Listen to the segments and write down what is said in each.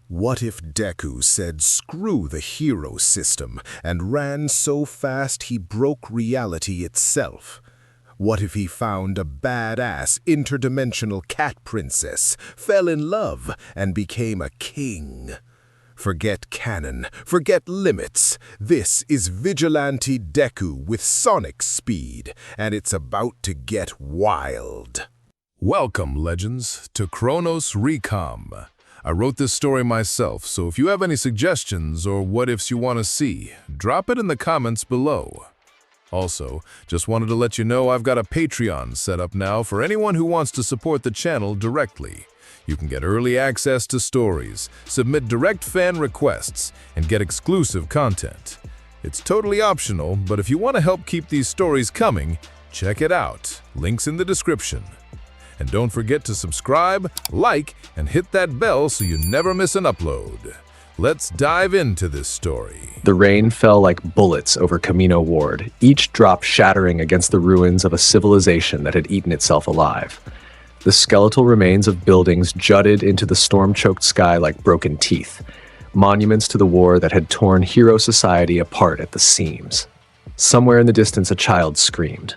What if Deku said screw the hero system and ran so fast he broke reality itself? What if he found a badass interdimensional cat princess, fell in love, and became a king? Forget canon, forget limits. This is Vigilante Deku with Sonic speed, and it's about to get wild. Welcome, legends, to Chronos Recom. I wrote this story myself, so if you have any suggestions or what-ifs you want to see, drop it in the comments below. Also, just wanted to let you know I've got a Patreon set up now for anyone who wants to support the channel directly. You can get early access to stories, submit direct fan requests, and get exclusive content. It's totally optional, but if you want to help keep these stories coming, check it out. Links in the description. And don't forget to subscribe, like, and hit that bell so you never miss an upload. Let's dive into this story. The rain fell like bullets over Camino Ward, each drop shattering against the ruins of a civilization that had eaten itself alive. The skeletal remains of buildings jutted into the storm-choked sky like broken teeth, monuments to the war that had torn hero society apart at the seams. Somewhere in the distance, a child screamed.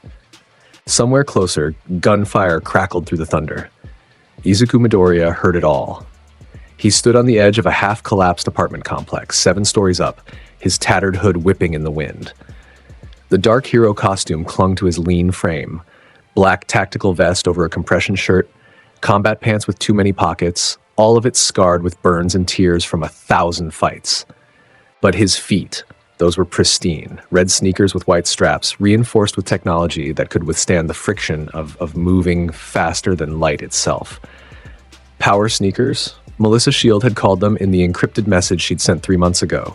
Somewhere closer, gunfire crackled through the thunder. Izuku Midoriya heard it all. He stood on the edge of a half-collapsed apartment complex, 7 stories up, his tattered hood whipping in the wind. The dark hero costume clung to his lean frame, black tactical vest over a compression shirt, combat pants with too many pockets, all of it scarred with burns and tears from 1,000 fights. But his feet, those were pristine, red sneakers with white straps, reinforced with technology that could withstand the friction of moving faster than light itself. Power sneakers? Melissa Shield had called them in the encrypted message she'd sent 3 months ago.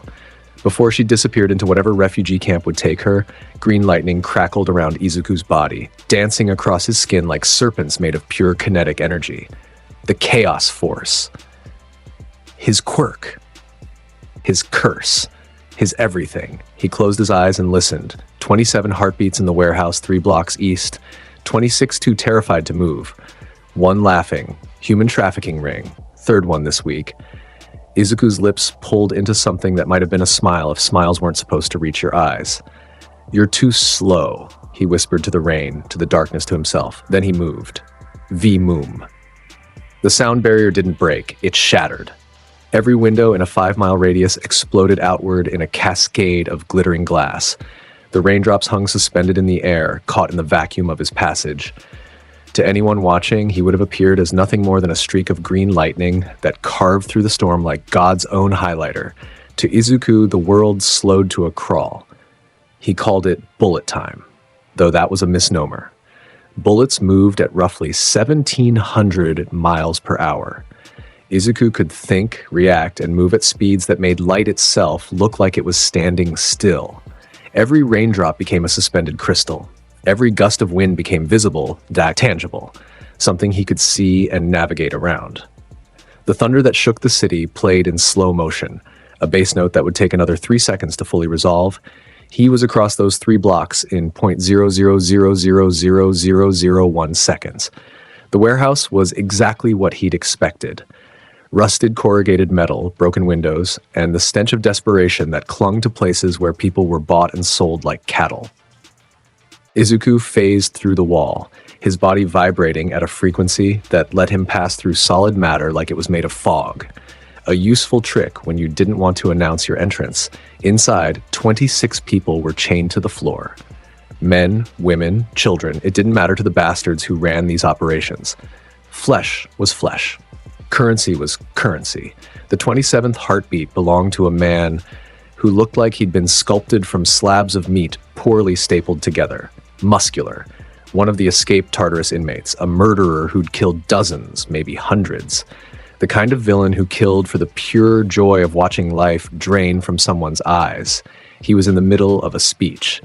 Before she disappeared into whatever refugee camp would take her, green lightning crackled around Izuku's body, dancing across his skin like serpents made of pure kinetic energy. The chaos force. His quirk. His curse. His everything. He closed his eyes and listened. 27 heartbeats in the warehouse 3 blocks east. 26 too terrified to move. 1 laughing. Human trafficking ring. 3rd one this week. Izuku's lips pulled into something that might have been a smile if smiles weren't supposed to reach your eyes. "You're too slow," he whispered to the rain, to the darkness, to himself. Then he moved. V-moom. The sound barrier didn't break. It shattered. Every window in a 5-mile radius exploded outward in a cascade of glittering glass. The raindrops hung suspended in the air, caught in the vacuum of his passage. To anyone watching, he would have appeared as nothing more than a streak of green lightning that carved through the storm like God's own highlighter. To Izuku, the world slowed to a crawl. He called it bullet time, though that was a misnomer. Bullets moved at roughly 1,700 miles per hour. Izuku could think, react, and move at speeds that made light itself look like it was standing still. Every raindrop became a suspended crystal. Every gust of wind became visible, tangible, something he could see and navigate around. The thunder that shook the city played in slow motion, a bass note that would take another 3 seconds to fully resolve. He was across those 3 blocks in 0.000000001 seconds. The warehouse was exactly what he'd expected. Rusted corrugated metal, broken windows, and the stench of desperation that clung to places where people were bought and sold like cattle. Izuku phased through the wall, his body vibrating at a frequency that let him pass through solid matter like it was made of fog. A useful trick when you didn't want to announce your entrance. Inside, 26 people were chained to the floor. Men, women, children, it didn't matter to the bastards who ran these operations. Flesh was flesh. Currency was currency. The 27th heartbeat belonged to a man who looked like he'd been sculpted from slabs of meat poorly stapled together. Muscular. One of the escaped Tartarus inmates, a murderer who'd killed dozens, maybe hundreds. The kind of villain who killed for the pure joy of watching life drain from someone's eyes. He was in the middle of a speech,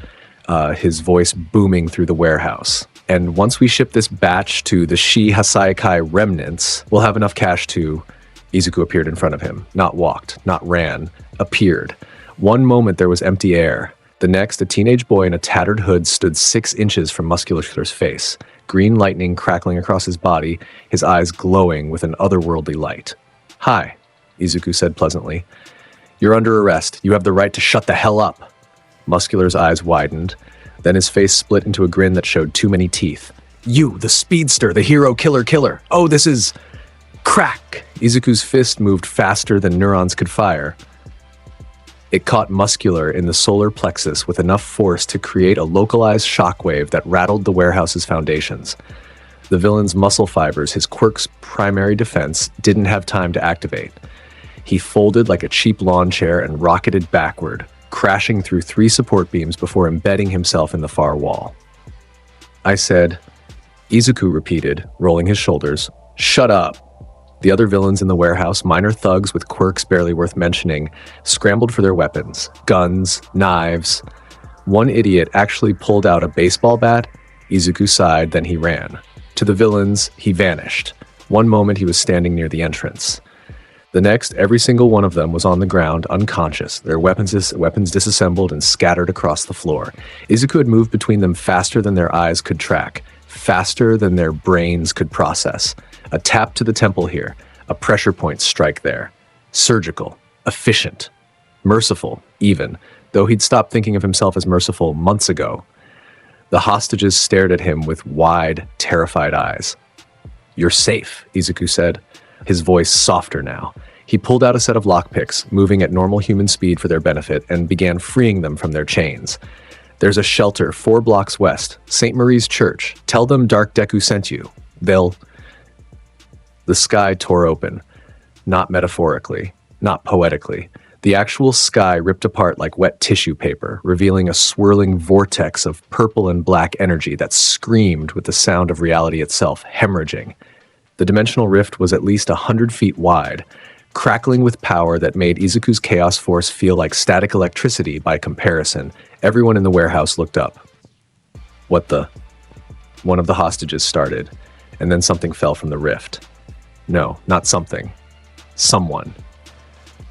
his voice booming through the warehouse. And once we ship this batch to the Shi Hasaikai remnants, we'll have enough cash to... Izuku appeared in front of him. Not walked, not ran. Appeared. One moment there was empty air. The next, a teenage boy in a tattered hood stood 6 inches from Musculator's face, green lightning crackling across his body, his eyes glowing with an otherworldly light. "Hi." Izuku said pleasantly. You're under arrest. You have the right to shut the hell up. Muscular's eyes widened. Then his face split into a grin that showed too many teeth. You, the speedster, the hero killer. Oh, this is... Crack! Izuku's fist moved faster than neurons could fire. It caught Muscular in the solar plexus with enough force to create a localized shockwave that rattled the warehouse's foundations. The villain's muscle fibers, his quirk's primary defense, didn't have time to activate. He folded like a cheap lawn chair and rocketed backward, crashing through 3 support beams before embedding himself in the far wall. I said, Izuku repeated, rolling his shoulders, "Shut up." The other villains in the warehouse, minor thugs with quirks barely worth mentioning, scrambled for their weapons, guns, knives. One idiot actually pulled out a baseball bat. Izuku sighed, then he ran. To the villains, he vanished. One moment he was standing near the entrance. The next, every single one of them was on the ground, unconscious, their weapons disassembled and scattered across the floor. Izuku had moved between them faster than their eyes could track, faster than their brains could process. A tap to the temple here, a pressure point strike there. Surgical, efficient, merciful, even, though he'd stopped thinking of himself as merciful months ago. The hostages stared at him with wide, terrified eyes. You're safe, Izuku said, his voice softer now. He pulled out a set of lockpicks, moving at normal human speed for their benefit, and began freeing them from their chains. There's a shelter 4 blocks west, St. Marie's Church. Tell them Dark Deku sent you. They'll... The sky tore open. Not metaphorically, not poetically. The actual sky ripped apart like wet tissue paper, revealing a swirling vortex of purple and black energy that screamed with the sound of reality itself, hemorrhaging. The dimensional rift was at least 100 feet wide, crackling with power that made Izuku's chaos force feel like static electricity by comparison. Everyone in the warehouse looked up. What the? One of the hostages started, and then something fell from the rift. No, not something. Someone.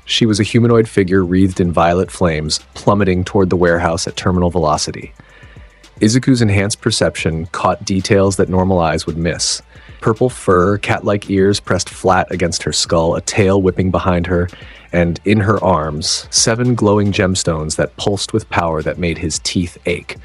She was a humanoid figure wreathed in violet flames, plummeting toward the warehouse at terminal velocity. Izuku's enhanced perception caught details that normal eyes would miss. Purple fur, cat-like ears pressed flat against her skull, a tail whipping behind her, and in her arms, 7 glowing gemstones that pulsed with power that made his teeth ache.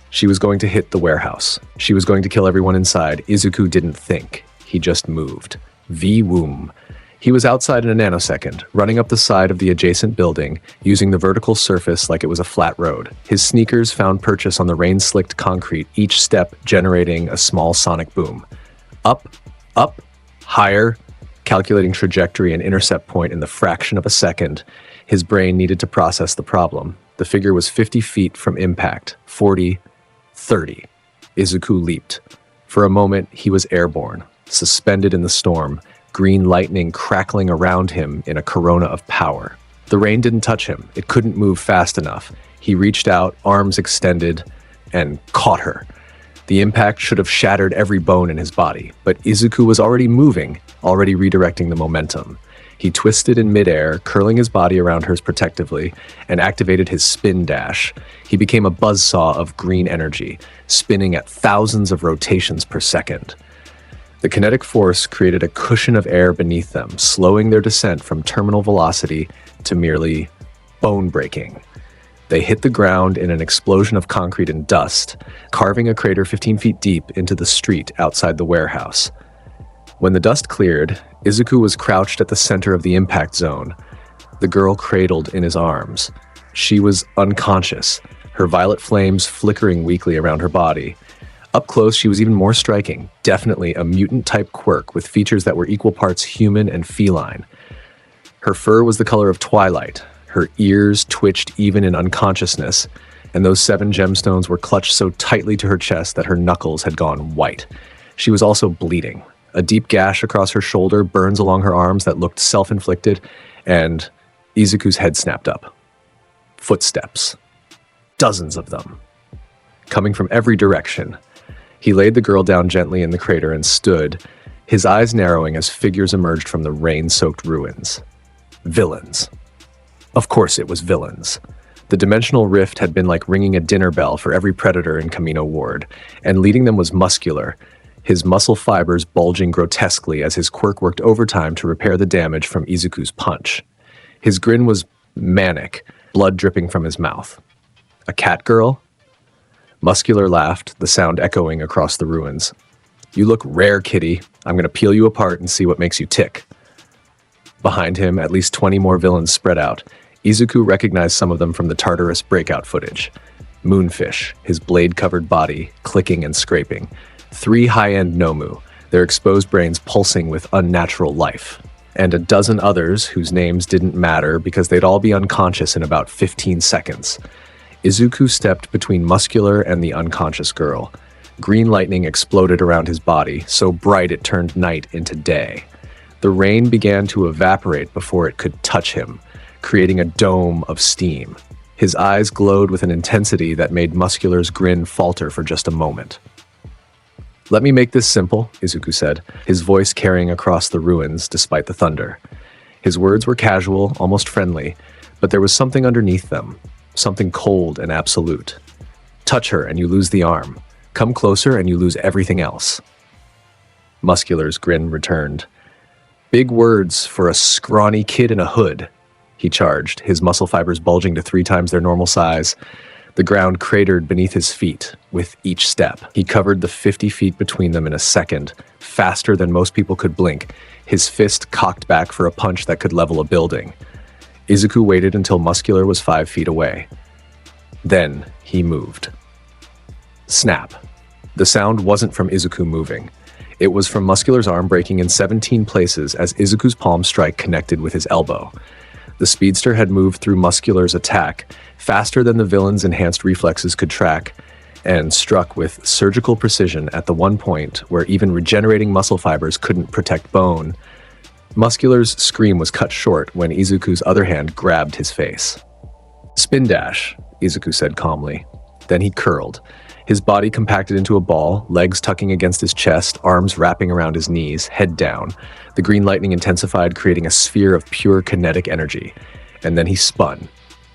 She was going to hit the warehouse. She was going to kill everyone inside. Izuku didn't think. He just moved. V-woom. He was outside in a nanosecond, running up the side of the adjacent building, using the vertical surface like it was a flat road. His sneakers found purchase on the rain-slicked concrete, each step generating a small sonic boom. Up, higher, calculating trajectory and intercept point in the fraction of a second. His brain needed to process the problem. The figure was 50 feet from impact, 40, 30. Izuku leaped. For a moment, he was airborne, suspended in the storm, green lightning crackling around him in a corona of power. The rain didn't touch him. It couldn't move fast enough. He reached out, arms extended, and caught her. The impact should have shattered every bone in his body, but Izuku was already moving, already redirecting the momentum. He twisted in midair, curling his body around hers protectively, and activated his spin dash. He became a buzzsaw of green energy, spinning at thousands of rotations per second. The kinetic force created a cushion of air beneath them, slowing their descent from terminal velocity to merely bone-breaking. They hit the ground in an explosion of concrete and dust, carving a crater 15 feet deep into the street outside the warehouse. When the dust cleared, Izuku was crouched at the center of the impact zone, the girl cradled in his arms. She was unconscious, her violet flames flickering weakly around her body. Up close, she was even more striking, definitely a mutant-type quirk with features that were equal parts human and feline. Her fur was the color of twilight, her ears twitched even in unconsciousness, and those 7 gemstones were clutched so tightly to her chest that her knuckles had gone white. She was also bleeding. A deep gash across her shoulder, burns along her arms that looked self-inflicted, and Izuku's head snapped up. Footsteps. Dozens of them. Coming from every direction. He laid the girl down gently in the crater and stood, his eyes narrowing as figures emerged from the rain-soaked ruins. Villains. Of course it was villains. The dimensional rift had been like ringing a dinner bell for every predator in Kamino Ward, and leading them was Muscular, his muscle fibers bulging grotesquely as his quirk worked overtime to repair the damage from Izuku's punch. His grin was manic, blood dripping from his mouth. A cat girl? Muscular laughed, the sound echoing across the ruins. You look rare, kitty. I'm going to peel you apart and see what makes you tick. Behind him, at least 20 more villains spread out. Izuku recognized some of them from the Tartarus breakout footage. Moonfish, his blade-covered body, clicking and scraping. 3 high-end Nomu, their exposed brains pulsing with unnatural life. And a dozen others whose names didn't matter because they'd all be unconscious in about 15 seconds. Izuku stepped between Muscular and the unconscious girl. Green lightning exploded around his body, so bright it turned night into day. The rain began to evaporate before it could touch him, creating a dome of steam. His eyes glowed with an intensity that made Muscular's grin falter for just a moment. Let me make this simple, Izuku said, his voice carrying across the ruins despite the thunder. His words were casual, almost friendly, but there was something underneath them, something cold and absolute. Touch her and you lose the arm. Come closer and you lose everything else. Muscular's grin returned. Big words for a scrawny kid in a hood, he charged, his muscle fibers bulging to 3 times their normal size. The ground cratered beneath his feet with each step. He covered the 50 feet between them in a second, faster than most people could blink, his fist cocked back for a punch that could level a building. Izuku waited until Muscular was 5 feet away. Then he moved. Snap. The sound wasn't from Izuku moving. It was from Muscular's arm breaking in 17 places as Izuku's palm strike connected with his elbow. The speedster had moved through Muscular's attack, faster than the villain's enhanced reflexes could track, and struck with surgical precision at the one point where even regenerating muscle fibers couldn't protect bone. Muscular's scream was cut short when Izuku's other hand grabbed his face. Spin dash, Izuku said calmly. Then he curled. His body compacted into a ball, legs tucking against his chest, arms wrapping around his knees, head down. The green lightning intensified, creating a sphere of pure kinetic energy. And then he spun.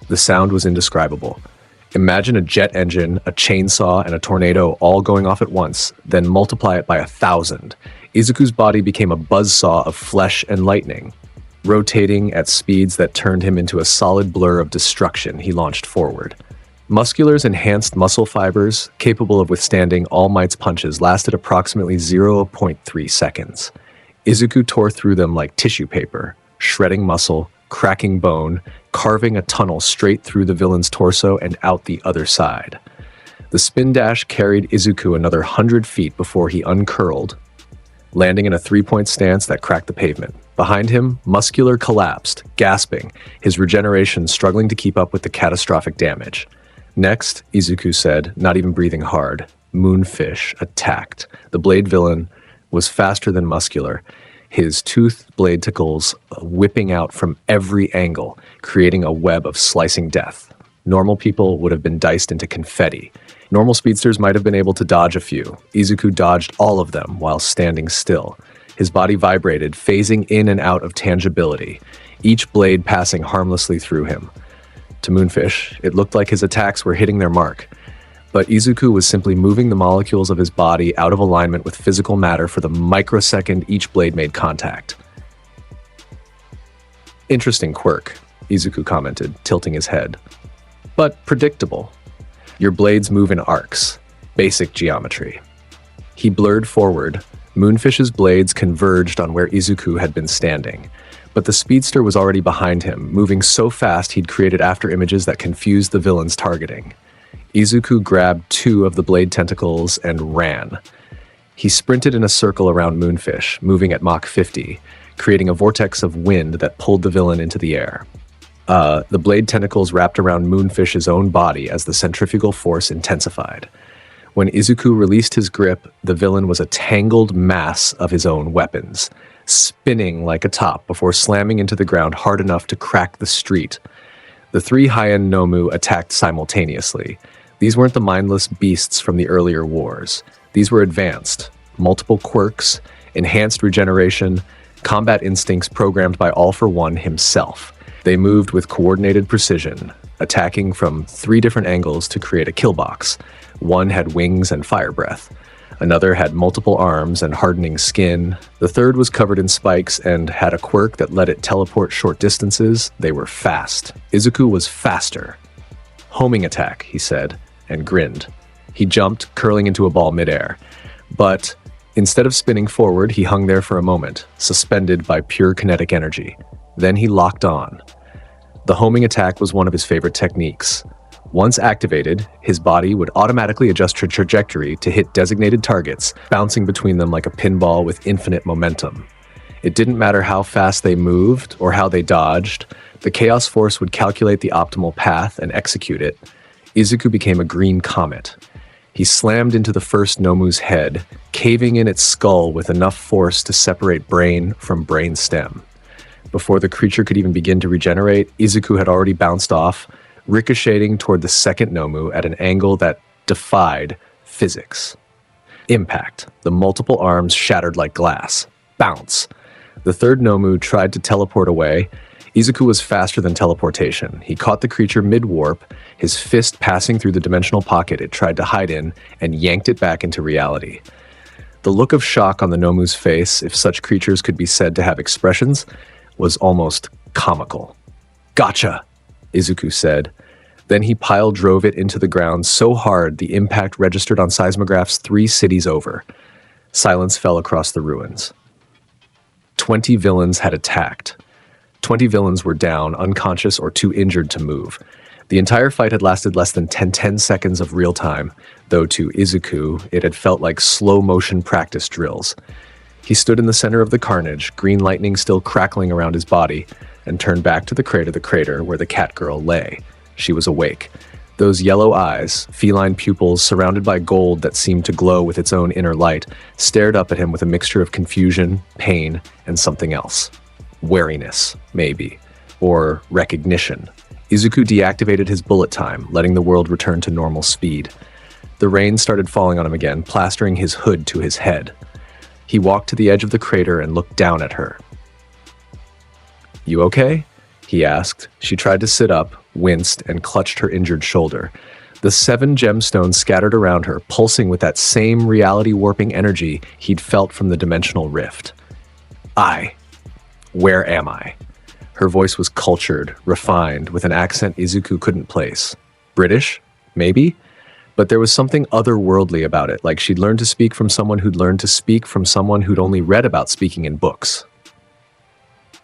The sound was indescribable. Imagine a jet engine, a chainsaw, and a tornado all going off at once, then multiply it by 1,000. Izuku's body became a buzzsaw of flesh and lightning. Rotating at speeds that turned him into a solid blur of destruction, he launched forward. Muscular's enhanced muscle fibers, capable of withstanding All Might's punches, lasted approximately 0.3 seconds. Izuku tore through them like tissue paper, shredding muscle, cracking bone, carving a tunnel straight through the villain's torso and out the other side. The spin dash carried Izuku another 100 feet before he uncurled, landing in a 3-point stance that cracked the pavement. Behind him, Muscular collapsed, gasping, his regeneration struggling to keep up with the catastrophic damage. Next, Izuku said, not even breathing hard, Moonfish attacked. The blade villain was faster than Muscular, his toothed blade tickles whipping out from every angle, creating a web of slicing death. Normal people would have been diced into confetti. Normal speedsters might have been able to dodge a few. Izuku dodged all of them while standing still. His body vibrated, phasing in and out of tangibility, each blade passing harmlessly through him. To Moonfish, it looked like his attacks were hitting their mark, but Izuku was simply moving the molecules of his body out of alignment with physical matter for the microsecond each blade made contact. Interesting quirk, Izuku commented, tilting his head. But predictable. Your blades move in arcs. Basic geometry. He blurred forward. Moonfish's blades converged on where Izuku had been standing. But the speedster was already behind him, moving so fast he'd created afterimages that confused the villain's targeting. Izuku grabbed 2 of the blade tentacles and ran. He sprinted in a circle around Moonfish, moving at Mach 50, creating a vortex of wind that pulled the villain into the air. The blade tentacles wrapped around Moonfish's own body as the centrifugal force intensified. When Izuku released his grip, the villain was a tangled mass of his own weapons, spinning like a top before slamming into the ground hard enough to crack the street. The 3 high-end Nomu attacked simultaneously. These weren't the mindless beasts from the earlier wars. These were advanced, multiple quirks, enhanced regeneration, combat instincts programmed by All for One himself. They moved with coordinated precision, attacking from 3 different angles to create a kill box. One had wings and fire breath. Another had multiple arms and hardening skin. The third was covered in spikes and had a quirk that let it teleport short distances. They were fast. Izuku was faster. Homing attack, he said, and grinned. He jumped, curling into a ball midair. But instead of spinning forward, he hung there for a moment, suspended by pure kinetic energy. Then he locked on. The homing attack was one of his favorite techniques. Once activated, his body would automatically adjust her trajectory to hit designated targets, bouncing between them like a pinball with infinite momentum. It didn't matter how fast they moved or how they dodged, the Chaos Force would calculate the optimal path and execute it. Izuku became a green comet. He slammed into the first Nomu's head, caving in its skull with enough force to separate brain from brain stem. Before the creature could even begin to regenerate, Izuku had already bounced off, ricocheting toward the second Nomu at an angle that defied physics. Impact. The multiple arms shattered like glass. Bounce. The third Nomu tried to teleport away. Izuku was faster than teleportation. He caught the creature mid-warp, his fist passing through the dimensional pocket it tried to hide in, and yanked it back into reality. The look of shock on the Nomu's face, if such creatures could be said to have expressions, was almost comical. "Gotcha!" Izuku said. Then he pile drove it into the ground so hard the impact registered on seismographs 3 cities over. Silence fell across the ruins. 20 villains had attacked. 20 villains were down, unconscious, or too injured to move. The entire fight had lasted less than 10 seconds of real time, though to Izuku, it had felt like slow-motion practice drills. He stood in the center of the carnage, green lightning still crackling around his body, and turned back to the crater where the cat girl lay. She was awake. Those yellow eyes, feline pupils surrounded by gold that seemed to glow with its own inner light, stared up at him with a mixture of confusion, pain, and something else. Wariness, maybe. Or recognition. Izuku deactivated his bullet time, letting the world return to normal speed. The rain started falling on him again, plastering his hood to his head. He walked to the edge of the crater and looked down at her. "You okay?" he asked. She tried to sit up, winced, and clutched her injured shoulder. The 7 gemstones scattered around her, pulsing with that same reality-warping energy he'd felt from the dimensional rift. Where am I?" Her voice was cultured, refined, with an accent Izuku couldn't place. British? Maybe? But there was something otherworldly about it, like she'd learned to speak from someone who'd learned to speak from someone who'd only read about speaking in books.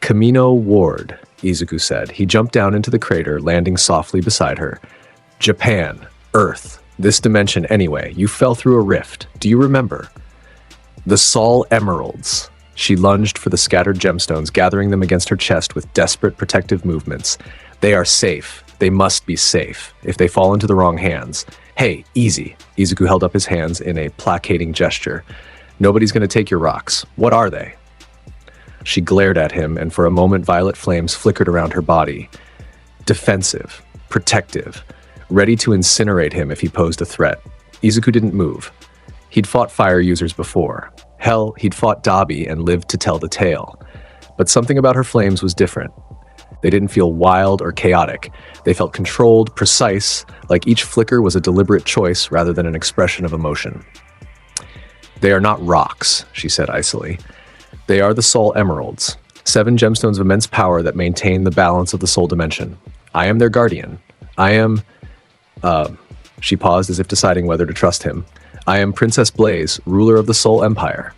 "Camino Ward," Izuku said. He jumped down into the crater, landing softly beside her. "Japan. Earth. This dimension anyway. You fell through a rift. Do you remember?" "The Sol Emeralds." She lunged for the scattered gemstones, gathering them against her chest with desperate protective movements. "They are safe. They must be safe. If they fall into the wrong hands. Hey, easy." Izuku held up his hands in a placating gesture. "Nobody's going to take your rocks. What are they?" She glared at him, and for a moment violet flames flickered around her body. Defensive, protective, ready to incinerate him if he posed a threat. Izuku didn't move. He'd fought fire users before. Hell, he'd fought Dabi and lived to tell the tale. But something about her flames was different. They didn't feel wild or chaotic. They felt controlled, precise, like each flicker was a deliberate choice rather than an expression of emotion. "They are not rocks," she said icily. "They are the Sol Emeralds, 7 gemstones of immense power that maintain the balance of the soul dimension. I am their guardian. I am..." She paused as if deciding whether to trust him. "I am Princess Blaze, ruler of the Soul Empire."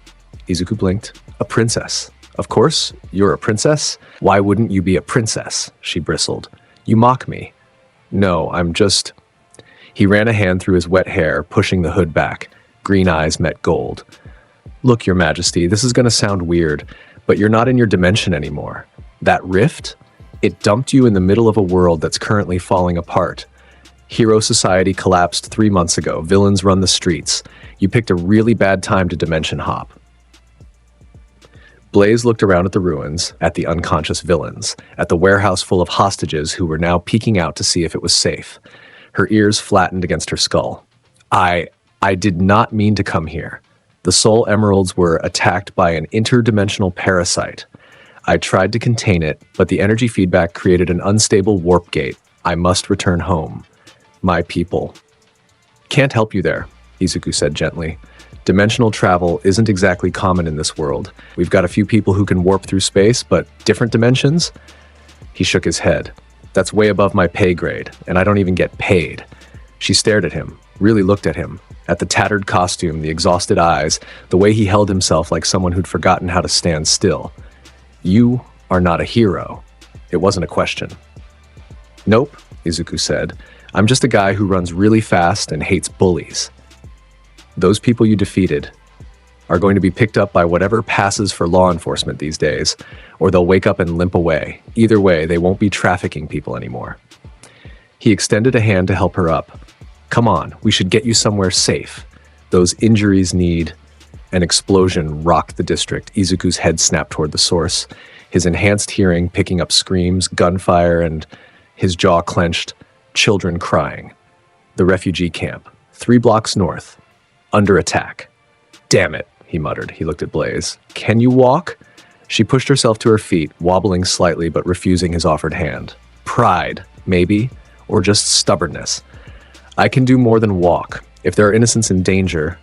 Izuku blinked. "A princess? Of course, you're a princess? Why wouldn't you be a princess?" She bristled. "You mock me." "No, I'm just..." He ran a hand through his wet hair, pushing the hood back. Green eyes met gold. "Look, Your Majesty, this is going to sound weird, but you're not in your dimension anymore. That rift? It dumped you in the middle of a world that's currently falling apart. Hero society collapsed 3 months ago. Villains run the streets. You picked a really bad time to dimension hop." Blaze looked around at the ruins, at the unconscious villains, at the warehouse full of hostages who were now peeking out to see if it was safe. Her ears flattened against her skull. I did not mean to come here. The Soul Emeralds were attacked by an interdimensional parasite. I tried to contain it, but the energy feedback created an unstable warp gate. I must return home. My people." "Can't help you there," Izuku said gently. Dimensional travel isn't exactly common in this world. We've got a few people who can warp through space, but different dimensions? He shook his head. That's way above my pay grade, and I don't even get paid. She stared at him, really looked at him, at the tattered costume, the exhausted eyes, the way he held himself like someone who'd forgotten how to stand still. You are not a hero. It wasn't a question. Nope, Izuku said. I'm just a guy who runs really fast and hates bullies. Those people you defeated are going to be picked up by whatever passes for law enforcement these days, or they'll wake up and limp away. Either way, they won't be trafficking people anymore. He extended a hand to help her up. Come on, we should get you somewhere safe. Those injuries need... An explosion rocked the district. Izuku's head snapped toward the source, his enhanced hearing picking up screams, gunfire, and his jaw clenched, children crying. The refugee camp, 3 blocks north, under attack. Damn it, he muttered. He looked at Blaze. Can you walk? She pushed herself to her feet, wobbling slightly but refusing his offered hand. Pride, maybe, or just stubbornness. I can do more than walk. If there are innocents in danger,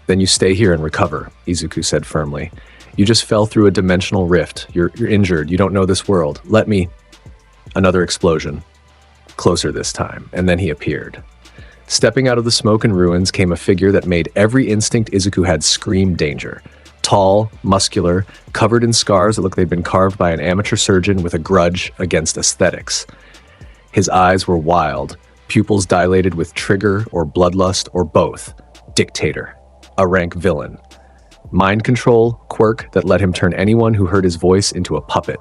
then you stay here and recover, Izuku said firmly. You just fell through a dimensional rift. You're injured. You don't know this world. Let me... Another explosion. Closer this time, and then he appeared. Stepping out of the smoke and ruins came a figure that made every instinct Izuku had scream danger. Tall, muscular, covered in scars that looked they'd been carved by an amateur surgeon with a grudge against aesthetics. His eyes were wild, pupils dilated with trigger or bloodlust or both. Dictator. A rank villain. Mind control, quirk that let him turn anyone who heard his voice into a puppet.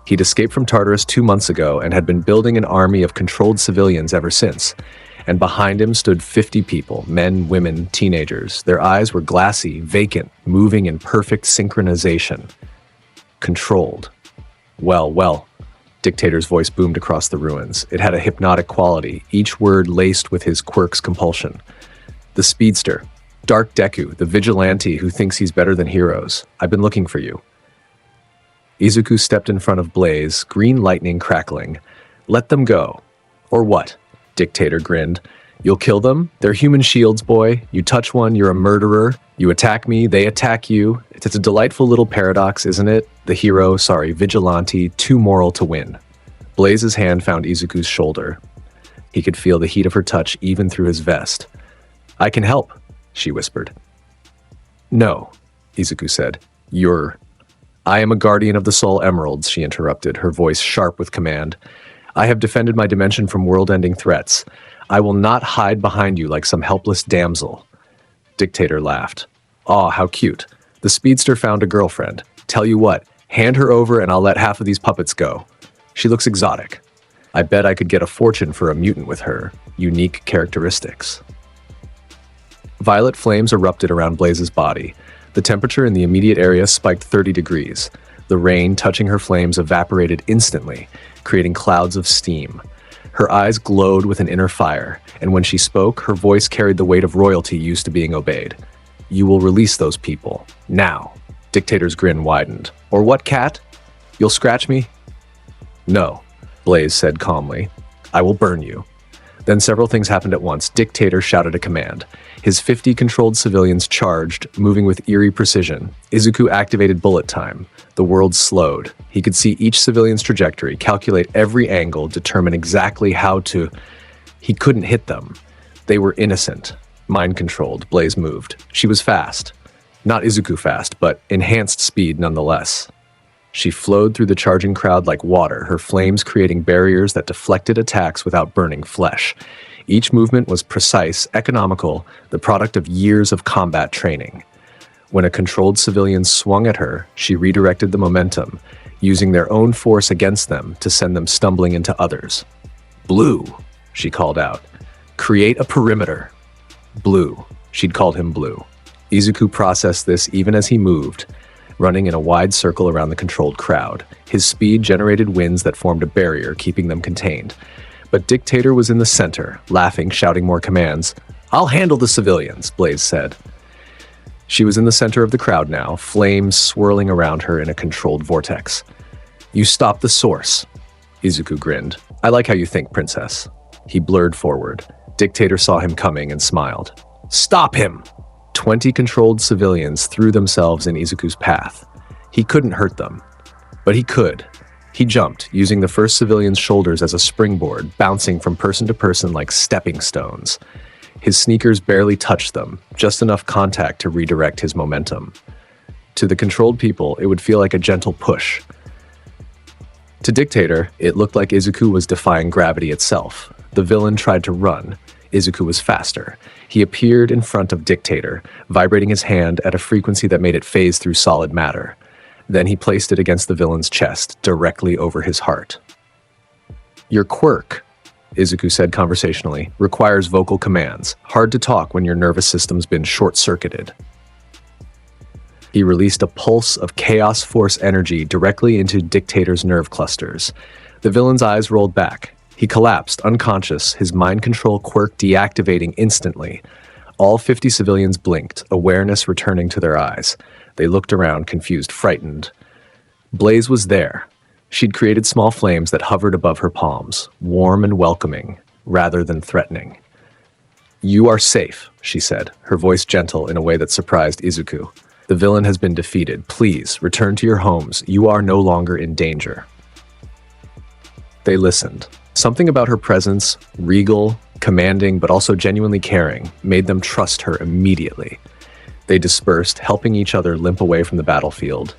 He'd escaped from Tartarus 2 months ago and had been building an army of controlled civilians ever since. And behind him stood 50 people, men, women, teenagers. Their eyes were glassy, vacant, moving in perfect synchronization. Controlled. Well, Dictator's voice boomed across the ruins. It had a hypnotic quality, each word laced with his quirk's compulsion. The speedster. Dark Deku, the vigilante who thinks he's better than heroes. I've been looking for you. Izuku stepped in front of Blaze, green lightning crackling. Let them go. Or what? Dictator grinned. You'll kill them? They're human shields, boy. You touch one, you're a murderer. You attack me, they attack you. It's a delightful little paradox, isn't it? The hero, vigilante, too moral to win. Blaze's hand found Izuku's shoulder. He could feel the heat of her touch even through his vest. I can help, she whispered. No, Izuku said. I am a guardian of the Soul Emeralds, she interrupted, her voice sharp with command. I have defended my dimension from world-ending threats. I will not hide behind you like some helpless damsel. Dictator laughed. Aw, how cute. The speedster found a girlfriend. Tell you what, hand her over and I'll let half of these puppets go. She looks exotic. I bet I could get a fortune for a mutant with her unique characteristics. Violet flames erupted around Blaze's body. The temperature in the immediate area spiked 30 degrees. The rain touching her flames evaporated instantly, creating clouds of steam. Her eyes glowed with an inner fire, and when she spoke, her voice carried the weight of royalty used to being obeyed. You will release those people. Now. Dictator's grin widened. Or what, cat? You'll scratch me? No, Blaze said calmly. I will burn you. Then several things happened at once. Dictator shouted a command. His 50 controlled civilians charged, moving with eerie precision. Izuku activated bullet time. The world slowed. He could see each civilian's trajectory, calculate every angle, determine exactly how to... He couldn't hit them. They were innocent. Mind-controlled, Blaze moved. She was fast. Not Izuku fast, but enhanced speed nonetheless. She flowed through the charging crowd like water, her flames creating barriers that deflected attacks without burning flesh. Each movement was precise, economical, the product of years of combat training. When a controlled civilian swung at her, she redirected the momentum, using their own force against them to send them stumbling into others. Blue, she called out. Create a perimeter. Blue. She'd called him Blue. Izuku processed this even as he moved, running in a wide circle around the controlled crowd. His speed generated winds that formed a barrier, keeping them contained. But Dictator was in the center, laughing, shouting more commands. I'll handle the civilians, Blaze said. She was in the center of the crowd now, flames swirling around her in a controlled vortex. You stopped the source, Izuku grinned. I like how you think, princess. He blurred forward. Dictator saw him coming and smiled. Stop him! 20 controlled civilians threw themselves in Izuku's path. He couldn't hurt them, but he could. He jumped, using the first civilian's shoulders as a springboard, bouncing from person to person like stepping stones. His sneakers barely touched them, just enough contact to redirect his momentum. To the controlled people, it would feel like a gentle push. To Dictator, it looked like Izuku was defying gravity itself. The villain tried to run. Izuku was faster. He appeared in front of Dictator, vibrating his hand at a frequency that made it phase through solid matter. Then he placed it against the villain's chest, directly over his heart. Your quirk, Izuku said conversationally, requires vocal commands. Hard to talk when your nervous system's been short-circuited. He released a pulse of chaos force energy directly into Dictator's nerve clusters. The villain's eyes rolled back. He collapsed, unconscious, his mind control quirk deactivating instantly. All 50 civilians blinked, awareness returning to their eyes. They looked around, confused, frightened. Blaze was there. She'd created small flames that hovered above her palms, warm and welcoming, rather than threatening. "You are safe," she said, her voice gentle in a way that surprised Izuku. "The villain has been defeated. Please, return to your homes. You are no longer in danger." They listened. Something about her presence, regal, commanding, but also genuinely caring, made them trust her immediately. They dispersed, helping each other limp away from the battlefield.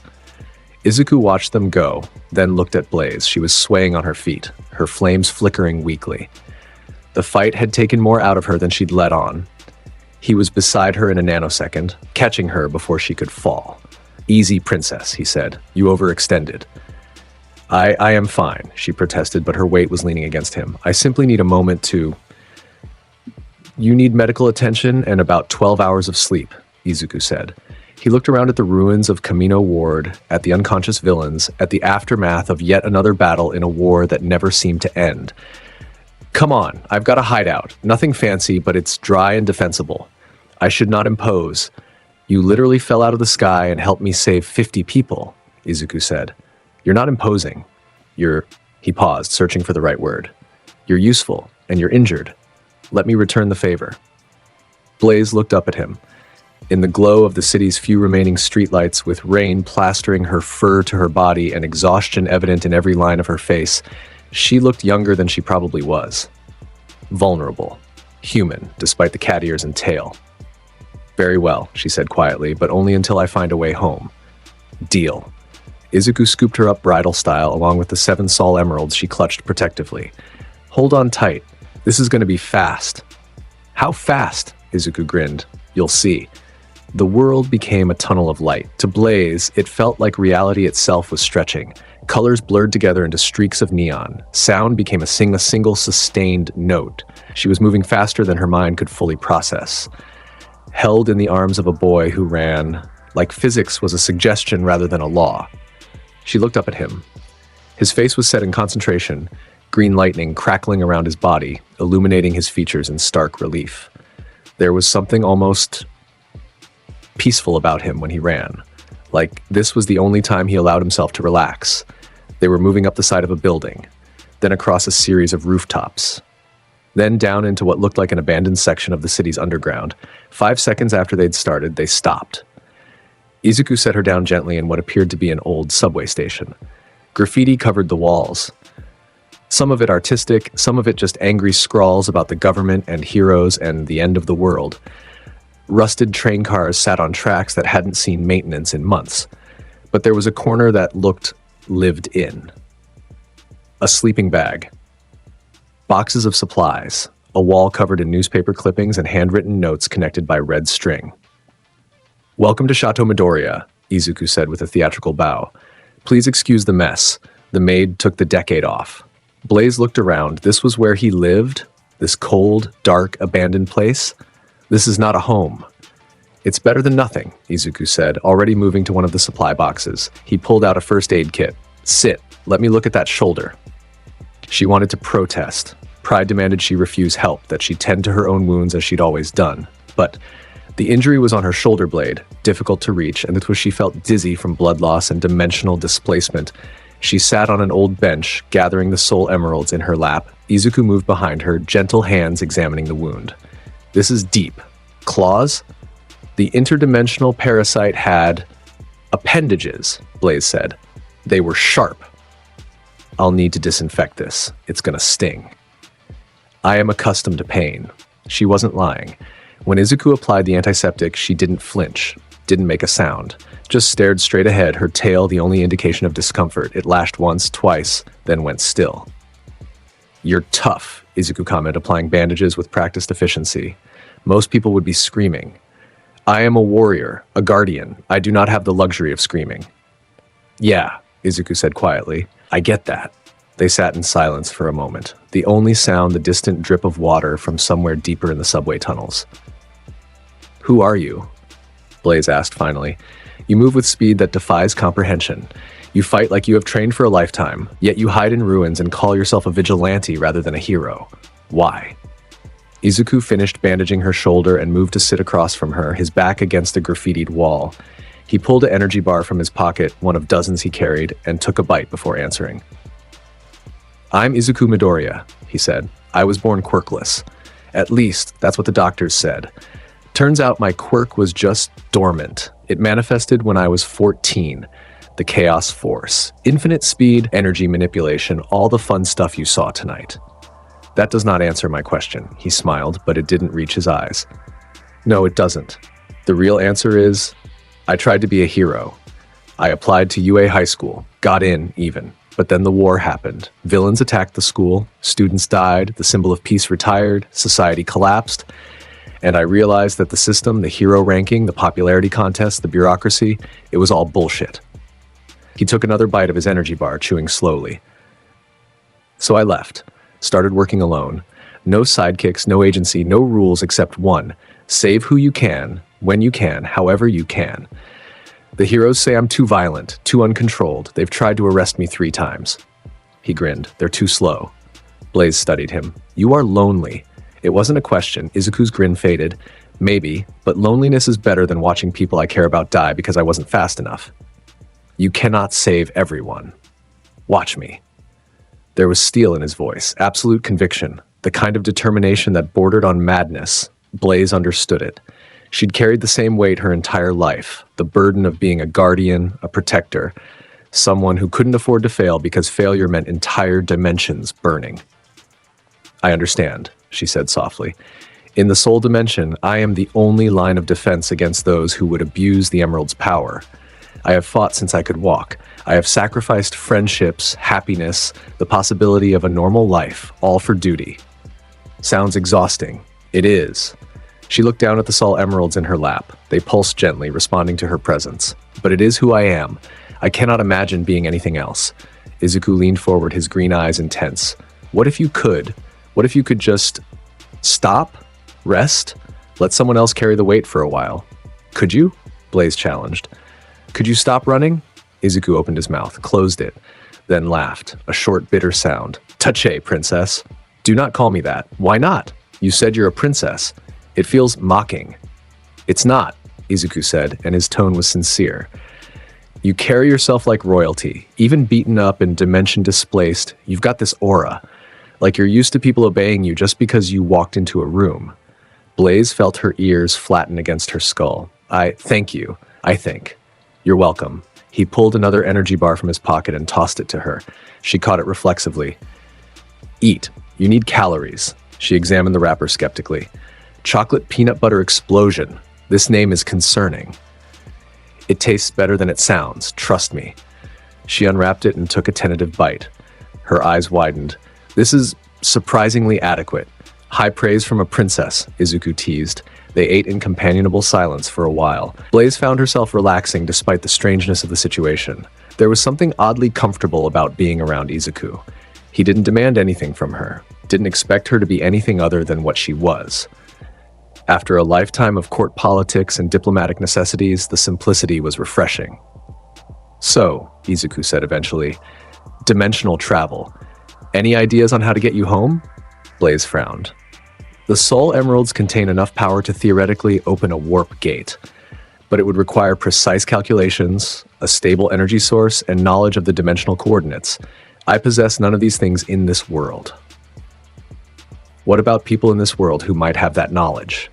Izuku watched them go, then looked at Blaze. She was swaying on her feet, her flames flickering weakly. The fight had taken more out of her than she'd let on. He was beside her in a nanosecond, catching her before she could fall. "Easy, princess," he said. "You overextended." I am fine," she protested, but her weight was leaning against him. "I simply need a moment to..." "You need medical attention and about 12 hours of sleep," Izuku said. He looked around at the ruins of Kamino Ward, at the unconscious villains, at the aftermath of yet another battle in a war that never seemed to end. "Come on, I've got a hideout. Nothing fancy, but it's dry and defensible. I should not impose. You literally fell out of the sky and helped me save 50 people," Izuku said. "You're not imposing. He paused, searching for the right word. "You're useful, and you're injured. Let me return the favor." Blaze looked up at him. In the glow of the city's few remaining streetlights, with rain plastering her fur to her body and exhaustion evident in every line of her face, she looked younger than she probably was. Vulnerable. Human, despite the cat ears and tail. "Very well," she said quietly, "but only until I find a way home." "Deal." Izuku scooped her up bridal style along with the 7 Sol emeralds she clutched protectively. "Hold on tight. This is going to be fast." "How fast?" Izuku grinned. "You'll see." The world became a tunnel of light. To Blaze, it felt like reality itself was stretching. Colors blurred together into streaks of neon. Sound became a single sustained note. She was moving faster than her mind could fully process. Held in the arms of a boy who ran, like physics was a suggestion rather than a law. She looked up at him. His face was set in concentration, green lightning crackling around his body, illuminating his features in stark relief. There was something almost peaceful about him when he ran, like this was the only time he allowed himself to relax. They were moving up the side of a building, then across a series of rooftops, then down into what looked like an abandoned section of the city's underground. 5 seconds after they'd started, they stopped. Izuku set her down gently in what appeared to be an old subway station. Graffiti covered the walls. Some of it artistic, some of it just angry scrawls about the government and heroes and the end of the world. Rusted train cars sat on tracks that hadn't seen maintenance in months. But there was a corner that looked lived in. A sleeping bag. Boxes of supplies. A wall covered in newspaper clippings and handwritten notes connected by red string. "Welcome to Chateau Midoriya," Izuku said with a theatrical bow. "Please excuse the mess. The maid took the decade off." Blaze looked around. This was where he lived? This cold, dark, abandoned place? This is not a home. "It's better than nothing," Izuku said, already moving to one of the supply boxes. He pulled out a first aid kit. "Sit. Let me look at that shoulder." She wanted to protest. Pride demanded she refuse help, that she tend to her own wounds as she'd always done. But the injury was on her shoulder blade, difficult to reach, and it was she felt dizzy from blood loss and dimensional displacement. She sat on an old bench, gathering the soul emeralds in her lap. Izuku moved behind her, gentle hands examining the wound. "This is deep. Claws?" The interdimensional parasite had appendages, Blaze said. They were sharp. I'll need to disinfect this. It's gonna sting. I am accustomed to pain. She wasn't lying. When Izuku applied the antiseptic, she didn't flinch, didn't make a sound, just stared straight ahead, her tail the only indication of discomfort. It lashed once, twice, then went still. You're tough, Izuku commented, applying bandages with practiced efficiency. Most people would be screaming. I am a warrior, a guardian. I do not have the luxury of screaming. Yeah, Izuku said quietly. I get that. They sat in silence for a moment, the only sound the distant drip of water from somewhere deeper in the subway tunnels. Who are you? Blaze asked finally. You move with speed that defies comprehension. You fight like you have trained for a lifetime, yet you hide in ruins and call yourself a vigilante rather than a hero. Why? Izuku finished bandaging her shoulder and moved to sit across from her, his back against a graffitied wall. He pulled an energy bar from his pocket, one of dozens he carried, and took a bite before answering. I'm Izuku Midoriya, he said. I was born quirkless. At least, that's what the doctors said. Turns out my quirk was just dormant. It manifested when I was 14. The Chaos Force. Infinite speed, energy manipulation, all the fun stuff you saw tonight. That does not answer my question, he smiled, but it didn't reach his eyes. No, it doesn't. The real answer is, I tried to be a hero. I applied to UA High School, got in even. But then the war happened. Villains attacked the school, students died, the symbol of peace retired, society collapsed, and I realized that the system, the hero ranking, the popularity contest, the bureaucracy, it was all bullshit. He took another bite of his energy bar, chewing slowly. So I left, started working alone. No sidekicks, no agency, no rules except one. Save who you can, when you can, however you can. The heroes say I'm too violent, too uncontrolled. They've tried to arrest me 3 times. He grinned. They're too slow. Blaze studied him. You are lonely. It wasn't a question. Izuku's grin faded. Maybe, but loneliness is better than watching people I care about die because I wasn't fast enough. You cannot save everyone. Watch me. There was steel in his voice, absolute conviction, the kind of determination that bordered on madness. Blaze understood it. She'd carried the same weight her entire life, the burden of being a guardian, a protector, someone who couldn't afford to fail because failure meant entire dimensions burning. I understand, she said softly. In the soul dimension, I am the only line of defense against those who would abuse the Emerald's power. I have fought since I could walk. I have sacrificed friendships, happiness, the possibility of a normal life, all for duty. Sounds exhausting. It is. She looked down at the Sol emeralds in her lap. They pulsed gently, responding to her presence. But it is who I am. I cannot imagine being anything else. Izuku leaned forward, his green eyes intense. What if you could? What if you could just stop, rest, let someone else carry the weight for a while? Could you? Blaze challenged. Could you stop running? Izuku opened his mouth, closed it, then laughed, a short, bitter sound. Touche, princess. Do not call me that. Why not? You said you're a princess. It feels mocking. It's not, Izuku said, and his tone was sincere. You carry yourself like royalty, even beaten up and dimension displaced. You've got this aura, like you're used to people obeying you just because you walked into a room. Blaze felt her ears flatten against her skull. Thank you, I think. You're welcome. He pulled another energy bar from his pocket and tossed it to her. She caught it reflexively. Eat. You need calories. She examined the wrapper skeptically. Chocolate peanut butter explosion. This name is concerning. It tastes better than it sounds, trust me. She unwrapped it and took a tentative bite. Her eyes widened. This is surprisingly adequate. High praise from a princess, Izuku teased. They ate in companionable silence for a while. Blaze found herself relaxing despite the strangeness of the situation. There was something oddly comfortable about being around Izuku. He didn't demand anything from her, didn't expect her to be anything other than what she was. After a lifetime of court politics and diplomatic necessities, the simplicity was refreshing. So, Izuku said eventually, dimensional travel. Any ideas on how to get you home? Blaze frowned. The Soul Emeralds contain enough power to theoretically open a warp gate, but it would require precise calculations, a stable energy source, and knowledge of the dimensional coordinates. I possess none of these things in this world. What about people in this world who might have that knowledge?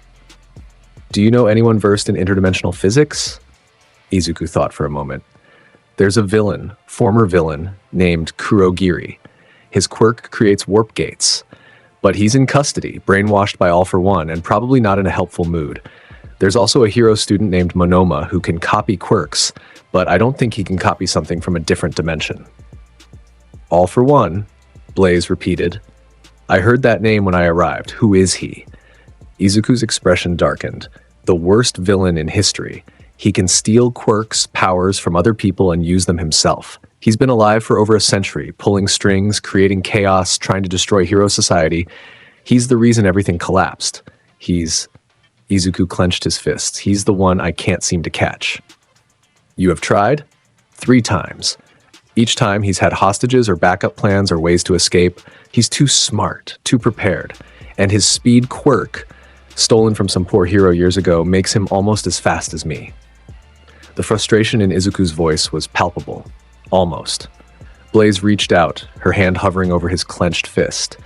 Do you know anyone versed in interdimensional physics? Izuku thought for a moment. There's a villain, former villain, named Kurogiri. His quirk creates warp gates. But he's in custody, brainwashed by All for One, and probably not in a helpful mood. There's also a hero student named Monoma who can copy quirks, but I don't think he can copy something from a different dimension. All for One, Blaze repeated. I heard that name when I arrived. Who is he? Izuku's expression darkened. The worst villain in history. He can steal quirks, powers from other people and use them himself. He's been alive for over a century, pulling strings, creating chaos, trying to destroy hero society. He's the reason everything collapsed. Izuku clenched his fists. He's the one I can't seem to catch. You have tried? 3 times. Each time he's had hostages or backup plans or ways to escape. He's too smart, too prepared. And his speed quirk, stolen from some poor hero years ago, makes him almost as fast as me. The frustration in Izuku's voice was palpable. Almost. Blaze reached out, her hand hovering over his clenched fist.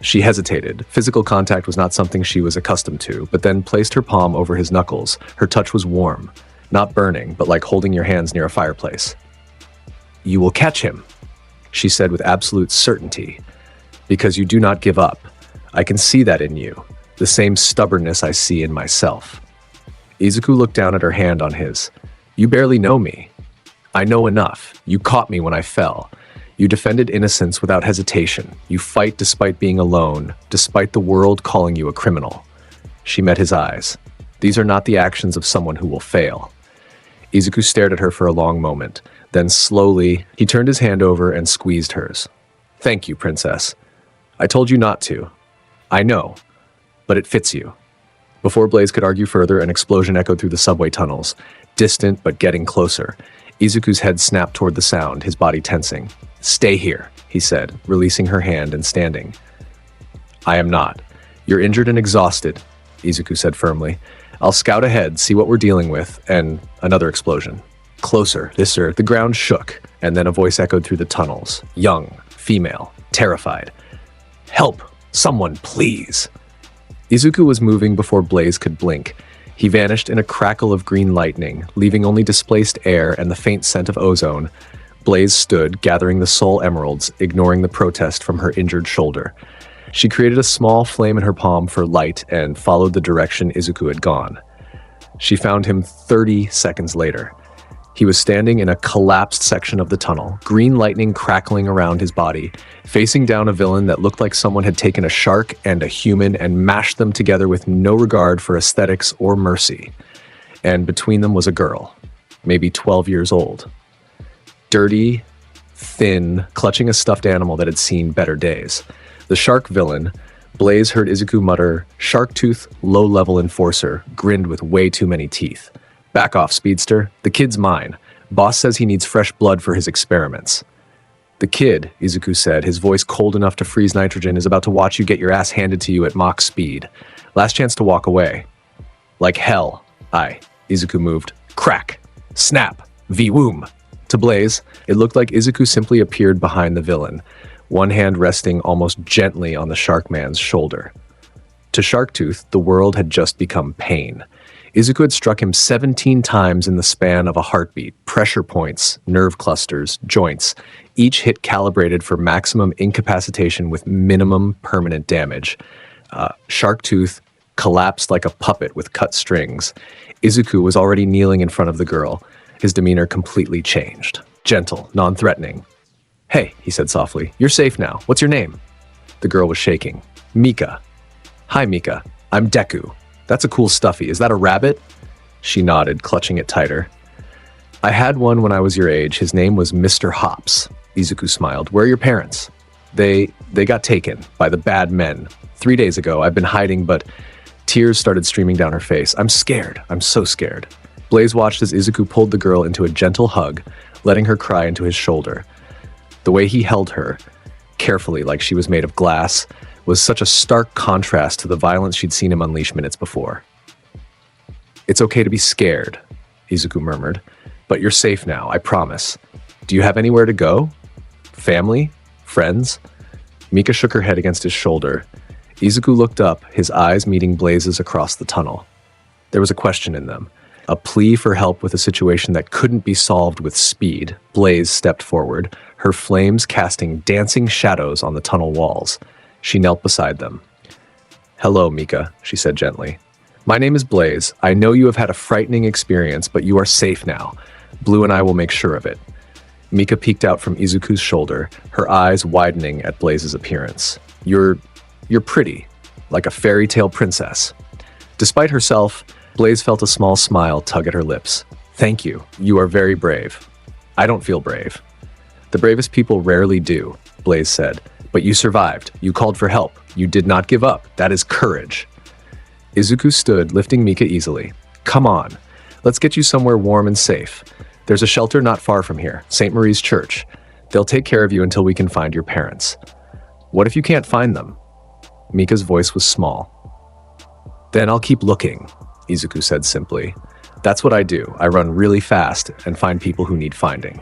She hesitated. Physical contact was not something she was accustomed to, but then placed her palm over his knuckles. Her touch was warm, not burning, but like holding your hands near a fireplace. You will catch him, she said with absolute certainty, because you do not give up. I can see that in you, the same stubbornness I see in myself. Izuku looked down at her hand on his. You barely know me. I know enough. You caught me when I fell. You defended innocence without hesitation. You fight despite being alone, despite the world calling you a criminal. She met his eyes. These are not the actions of someone who will fail. Izuku stared at her for a long moment. Then slowly, he turned his hand over and squeezed hers. Thank you, princess. I told you not to. I know, but it fits you. Before Blaze could argue further, an explosion echoed through the subway tunnels, distant but getting closer. Izuku's head snapped toward the sound, his body tensing. Stay here, he said, releasing her hand and standing. I am not. You're injured and exhausted, Izuku said firmly. I'll scout ahead, see what we're dealing with, and another explosion. Closer, the ground shook, and then a voice echoed through the tunnels. Young, female, terrified. Help! Someone, please! Izuku was moving before Blaze could blink. He vanished in a crackle of green lightning, leaving only displaced air and the faint scent of ozone. Blaze stood, gathering the soul emeralds, ignoring the protest from her injured shoulder. She created a small flame in her palm for light and followed the direction Izuku had gone. She found him 30 seconds later. He was standing in a collapsed section of the tunnel, green lightning crackling around his body, facing down a villain that looked like someone had taken a shark and a human and mashed them together with no regard for aesthetics or mercy. And between them was a girl, maybe 12 years old. Dirty, thin, clutching a stuffed animal that had seen better days. The shark villain, Blaze heard Izuku mutter, "Shark tooth, low-level enforcer," grinned with way too many teeth. Back off, speedster. The kid's mine. Boss says he needs fresh blood for his experiments. The kid, Izuku said, his voice cold enough to freeze nitrogen, is about to watch you get your ass handed to you at Mach speed. Last chance to walk away. Like hell. Izuku moved. Crack. Snap. V-woom. To Blaze, it looked like Izuku simply appeared behind the villain, one hand resting almost gently on the shark man's shoulder. To Sharktooth, the world had just become pain. Izuku had struck him 17 times in the span of a heartbeat, pressure points, nerve clusters, joints, each hit calibrated for maximum incapacitation with minimum permanent damage. Sharktooth collapsed like a puppet with cut strings. Izuku was already kneeling in front of the girl. His demeanor completely changed. Gentle, non-threatening. Hey, he said softly, you're safe now. What's your name? The girl was shaking. Mika. Hi, Mika. I'm Deku. That's a cool stuffy. Is that a rabbit? She nodded, clutching it tighter. I had one when I was your age. His name was Mr. Hops. Izuku smiled. Where are your parents? They got taken by the bad men. 3 days ago. I've been hiding, but tears started streaming down her face. I'm scared. I'm so scared. Blaze watched as Izuku pulled the girl into a gentle hug, letting her cry into his shoulder. The way he held her, carefully like she was made of glass, was such a stark contrast to the violence she'd seen him unleash minutes before. It's okay to be scared, Izuku murmured, but you're safe now, I promise. Do you have anywhere to go? Family? Friends? Mika shook her head against his shoulder. Izuku looked up, his eyes meeting Blaze's across the tunnel. There was a question in them, a plea for help with a situation that couldn't be solved with speed. Blaze stepped forward, her flames casting dancing shadows on the tunnel walls. She knelt beside them. "Hello, Mika," she said gently. "My name is Blaze. I know you have had a frightening experience, but you are safe now. Blue and I will make sure of it." Mika peeked out from Izuku's shoulder, her eyes widening at Blaze's appearance. You're pretty, like a fairy tale princess." Despite herself, Blaze felt a small smile tug at her lips. "Thank you. You are very brave." "I don't feel brave." "The bravest people rarely do," Blaze said. "But you survived. You called for help. You did not give up. That is courage." Izuku stood, lifting Mika easily. "Come on. Let's get you somewhere warm and safe. There's a shelter not far from here, St. Marie's Church. They'll take care of you until we can find your parents." "What if you can't find them?" Mika's voice was small. "Then I'll keep looking," Izuku said simply. "That's what I do. I run really fast and find people who need finding."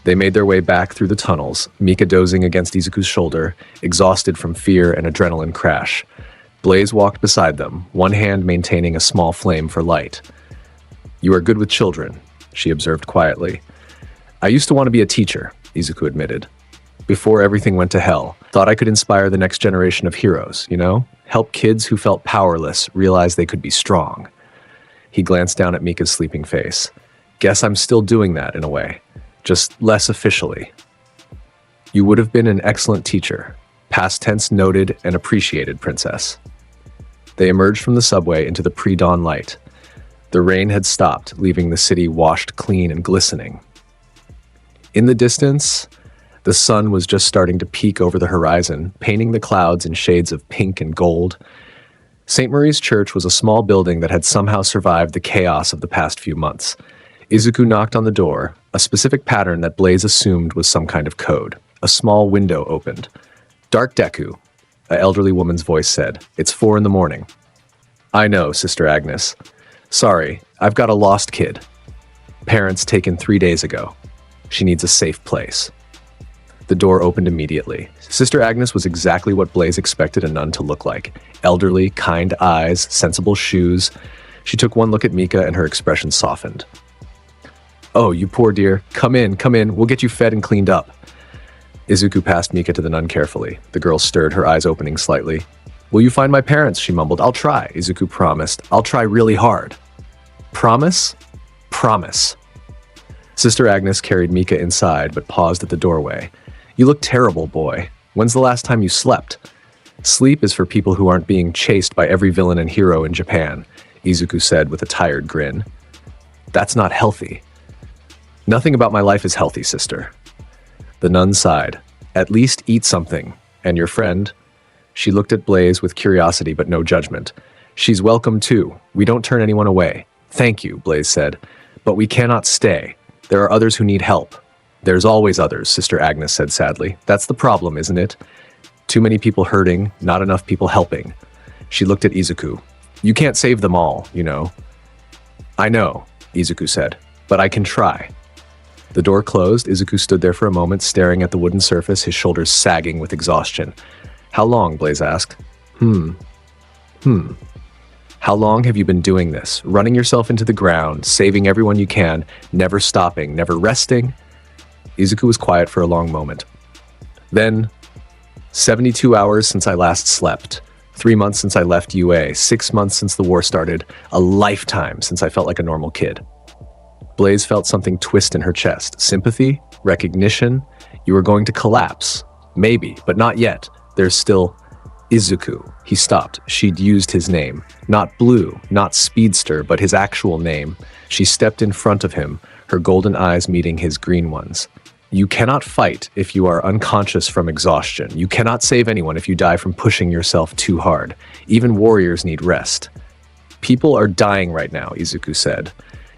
They made their way back through the tunnels, Mika dozing against Izuku's shoulder, exhausted from fear and adrenaline crash. Blaze walked beside them, one hand maintaining a small flame for light. "You are good with children," she observed quietly. "I used to want to be a teacher," Izuku admitted. "Before everything went to hell, thought I could inspire the next generation of heroes, you know? Help kids who felt powerless realize they could be strong." He glanced down at Mika's sleeping face. "Guess I'm still doing that in a way, just less officially." "You would have been an excellent teacher. Past tense noted and appreciated, Princess." They emerged from the subway into the pre-dawn light. The rain had stopped, leaving the city washed clean and glistening. In the distance, the sun was just starting to peek over the horizon, painting the clouds in shades of pink and gold. St. Marie's Church was a small building that had somehow survived the chaos of the past few months. Izuku knocked on the door, a specific pattern that Blaze assumed was some kind of code. A small window opened. "Dark Deku," an elderly woman's voice said. "It's 4 in the morning." "I know, Sister Agnes. Sorry, I've got a lost kid. Parents taken 3 days ago. She needs a safe place." The door opened immediately. Sister Agnes was exactly what Blaze expected a nun to look like. Elderly, kind eyes, sensible shoes. She took one look at Mika and her expression softened. "Oh, you poor dear. Come in, come in. We'll get you fed and cleaned up." Izuku passed Mika to the nun carefully. The girl stirred, her eyes opening slightly. "Will you find my parents?" she mumbled. "I'll try," Izuku promised. "I'll try really hard." "Promise?" "Promise." Sister Agnes carried Mika inside, but paused at the doorway. "You look terrible, boy. When's the last time you slept?" "Sleep is for people who aren't being chased by every villain and hero in Japan," Izuku said with a tired grin. "That's not healthy." "Nothing about my life is healthy, sister." The nun sighed. "At least eat something. And your friend?" She looked at Blaze with curiosity but no judgment. "She's welcome too. We don't turn anyone away." "Thank you," Blaze said. "But we cannot stay. There are others who need help." "There's always others," Sister Agnes said sadly. "That's the problem, isn't it? Too many people hurting, not enough people helping." She looked at Izuku. "You can't save them all, you know." "I know," Izuku said, "but I can try." The door closed. Izuku stood there for a moment, staring at the wooden surface, his shoulders sagging with exhaustion. "How long?" Blaze asked. How long have you been doing this? Running yourself into the ground, saving everyone you can, never stopping, never resting?" Izuku was quiet for a long moment. Then, 72 hours since I last slept. 3 months since I left UA. 6 months since the war started. A lifetime since I felt like a normal kid. Blaze felt something twist in her chest. Sympathy? Recognition? You were going to collapse. Maybe, but not yet. There's still Izuku. He stopped. She'd used his name. Not Blue, not Speedster, but his actual name. She stepped in front of him, her golden eyes meeting his green ones. You cannot fight if you are unconscious from exhaustion. You cannot save anyone if you die from pushing yourself too hard. Even warriors need rest. People are dying right now, Izuku said.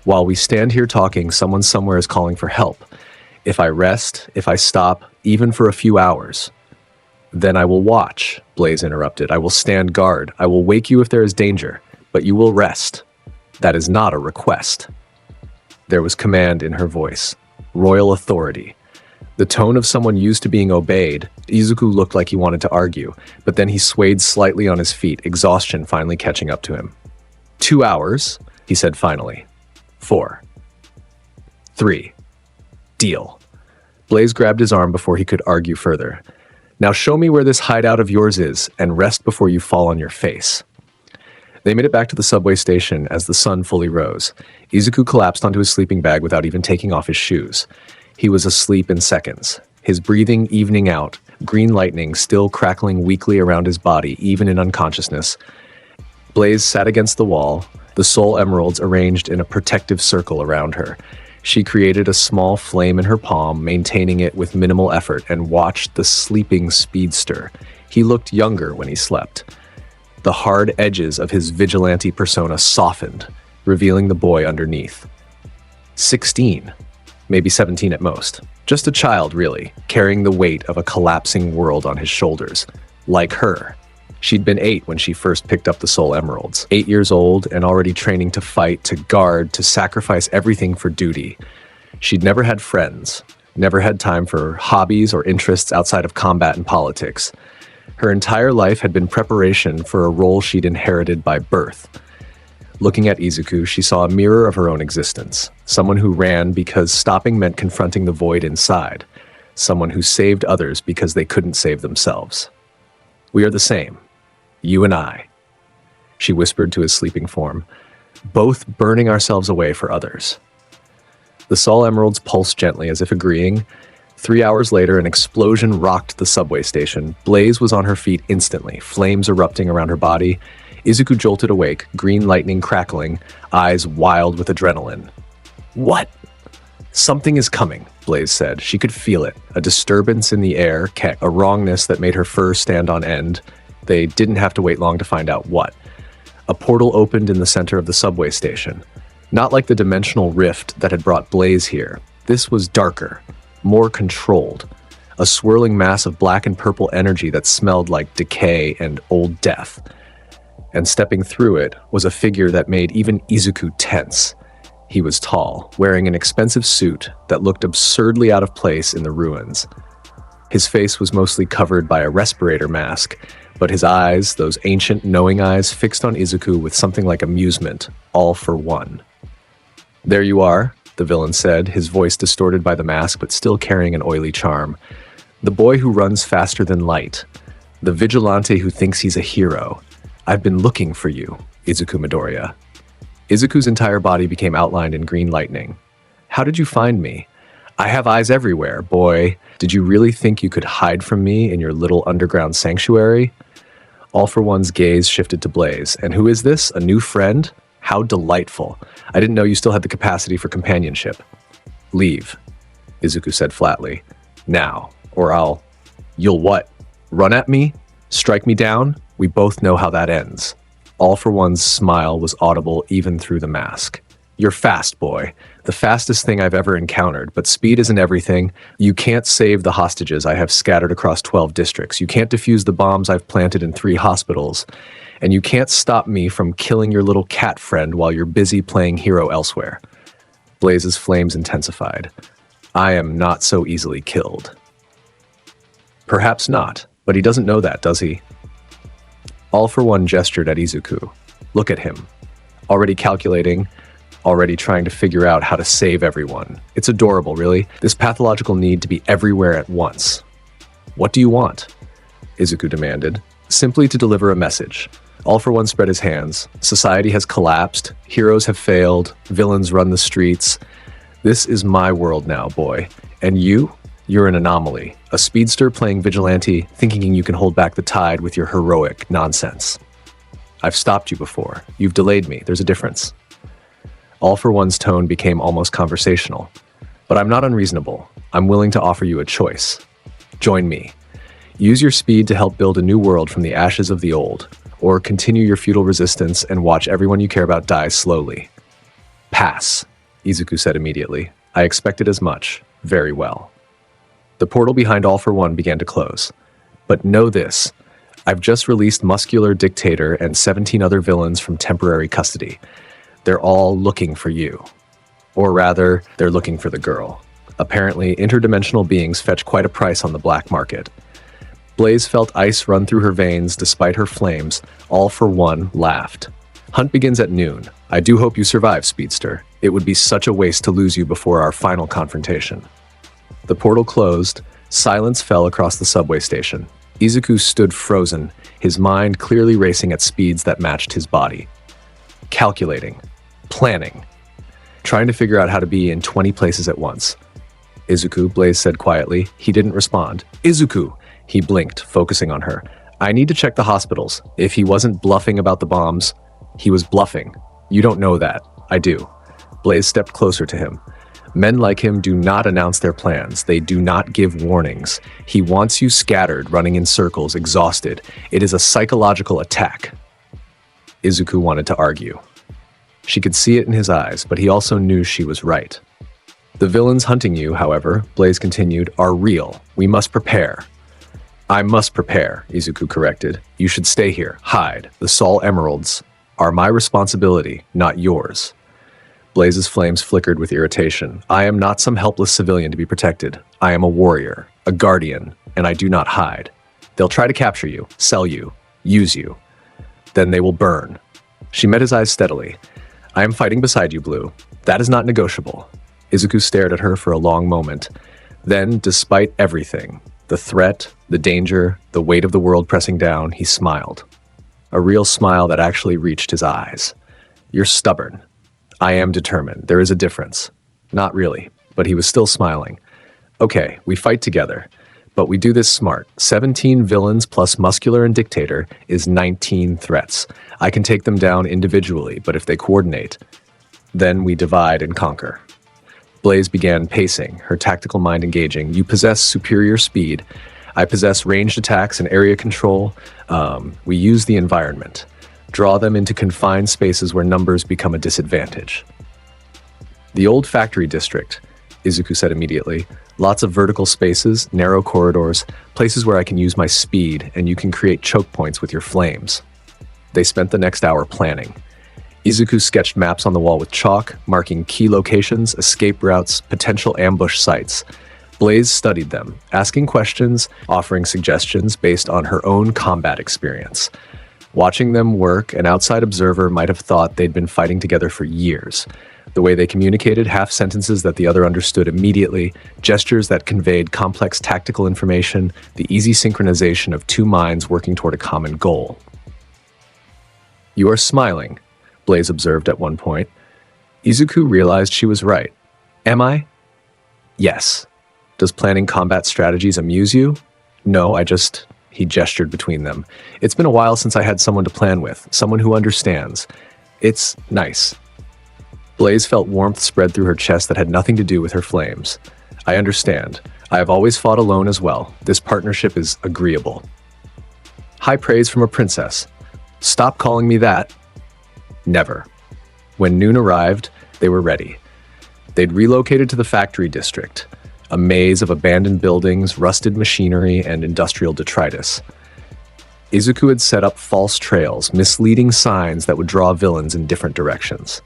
While we stand here talking, someone somewhere is calling for help. If I rest, if I stop, even for a few hours, then I will watch, Blaze interrupted. I will stand guard. I will wake you if there is danger, but you will rest. That is not a request. There was command in her voice. Royal authority. The tone of someone used to being obeyed, Izuku looked like he wanted to argue, but then he swayed slightly on his feet, exhaustion finally catching up to him. 2 hours, he said finally. 4. 3. Deal. Blaze grabbed his arm before he could argue further. Now show me where this hideout of yours is, and rest before you fall on your face. They made it back to the subway station as the sun fully rose. Izuku collapsed onto his sleeping bag without even taking off his shoes. He was asleep in seconds, his breathing evening out, green lightning still crackling weakly around his body, even in unconsciousness. Blaze sat against the wall, the soul emeralds arranged in a protective circle around her. She created a small flame in her palm, maintaining it with minimal effort, and watched the sleeping speedster. He looked younger when he slept. The hard edges of his vigilante persona softened, revealing the boy underneath. 16. Maybe 17 at most. Just a child, really, carrying the weight of a collapsing world on his shoulders. Like her. She'd been 8 when she first picked up the Soul Emeralds. 8 years old and already training to fight, to guard, to sacrifice everything for duty. She'd never had friends, never had time for hobbies or interests outside of combat and politics. Her entire life had been preparation for a role she'd inherited by birth. Looking at Izuku, she saw a mirror of her own existence. Someone who ran because stopping meant confronting the void inside. Someone who saved others because they couldn't save themselves. We are the same. You and I. She whispered to his sleeping form. Both burning ourselves away for others. The Soul Emeralds pulsed gently as if agreeing. 3 hours later, an explosion rocked the subway station. Blaze was on her feet instantly, flames erupting around her body. Izuku jolted awake, green lightning crackling, eyes wild with adrenaline. What? Something is coming, Blaze said. She could feel it, a disturbance in the air, a wrongness that made her fur stand on end. They didn't have to wait long to find out what. A portal opened in the center of the subway station. Not like the dimensional rift that had brought Blaze here. This was darker, more controlled. A swirling mass of black and purple energy that smelled like decay and old death. And stepping through it was a figure that made even Izuku tense. He was tall, wearing an expensive suit that looked absurdly out of place in the ruins. His face was mostly covered by a respirator mask, but his eyes, those ancient knowing eyes, fixed on Izuku with something like amusement, all for one. There you are, the villain said, his voice distorted by the mask but still carrying an oily charm. The boy who runs faster than light. The vigilante who thinks he's a hero. I've been looking for you, Izuku Midoriya. Izuku's entire body became outlined in green lightning. How did you find me? I have eyes everywhere, boy. Did you really think you could hide from me in your little underground sanctuary? All for One's gaze shifted to Blaze. And who is this? A new friend? How delightful. I didn't know you still had the capacity for companionship. Leave, Izuku said flatly. Now, or You'll what? Run at me? Strike me down? We both know how that ends. All for One's smile was audible even through the mask. You're fast, boy. The fastest thing I've ever encountered, but speed isn't everything. You can't save the hostages I have scattered across 12 districts. You can't defuse the bombs I've planted in 3 hospitals. And you can't stop me from killing your little cat friend while you're busy playing hero elsewhere. Blaze's flames intensified. I am not so easily killed. Perhaps not, but he doesn't know that, does he? All for One gestured at Izuku. Look at him. Already calculating, already trying to figure out how to save everyone. It's adorable, really. This pathological need to be everywhere at once. What do you want? Izuku demanded. Simply to deliver a message. All for One spread his hands. Society has collapsed. Heroes have failed. Villains run the streets. This is my world now, boy. And you? You're an anomaly. A speedster playing vigilante, thinking you can hold back the tide with your heroic nonsense. I've stopped you before. You've delayed me. There's a difference. All for One's tone became almost conversational. But I'm not unreasonable. I'm willing to offer you a choice. Join me. Use your speed to help build a new world from the ashes of the old, or continue your futile resistance and watch everyone you care about die slowly. Pass, Izuku said immediately. I expected as much. Very well. The portal behind All for One began to close. But know this. I've just released Muscular Dictator and 17 other villains from temporary custody. They're all looking for you. Or rather, they're looking for the girl. Apparently, interdimensional beings fetch quite a price on the black market. Blaze felt ice run through her veins despite her flames. All for one laughed. Hunt begins at noon. I do hope you survive, Speedster. It would be such a waste to lose you before our final confrontation. The portal closed. Silence fell across the subway station. Izuku stood frozen, his mind clearly racing at speeds that matched his body. Calculating. Planning. Trying to figure out how to be in 20 places at once. Izuku, Blaze said quietly. He didn't respond. Izuku! He blinked, focusing on her. I need to check the hospitals. If he wasn't bluffing about the bombs, he was bluffing. You don't know that. I do. Blaze stepped closer to him. Men like him do not announce their plans. They do not give warnings. He wants you scattered, running in circles, exhausted. It is a psychological attack. Izuku wanted to argue. She could see it in his eyes, but he also knew she was right. The villains hunting you, however, Blaze continued, are real. We must prepare. I must prepare, Izuku corrected. You should stay here. Hide. The Sol Emeralds are my responsibility, not yours. Blaze's flames flickered with irritation. I am not some helpless civilian to be protected. I am a warrior, a guardian, and I do not hide. They'll try to capture you, sell you, use you. Then they will burn. She met his eyes steadily. I am fighting beside you, Blue. That is not negotiable. Izuku stared at her for a long moment. Then, despite everything, the threat, the danger, the weight of the world pressing down, he smiled. A real smile that actually reached his eyes. You're stubborn. I am determined. There is a difference. Not really, but he was still smiling. Okay, we fight together, but we do this smart. 17 villains plus Muscular and Dictator is 19 threats. I can take them down individually, but if they coordinate, then we divide and conquer. Blaze began pacing, her tactical mind engaging. You possess superior speed. I possess ranged attacks and area control. We use the environment. Draw them into confined spaces where numbers become a disadvantage. The old factory district, Izuku said immediately. Lots of vertical spaces, narrow corridors, places where I can use my speed, and you can create choke points with your flames. They spent the next hour planning. Izuku sketched maps on the wall with chalk, marking key locations, escape routes, potential ambush sites. Blaze studied them, asking questions, offering suggestions based on her own combat experience. Watching them work, an outside observer might have thought they'd been fighting together for years. The way they communicated, half sentences that the other understood immediately, gestures that conveyed complex tactical information, the easy synchronization of two minds working toward a common goal. You are smiling, Blaze observed at one point. Izuku realized she was right. Am I? Yes. Does planning combat strategies amuse you? No, He gestured between them. It's been a while since I had someone to plan with, someone who understands. It's nice. Blaze felt warmth spread through her chest that had nothing to do with her flames. I understand. I have always fought alone as well. This partnership is agreeable. High praise from a princess. Stop calling me that. Never. When noon arrived, they were ready. They'd relocated to the factory district, a maze of abandoned buildings, rusted machinery, and industrial detritus. Izuku had set up false trails, misleading signs that would draw villains in different directions.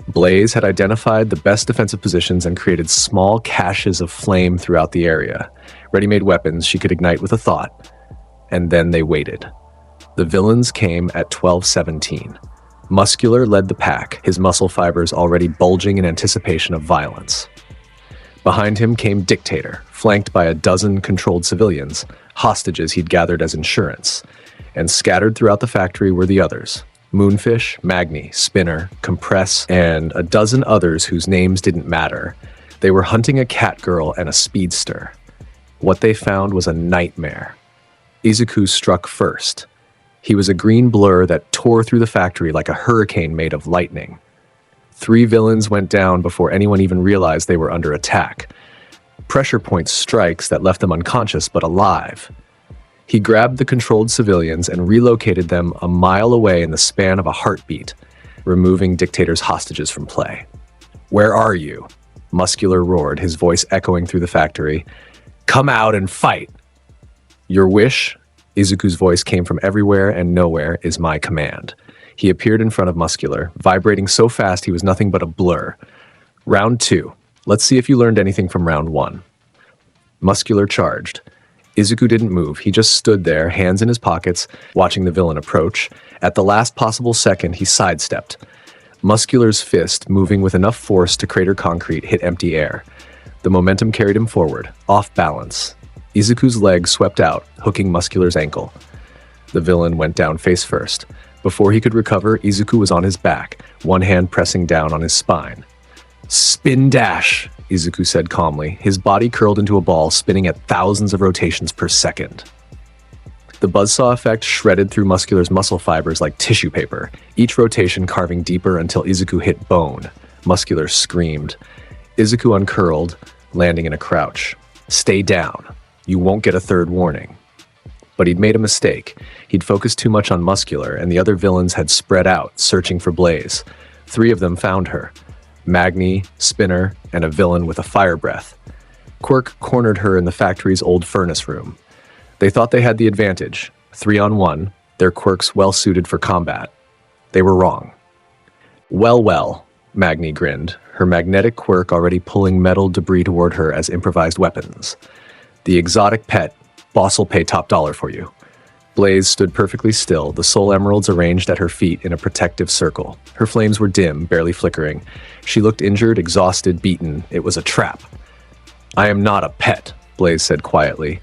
Blaze had identified the best defensive positions and created small caches of flame throughout the area, ready-made weapons she could ignite with a thought. And then they waited. The villains came at 12:17. Muscular led the pack, his muscle fibers already bulging in anticipation of violence. Behind him came Dictator, flanked by a dozen controlled civilians, hostages he'd gathered as insurance. And scattered throughout the factory were the others. Moonfish, Magni, Spinner, Compress, and a dozen others whose names didn't matter. They were hunting a cat girl and a speedster. What they found was a nightmare. Izuku struck first. He was a green blur that tore through the factory like a hurricane made of lightning. 3 villains went down before anyone even realized they were under attack. Pressure point strikes that left them unconscious but alive. He grabbed the controlled civilians and relocated them a mile away in the span of a heartbeat, removing Dictator's hostages from play. Where are you? Muscular roared, his voice echoing through the factory. Come out and fight! Your wish? Izuku's voice came from everywhere and nowhere is my command. He appeared in front of Muscular, vibrating so fast he was nothing but a blur. Round 2. Let's see if you learned anything from round 1. Muscular charged. Izuku didn't move. He just stood there, hands in his pockets, watching the villain approach. At the last possible second, he sidestepped. Muscular's fist, moving with enough force to crater concrete, hit empty air. The momentum carried him forward, off balance. Izuku's leg swept out, hooking Muscular's ankle. The villain went down face first. Before he could recover, Izuku was on his back, one hand pressing down on his spine. "Spin dash," Izuku said calmly, his body curled into a ball, spinning at thousands of rotations per second. The buzzsaw effect shredded through Muscular's muscle fibers like tissue paper, each rotation carving deeper until Izuku hit bone. Muscular screamed. Izuku uncurled, landing in a crouch. "Stay down. You won't get a third warning." But he'd made a mistake. He'd focused too much on Muscular, and the other villains had spread out, searching for Blaze. 3 of them found her. Magni, Spinner, and a villain with a fire breath. Quirk cornered her in the factory's old furnace room. They thought they had the advantage. 3-on-1, their quirks well suited for combat. They were wrong. Well, Magni grinned, her magnetic quirk already pulling metal debris toward her as improvised weapons. "The exotic pet, boss will pay top dollar for you." Blaze stood perfectly still, the soul emeralds arranged at her feet in a protective circle. Her flames were dim, barely flickering. She looked injured, exhausted, beaten. It was a trap. "I am not a pet," Blaze said quietly.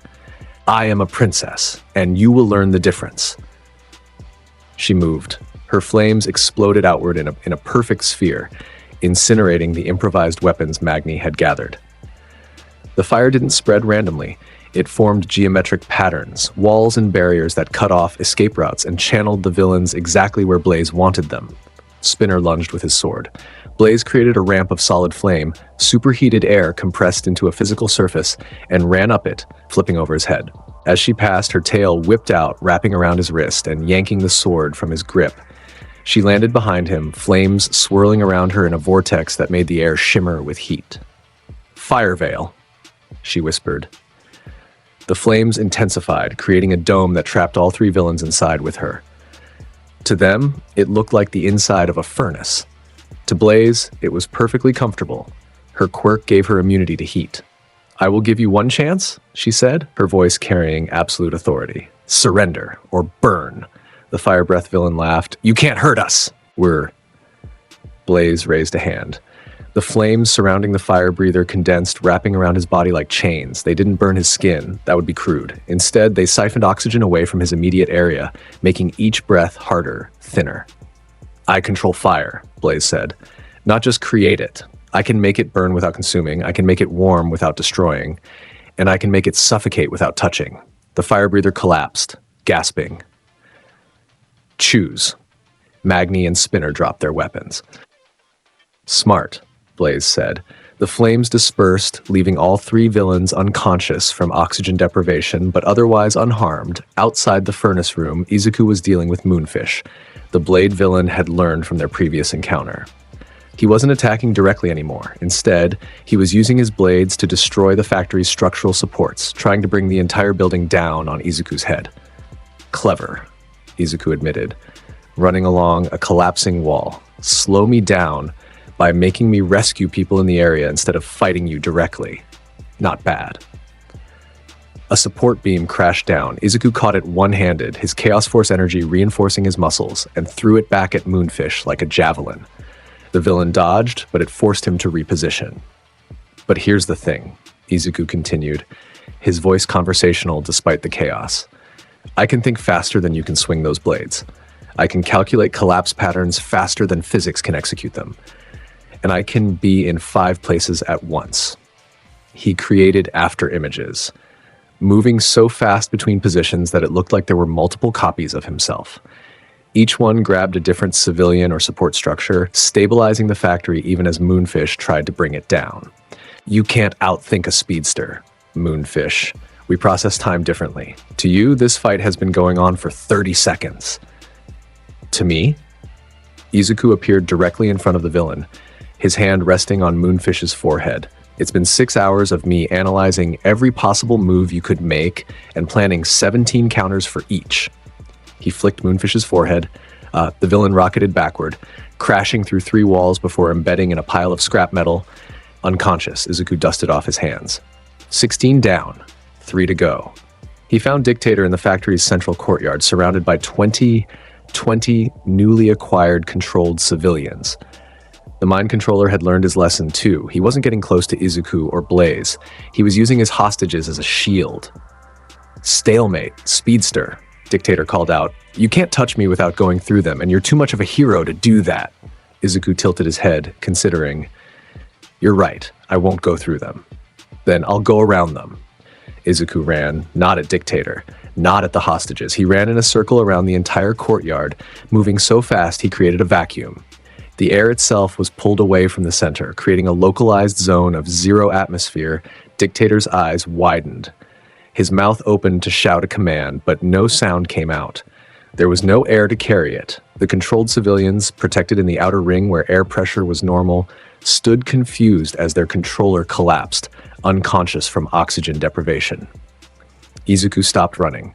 "I am a princess, and you will learn the difference." She moved. Her flames exploded outward in a perfect sphere, incinerating the improvised weapons Magni had gathered. The fire didn't spread randomly. It formed geometric patterns, walls and barriers that cut off escape routes and channeled the villains exactly where Blaze wanted them. Spinner lunged with his sword. Blaze created a ramp of solid flame, superheated air compressed into a physical surface, and ran up it, flipping over his head. As she passed, her tail whipped out, wrapping around his wrist and yanking the sword from his grip. She landed behind him, flames swirling around her in a vortex that made the air shimmer with heat. "Fire veil," she whispered. The flames intensified, creating a dome that trapped all 3 villains inside with her. To them, it looked like the inside of a furnace. To Blaze, it was perfectly comfortable. Her quirk gave her immunity to heat. "I will give you one chance," she said, her voice carrying absolute authority. "Surrender, or burn." The fire breath villain laughed. "You can't hurt us! Blaze raised a hand. The flames surrounding the fire breather condensed, wrapping around his body like chains. They didn't burn his skin. That would be crude. Instead, they siphoned oxygen away from his immediate area, making each breath harder, thinner. "I control fire," Blaze said. "Not just create it. I can make it burn without consuming. I can make it warm without destroying. And I can make it suffocate without touching." The fire breather collapsed, gasping. "Choose." Magni and Spinner dropped their weapons. "Smart," Blaze said. The flames dispersed, leaving all 3 villains unconscious from oxygen deprivation, but otherwise unharmed. Outside the furnace room, Izuku was dealing with Moonfish. The blade villain had learned from their previous encounter. He wasn't attacking directly anymore. Instead, he was using his blades to destroy the factory's structural supports, trying to bring the entire building down on Izuku's head. "Clever," Izuku admitted, running along a collapsing wall. "Slow me down by making me rescue people in the area instead of fighting you directly. Not bad." A support beam crashed down. Izuku caught it one-handed, his Chaos Force energy reinforcing his muscles, and threw it back at Moonfish like a javelin. The villain dodged, but it forced him to reposition. "But here's the thing," Izuku continued, his voice conversational despite the chaos. "I can think faster than you can swing those blades. I can calculate collapse patterns faster than physics can execute them. And I can be in 5 places at once." He created after images, moving so fast between positions that it looked like there were multiple copies of himself. Each one grabbed a different civilian or support structure, stabilizing the factory even as Moonfish tried to bring it down. "You can't outthink a speedster, Moonfish. We process time differently. To you, this fight has been going on for 30 seconds. To me?" Izuku appeared directly in front of the villain, his hand resting on Moonfish's forehead. "It's been 6 hours of me analyzing every possible move you could make and planning 17 counters for each." He flicked Moonfish's forehead. The villain rocketed backward, crashing through 3 walls before embedding in a pile of scrap metal. Unconscious, Izuku dusted off his hands. 16 down, 3 to go. He found Dictator in the factory's central courtyard, surrounded by 20 newly acquired controlled civilians. The mind controller had learned his lesson too. He wasn't getting close to Izuku or Blaze. He was using his hostages as a shield. Stalemate, Speedster, Dictator called out. You can't touch me without going through them, and you're too much of a hero to do that. Izuku tilted his head, considering. You're right, I won't go through them. Then I'll go around them. Izuku ran, not at Dictator, not at the hostages. He ran in a circle around the entire courtyard, moving so fast he created a vacuum. The air itself was pulled away from the center, creating a localized zone of zero atmosphere. Dictator's eyes widened. His mouth opened to shout a command, but no sound came out. There was no air to carry it. The controlled civilians, protected in the outer ring where air pressure was normal, stood confused as their controller collapsed, unconscious from oxygen deprivation. Izuku stopped running.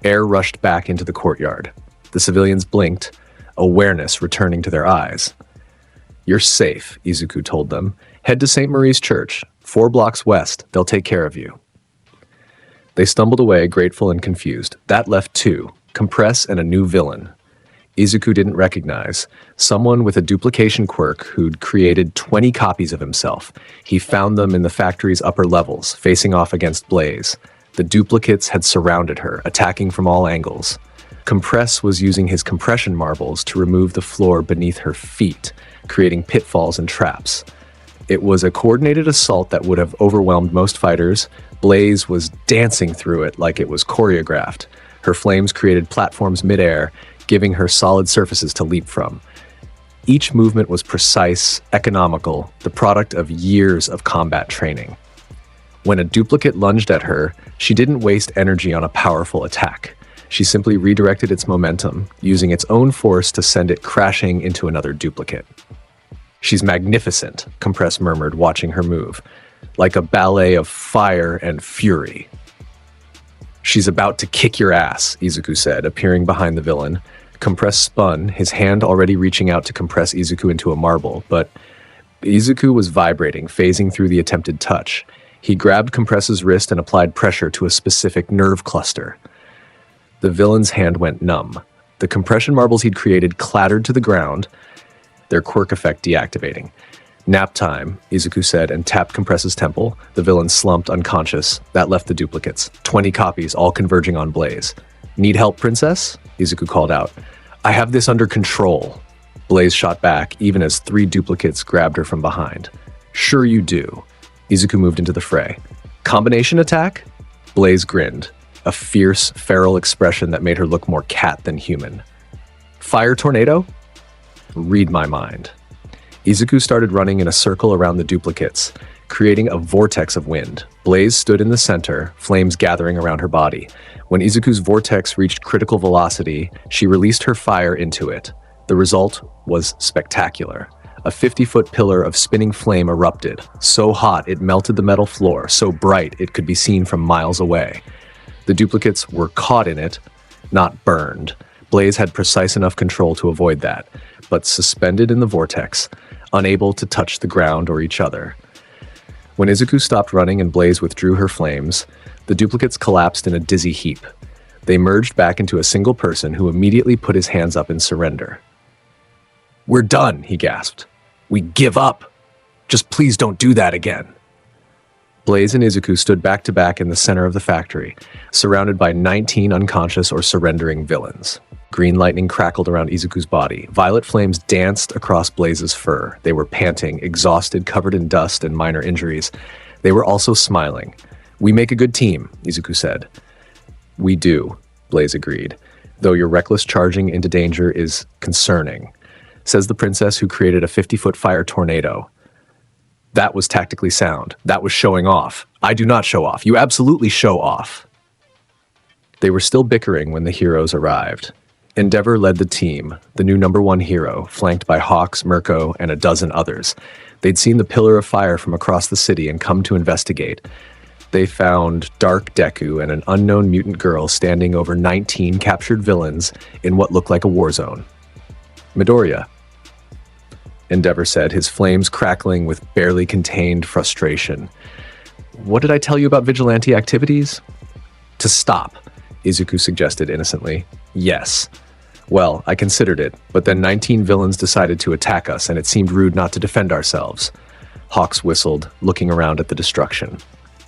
Air rushed back into the courtyard. The civilians blinked, awareness returning to their eyes. You're safe, Izuku told them. Head to St. Marie's Church, 4 blocks west. They'll take care of you. They stumbled away, grateful and confused. That left 2, Compress and a new villain. Izuku didn't recognize. Someone with a duplication quirk who'd created 20 copies of himself. He found them in the factory's upper levels, facing off against Blaze. The duplicates had surrounded her, attacking from all angles. Compress was using his compression marbles to remove the floor beneath her feet, creating pitfalls and traps. It was a coordinated assault that would have overwhelmed most fighters. Blaze was dancing through it like it was choreographed. Her flames created platforms midair, giving her solid surfaces to leap from. Each movement was precise, economical, the product of years of combat training. When a duplicate lunged at her, she didn't waste energy on a powerful attack. She simply redirected its momentum, using its own force to send it crashing into another duplicate. She's magnificent, Compress murmured, watching her move, like a ballet of fire and fury. She's about to kick your ass, Izuku said, appearing behind the villain. Compress spun, his hand already reaching out to compress Izuku into a marble, but Izuku was vibrating, phasing through the attempted touch. He grabbed Compress's wrist and applied pressure to a specific nerve cluster. The villain's hand went numb. The compression marbles he'd created clattered to the ground, their quirk effect deactivating. Nap time, Izuku said, and tapped Compress's temple. The villain slumped unconscious. That left the duplicates. 20 copies, all converging on Blaze. Need help, Princess? Izuku called out. I have this under control. Blaze shot back, even as 3 duplicates grabbed her from behind. Sure you do. Izuku moved into the fray. Combination attack? Blaze grinned, a fierce, feral expression that made her look more cat than human. Fire tornado? Read my mind. Izuku started running in a circle around the duplicates, creating a vortex of wind. Blaze stood in the center, flames gathering around her body. When Izuku's vortex reached critical velocity, she released her fire into it. The result was spectacular. A 50-foot pillar of spinning flame erupted, so hot it melted the metal floor, so bright it could be seen from miles away. The duplicates were caught in it, not burned. Blaze had precise enough control to avoid that, but suspended in the vortex, unable to touch the ground or each other. When Izuku stopped running and Blaze withdrew her flames, the duplicates collapsed in a dizzy heap. They merged back into a single person who immediately put his hands up in surrender. We're done, he gasped. We give up. Just please don't do that again. Blaze and Izuku stood back to back in the center of the factory, surrounded by 19 unconscious or surrendering villains. Green lightning crackled around Izuku's body. Violet flames danced across Blaze's fur. They were panting, exhausted, covered in dust and minor injuries. They were also smiling. We make a good team, Izuku said. We do, Blaze agreed, though your reckless charging into danger is concerning, says the princess who created a 50-foot fire tornado. That was tactically sound. That was showing off. I do not show off. You absolutely show off. They were still bickering when the heroes arrived. Endeavor led the team, the new #1 hero, flanked by Hawks, Mirko, and a dozen others. They'd seen the pillar of fire from across the city and come to investigate. They found Dark Deku and an unknown mutant girl standing over 19 captured villains in what looked like a war zone. Midoriya. Endeavor said, his flames crackling with barely contained frustration. What did I tell you about vigilante activities? To stop, Izuku suggested innocently. Yes. Well, I considered it, but then 19 villains decided to attack us, and it seemed rude not to defend ourselves. Hawks whistled, looking around at the destruction.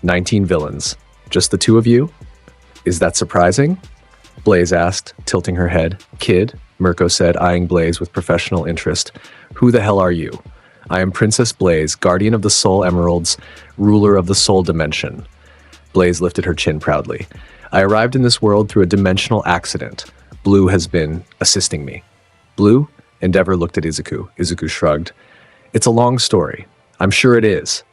19 villains. Just the two of you? Is that surprising? Blaze asked, tilting her head. Kid, Mirko said, eyeing Blaze with professional interest. Who the hell are you? I am Princess Blaze, guardian of the Soul Emeralds, ruler of the Soul Dimension. Blaze lifted her chin proudly. I arrived in this world through a dimensional accident. Blue has been assisting me. Blue? Endeavor looked at Izuku. Izuku shrugged. It's a long story. I'm sure it is.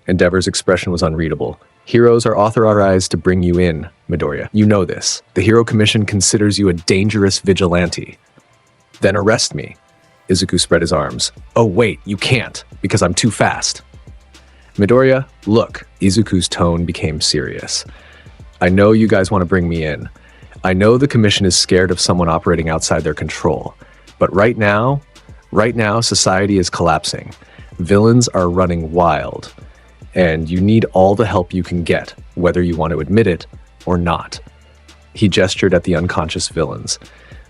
Endeavor's expression was unreadable. Heroes are authorized to bring you in, Midoriya. You know this. The Hero Commission considers you a dangerous vigilante. Then arrest me. Izuku spread his arms. Oh wait, you can't, because I'm too fast. Midoriya, look. Izuku's tone became serious. I know you guys want to bring me in. I know the Commission is scared of someone operating outside their control. But right now, society is collapsing. Villains are running wild. And you need all the help you can get, whether you want to admit it or not. He gestured at the unconscious villains.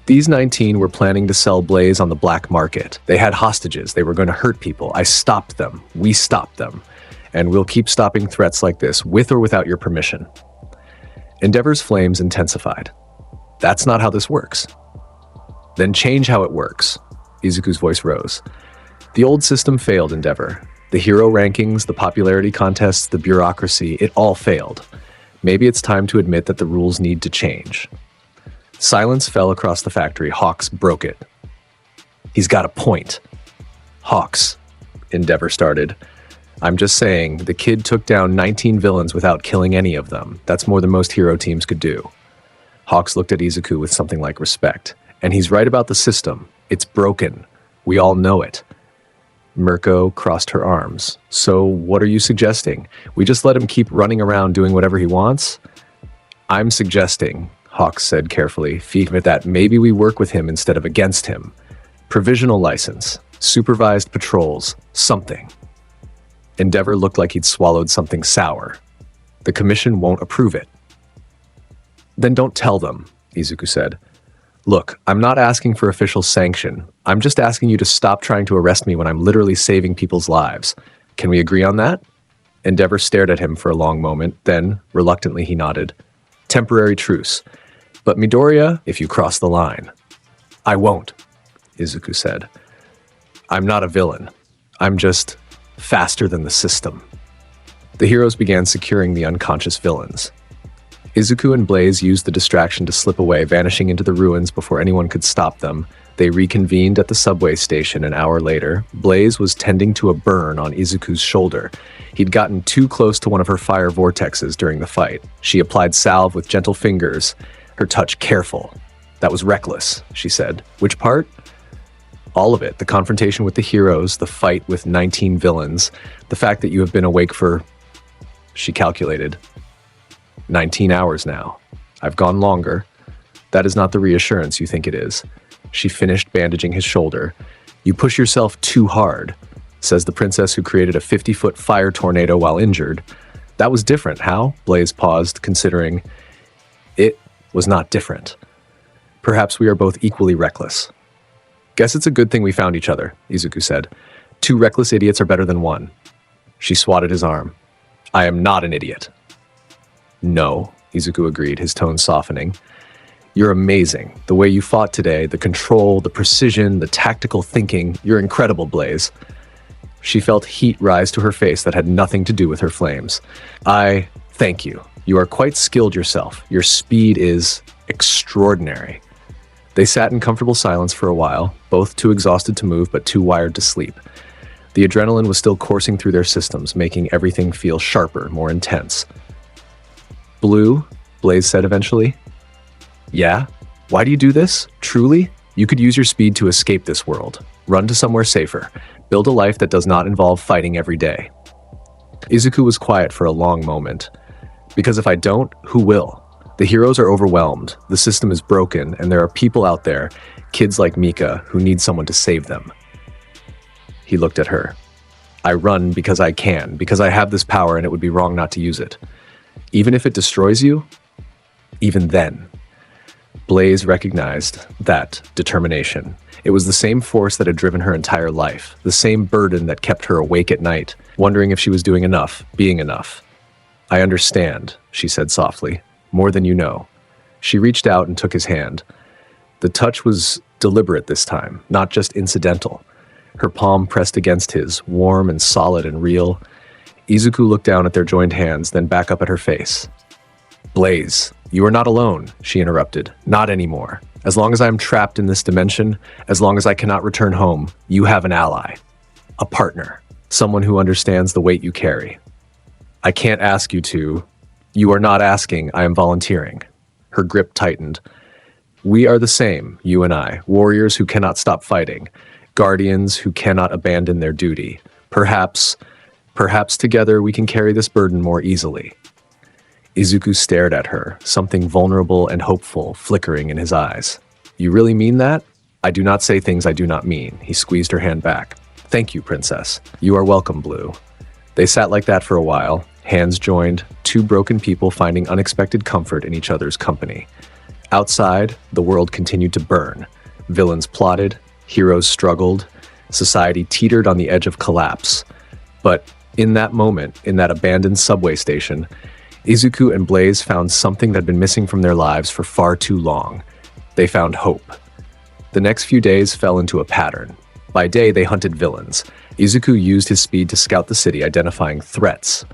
These 19 were planning to sell Blaze on the black market. They had hostages. They were going to hurt people. I stopped them. We stopped them. And we'll keep stopping threats like this, with or without your permission. Endeavor's flames intensified. That's not how this works. Then change how it works. Izuku's voice rose. The old system failed, Endeavor. The hero rankings, the popularity contests, the bureaucracy, it all failed. Maybe it's time to admit that the rules need to change. Silence fell across the factory. Hawks broke it. He's got a point. Hawks, Endeavor started. I'm just saying, the kid took down 19 villains without killing any of them. That's more than most hero teams could do. Hawks looked at Izuku with something like respect. And he's right about the system. It's broken. We all know it. Mirko crossed her arms. So what are you suggesting? We just let him keep running around doing whatever he wants? I'm suggesting, Hawks said carefully, that maybe we work with him instead of against him. Provisional license, supervised patrols, something. Endeavor looked like he'd swallowed something sour. The Commission won't approve it. Then don't tell them, Izuku said. Look, I'm not asking for official sanction. I'm just asking you to stop trying to arrest me when I'm literally saving people's lives. Can we agree on that? Endeavor stared at him for a long moment, then, reluctantly, he nodded. Temporary truce. But Midoriya, if you cross the line. I won't, Izuku said. I'm not a villain. I'm just faster than the system. The heroes began securing the unconscious villains. Izuku and Blaze used the distraction to slip away, vanishing into the ruins before anyone could stop them. They reconvened at the subway station an hour later. Blaze was tending to a burn on Izuku's shoulder. He'd gotten too close to one of her fire vortexes during the fight. She applied salve with gentle fingers, her touch careful. That was reckless, she said. Which part? All of it. The confrontation with the heroes, the fight with 19 villains, the fact that you have been awake for, she calculated, 19 hours now. I've gone longer. That is not the reassurance you think it is. She finished bandaging his shoulder. You push yourself too hard, says the princess who created a 50-foot fire tornado while injured. That was different, how? Blaze paused, considering. It was not different. Perhaps we are both equally reckless. Guess it's a good thing we found each other, Izuku said. 2 reckless idiots are better than 1. She swatted his arm. I am not an idiot. No, Izuku agreed, his tone softening. You're amazing. The way you fought today, the control, the precision, the tactical thinking, you're incredible, Blaze. She felt heat rise to her face that had nothing to do with her flames. Thank you. You are quite skilled yourself. Your speed is extraordinary. They sat in comfortable silence for a while, both too exhausted to move but too wired to sleep. The adrenaline was still coursing through their systems, making everything feel sharper, more intense. Blue, Blaze said eventually. Yeah? Why do you do this? Truly? You could use your speed to escape this world. Run to somewhere safer. Build a life that does not involve fighting every day. Izuku was quiet for a long moment. Because if I don't, who will? The heroes are overwhelmed, the system is broken, and there are people out there, kids like Mika, who need someone to save them. He looked at her. I run because I can, because I have this power and it would be wrong not to use it. Even if it destroys you, even then. Blaze recognized that determination. It was the same force that had driven her entire life, the same burden that kept her awake at night, wondering if she was doing enough, being enough. I understand, she said softly, more than you know. She reached out and took his hand. The touch was deliberate this time, not just incidental. Her palm pressed against his, warm and solid and real. Izuku looked down at their joined hands, then back up at her face. Blaze, you are not alone, she interrupted. Not anymore. As long as I am trapped in this dimension, as long as I cannot return home, you have an ally. A partner. Someone who understands the weight you carry. I can't ask you to. You are not asking, I am volunteering. Her grip tightened. We are the same, you and I, warriors who cannot stop fighting, guardians who cannot abandon their duty. Perhaps together we can carry this burden more easily. Izuku stared at her, something vulnerable and hopeful flickering in his eyes. You really mean that? I do not say things I do not mean. He squeezed her hand back. Thank you, princess. You are welcome, Blue. They sat like that for a while, hands joined, two broken people finding unexpected comfort in each other's company. Outside, the world continued to burn. Villains plotted, heroes struggled, society teetered on the edge of collapse. But in that moment, in that abandoned subway station, Izuku and Blaze found something that had been missing from their lives for far too long. They found hope. The next few days fell into a pattern. By day, they hunted villains. Izuku used his speed to scout the city, identifying threats.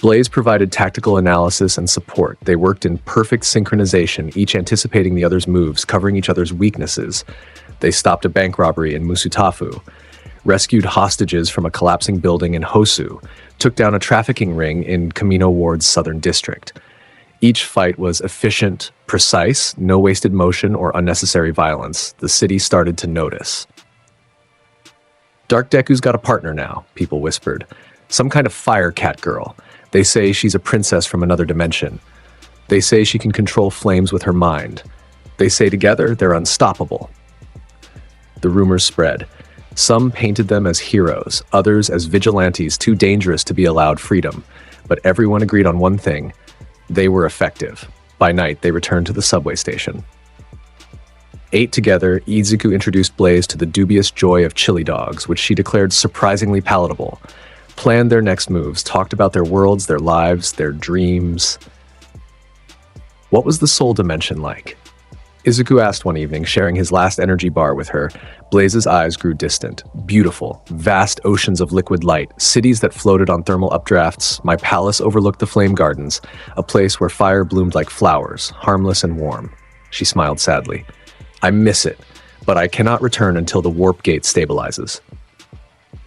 Blaze provided tactical analysis and support. They worked in perfect synchronization, each anticipating the other's moves, covering each other's weaknesses. They stopped a bank robbery in Musutafu, rescued hostages from a collapsing building in Hosu, took down a trafficking ring in Kamino Ward's southern district. Each fight was efficient, precise, no wasted motion or unnecessary violence. The city started to notice. Dark Deku's got a partner now, people whispered. Some kind of fire cat girl. They say she's a princess from another dimension. They say she can control flames with her mind. They say together they're unstoppable. The rumors spread. Some painted them as heroes, others as vigilantes too dangerous to be allowed freedom. But everyone agreed on one thing. They were effective. By night, they returned to the subway station. Ate together, Izuku introduced Blaze to the dubious joy of chili dogs, which she declared surprisingly palatable. Planned their next moves, talked about their worlds, their lives, their dreams. What was the soul dimension like? Izuku asked one evening, sharing his last energy bar with her. Blaze's eyes grew distant. Beautiful, vast oceans of liquid light, cities that floated on thermal updrafts. My palace overlooked the flame gardens, a place where fire bloomed like flowers, harmless and warm. She smiled sadly. I miss it, but I cannot return until the warp gate stabilizes.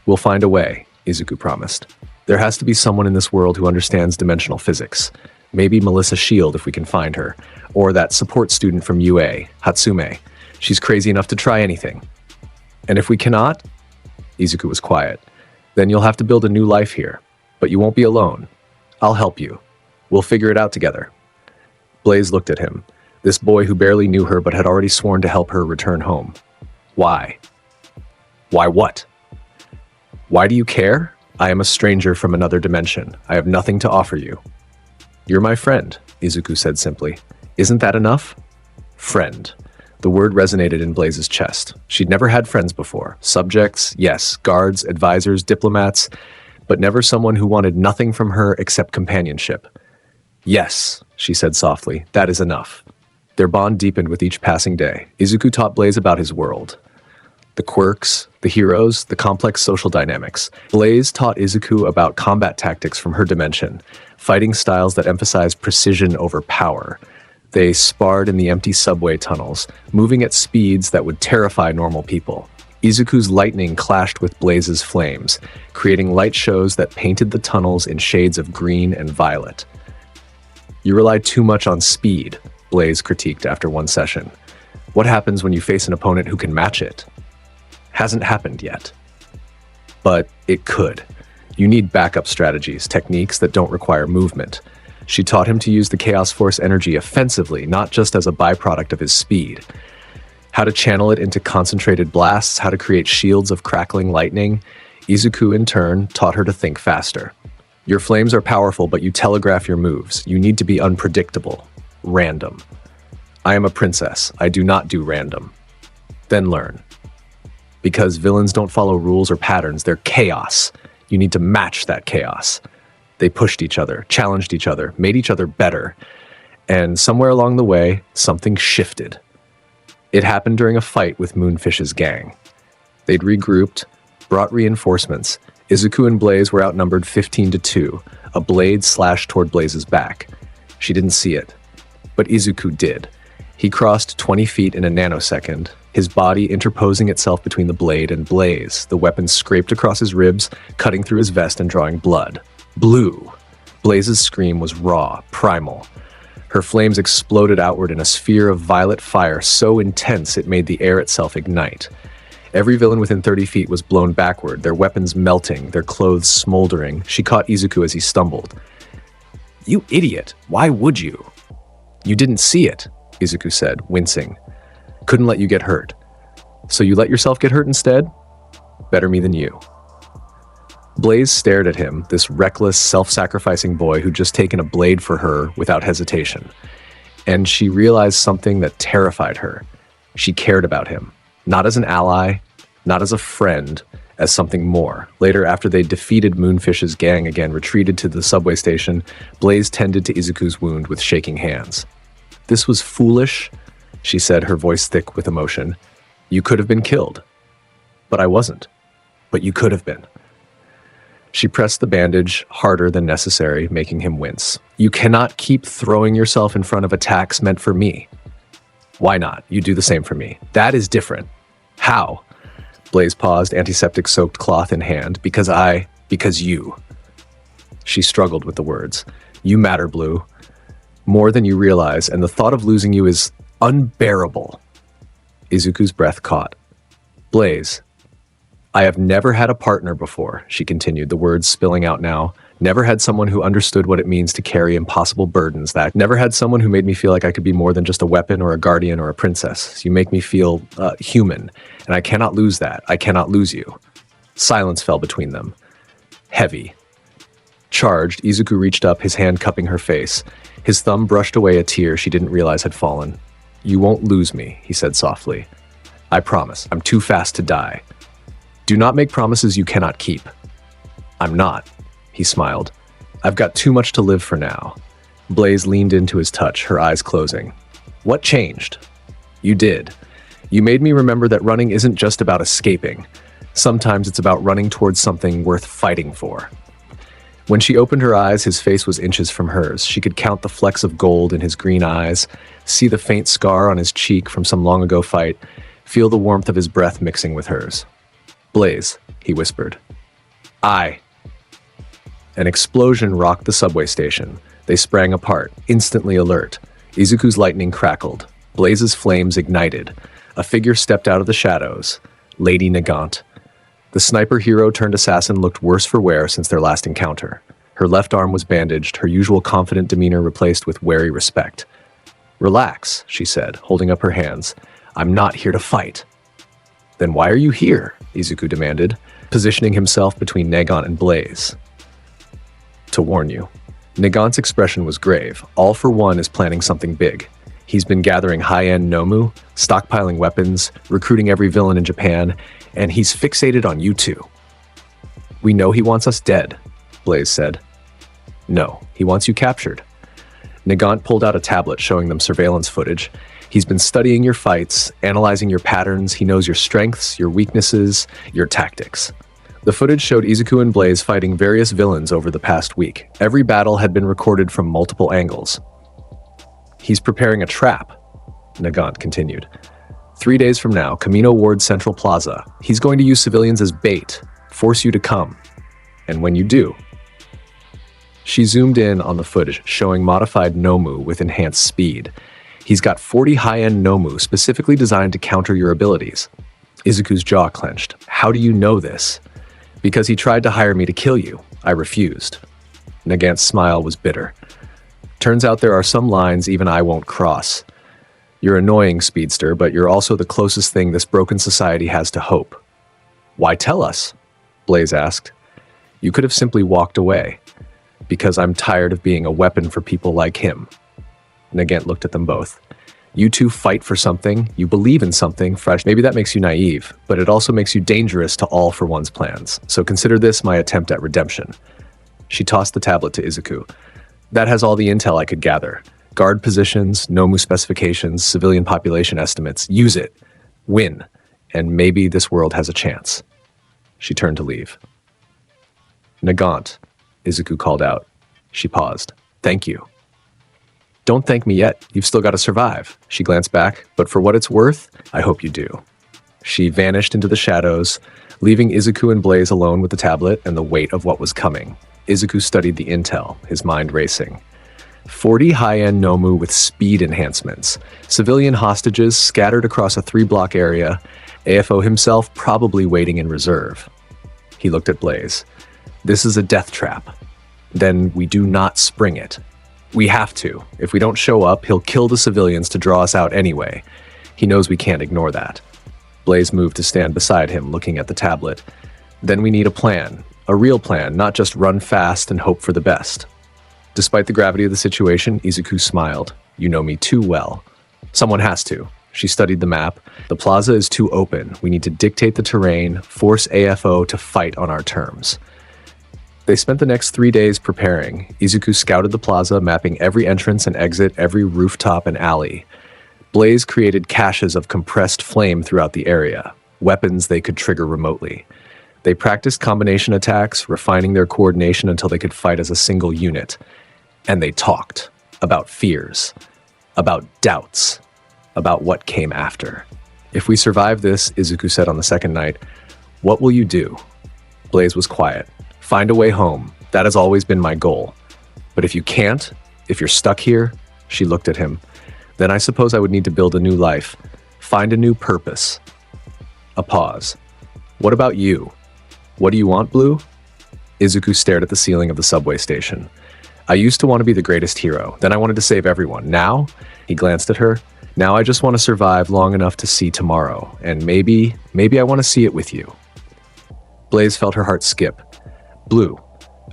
We'll find a way, Izuku promised. There has to be someone in this world who understands dimensional physics. Maybe Melissa Shield if we can find her. Or that support student from UA, Hatsume. She's crazy enough to try anything. And if we cannot, Izuku was quiet, then you'll have to build a new life here. But you won't be alone. I'll help you. We'll figure it out together. Blaze looked at him, this boy who barely knew her but had already sworn to help her return home. Why? Why what? Why do you care? I am a stranger from another dimension. I have nothing to offer you. You're my friend, Izuku said simply. Isn't that enough? Friend. The word resonated in Blaze's chest. She'd never had friends before. Subjects, yes. Guards, advisors, diplomats, but never someone who wanted nothing from her except companionship. Yes, she said softly, that is enough. Their bond deepened with each passing day. Izuku taught Blaze about his world. The quirks, the heroes, the complex social dynamics. Blaze taught Izuku about combat tactics from her dimension, fighting styles that emphasize precision over power. They sparred in the empty subway tunnels, moving at speeds that would terrify normal people. Izuku's lightning clashed with Blaze's flames, creating light shows that painted the tunnels in shades of green and violet. You rely too much on speed, Blaze critiqued after one session. What happens when you face an opponent who can match it? Hasn't happened yet. But it could. You need backup strategies, techniques that don't require movement. She taught him to use the Chaos Force energy offensively, not just as a byproduct of his speed. how to channel it into concentrated blasts, how to create shields of crackling lightning. Izuku, in turn, taught her to think faster. Your flames are powerful, but you telegraph your moves. You need to be unpredictable, random. I am a princess. I do not do random. Then learn. Because villains don't follow rules or patterns, they're chaos. You need to match that chaos. They pushed each other, challenged each other, made each other better. And somewhere along the way, something shifted. It happened during a fight with Moonfish's gang. They'd regrouped, brought reinforcements. Izuku and Blaze were outnumbered 15-2. A blade slashed toward Blaze's back. She didn't see it, but Izuku did. He crossed 20 feet in a nanosecond, his body interposing itself between the blade and Blaze. The weapon scraped across his ribs, cutting through his vest and drawing blood. Blue. Blaze's scream was raw, primal. Her flames exploded outward in a sphere of violet fire so intense it made the air itself ignite. Every villain within 30 feet was blown backward, their weapons melting, their clothes smoldering. She caught Izuku as he stumbled. "You idiot! Why would you?" "You didn't see it," Izuku said, wincing. "Couldn't let you get hurt. So you let yourself get hurt instead? Better me than you." Blaze stared at him, this reckless, self-sacrificing boy who'd just taken a blade for her without hesitation. And she realized something that terrified her. She cared about him. Not as an ally, not as a friend, as something more. Later, after they defeated Moonfish's gang again, retreated to the subway station, Blaze tended to Izuku's wound with shaking hands. "This was foolish," she said, her voice thick with emotion. "You could have been killed. But I wasn't. But you could have been." She pressed the bandage harder than necessary, making him wince. "You cannot keep throwing yourself in front of attacks meant for me." "Why not? You do the same for me." "That is different." "How?" Blaze paused, antiseptic-soaked cloth in hand. Because you." She struggled with the words. "You matter, Blue. More than you realize, and the thought of losing you is unbearable." Izuku's breath caught. "Blaze, I have never had a partner before," she continued, the words spilling out now. "Never had someone who understood what it means to carry impossible burdens. That never had someone who made me feel like I could be more than just a weapon or a guardian or a princess. You make me feel human, and I cannot lose that. I cannot lose you." Silence fell between them. Heavy. Charged, Izuku reached up, his hand cupping her face. His thumb brushed away a tear she didn't realize had fallen. "You won't lose me," he said softly. "I promise. I'm too fast to die. Do not make promises you cannot keep." "I'm not," he smiled. "I've got too much to live for now." Blaze leaned into his touch, her eyes closing. "What changed?" "You did. You made me remember that running isn't just about escaping. Sometimes it's about running towards something worth fighting for." When she opened her eyes, his face was inches from hers. She could count the flecks of gold in his green eyes, see the faint scar on his cheek from some long-ago fight, feel the warmth of his breath mixing with hers. "Blaze," he whispered. "I." An explosion rocked the subway station. They sprang apart, instantly alert. Izuku's lightning crackled. Blaze's flames ignited. A figure stepped out of the shadows. Lady Nagant. The sniper hero turned assassin looked worse for wear since their last encounter. Her left arm was bandaged, her usual confident demeanor replaced with wary respect. "Relax," she said, holding up her hands. "I'm not here to fight." "Then why are you here?" Izuku demanded, positioning himself between Nagant and Blaze. "To warn you." Nagant's expression was grave. All for One is planning something big. He's been gathering high-end Nomu, stockpiling weapons, recruiting every villain in Japan, and he's fixated on you two. "We know he wants us dead," Blaze said. "No, he wants you captured." Nagant pulled out a tablet showing them surveillance footage. "He's been studying your fights, analyzing your patterns. He knows your strengths, your weaknesses, your tactics." The footage showed Izuku and Blaze fighting various villains over the past week. Every battle had been recorded from multiple angles. "He's preparing a trap," Nagant continued. 3 days from now, Camino Ward Central Plaza. He's going to use civilians as bait, force you to come. And when you do..." She zoomed in on the footage, showing modified Nomu with enhanced speed. "He's got 40 high-end Nomu specifically designed to counter your abilities." Izuku's jaw clenched. "How do you know this?" "Because he tried to hire me to kill you. I refused." Nagant's smile was bitter. "Turns out there are some lines even I won't cross." You're annoying, Speedster, but you're also the closest thing this broken society has to hope. Why tell us? Blaze asked. You could have simply walked away. Because I'm tired of being a weapon for people like him. Nagant looked at them both. You two fight for something, you believe in something fresh. Maybe that makes you naive, but it also makes you dangerous to all for one's plans. So consider this my attempt at redemption. She tossed the tablet to Izuku. That has all the intel I could gather. Guard positions, Nomu specifications, civilian population estimates. Use it. Win. And maybe this world has a chance. She turned to leave. Nagant, Izuku called out. She paused. Thank you. Don't thank me yet. You've still got to survive. She glanced back. But for what it's worth, I hope you do. She vanished into the shadows, leaving Izuku and Blaze alone with the tablet and the weight of what was coming. Izuku studied the intel, his mind racing. 40 high-end Nomu with speed enhancements. Civilian hostages scattered across a 3-block area. AFO himself probably waiting in reserve. He looked at Blaze. This is a death trap. Then we do not spring it. We have to. If we don't show up, he'll kill the civilians to draw us out anyway. He knows we can't ignore that. Blaze moved to stand beside him, looking at the tablet. Then we need a plan. A real plan, not just run fast and hope for the best. Despite the gravity of the situation, Izuku smiled. You know me too well. Someone has to. She studied the map. The plaza is too open. We need to dictate the terrain, force AFO to fight on our terms. They spent the next 3 days preparing. Izuku scouted the plaza, mapping every entrance and exit, every rooftop and alley. Blaze created caches of compressed flame throughout the area, weapons they could trigger remotely. They practiced combination attacks, refining their coordination until they could fight as a single unit. And they talked about fears, about doubts, about what came after. If we survive this, Izuku said on the second night, what will you do? Blaze was quiet. Find a way home. That has always been my goal. But if you can't, if you're stuck here, she looked at him, then I suppose I would need to build a new life, find a new purpose. A pause. What about you? What do you want, Blue? Izuku stared at the ceiling of the subway station. I used to want to be the greatest hero. Then I wanted to save everyone. Now, he glanced at her, now I just want to survive long enough to see tomorrow. And maybe I want to see it with you. Blaze felt her heart skip. Blue,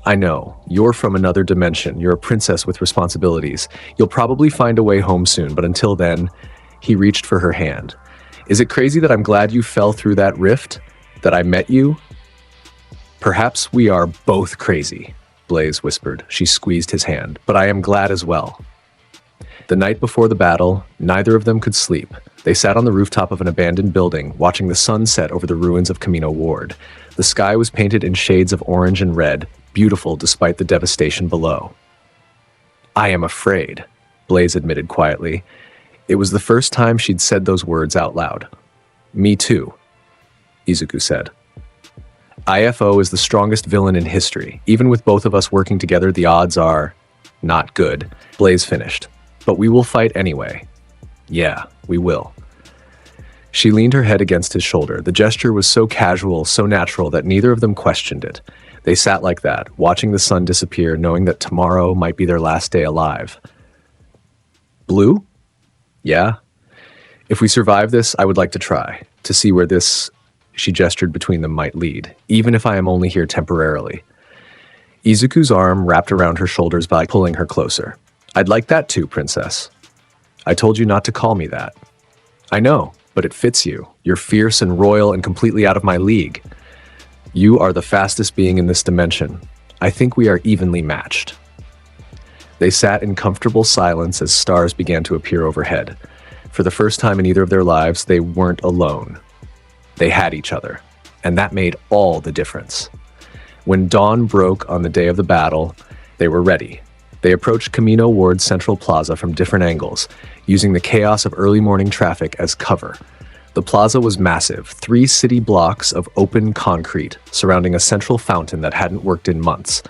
I know, you're from another dimension. You're a princess with responsibilities. You'll probably find a way home soon, but until then, he reached for her hand. Is it crazy that I'm glad you fell through that rift? That I met you? Perhaps we are both crazy, Blaze whispered. She squeezed his hand, but I am glad as well. The night before the battle, neither of them could sleep. They sat on the rooftop of an abandoned building, watching the sun set over the ruins of Camino Ward. The sky was painted in shades of orange and red, beautiful despite the devastation below. I am afraid, Blaze admitted quietly. It was the first time she'd said those words out loud. Me too, Izuku said. IFO is the strongest villain in history. Even with both of us working together, the odds are not good. Blaze finished. But we will fight anyway. Yeah, we will. She leaned her head against his shoulder. The gesture was so casual, so natural that neither of them questioned it. They sat like that, watching the sun disappear, knowing that tomorrow might be their last day alive. Blue? Yeah? If we survive this, I would like to try, to see where this, she gestured between them, might lead, even if I am only here temporarily. Izuku's arm wrapped around her shoulders by pulling her closer. I'd like that too, princess. I told you not to call me that. I know, but it fits you. You're fierce and royal and completely out of my league. You are the fastest being in this dimension. I think we are evenly matched. They sat in comfortable silence as stars began to appear overhead. For the first time in either of their lives, they weren't alone. They had each other, and that made all the difference. When dawn broke on the day of the battle, they were ready. They approached Camino Ward's central plaza from different angles, using the chaos of early morning traffic as cover. The plaza was massive, 3 city blocks of open concrete surrounding a central fountain that hadn't worked in months.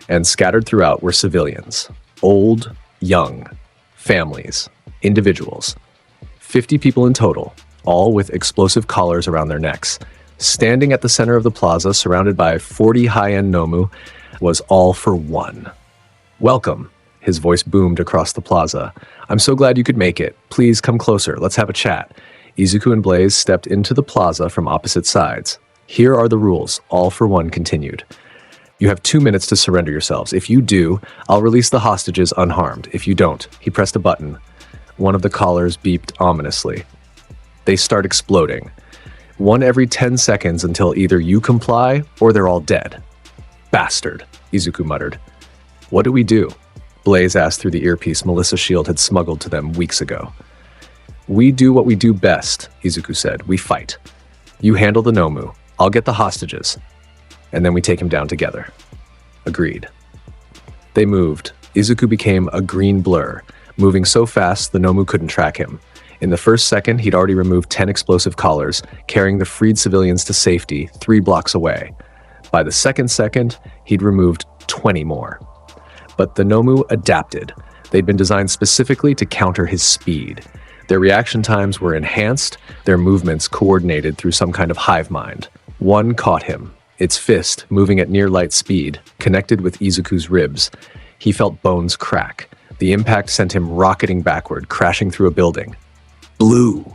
And scattered throughout were civilians, old, young, families, individuals. 50 people in total, all with explosive collars around their necks. Standing at the center of the plaza, surrounded by 40 high-end Nomu, was all for one. Welcome, His voice boomed across the plaza. "I'm so glad you could make it. Please come closer. Let's have a chat." Izuku and Blaze stepped into the plaza from opposite sides. "Here are the rules," All for One continued. "You have 2 minutes to surrender yourselves. If you do, I'll release the hostages unharmed. If you don't," he pressed a button. One of the collars beeped ominously. "They start exploding. 1 every 10 seconds until either you comply or they're all dead." "Bastard," Izuku muttered. "What do we do?" Blaze asked through the earpiece Melissa's shield had smuggled to them weeks ago. "We do what we do best," Izuku said. "We fight. You handle the Nomu. I'll get the hostages. And then we take him down together." Agreed. They moved. Izuku became a green blur, moving so fast the Nomu couldn't track him. In the first second, he'd already removed 10 explosive collars, carrying the freed civilians to safety 3 blocks away. By the second, he'd removed 20 more. But the Nomu adapted. They'd been designed specifically to counter his speed. Their reaction times were enhanced, their movements coordinated through some kind of hive mind. One caught him, its fist, moving at near light speed, connected with Izuku's ribs. He felt bones crack. The impact sent him rocketing backward, crashing through a building. "Blue!"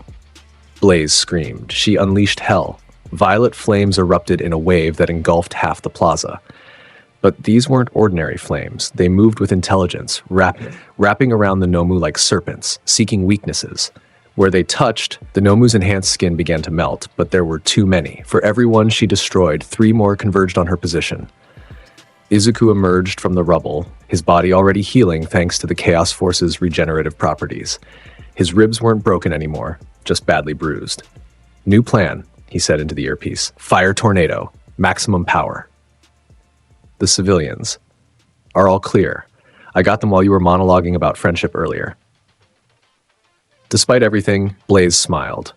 Blaze screamed. She unleashed hell. Violet flames erupted in a wave that engulfed half the plaza. But these weren't ordinary flames. They moved with intelligence, wrapping around the Nomu like serpents, seeking weaknesses. Where they touched, the Nomu's enhanced skin began to melt, but there were too many. For every one she destroyed, 3 more converged on her position. Izuku emerged from the rubble, his body already healing thanks to the Chaos Force's regenerative properties. His ribs weren't broken anymore, just badly bruised. "New plan," he said into the earpiece. "Fire tornado. Maximum power." The civilians are all clear. I got them while you were monologuing about friendship earlier. Despite everything, Blaze smiled.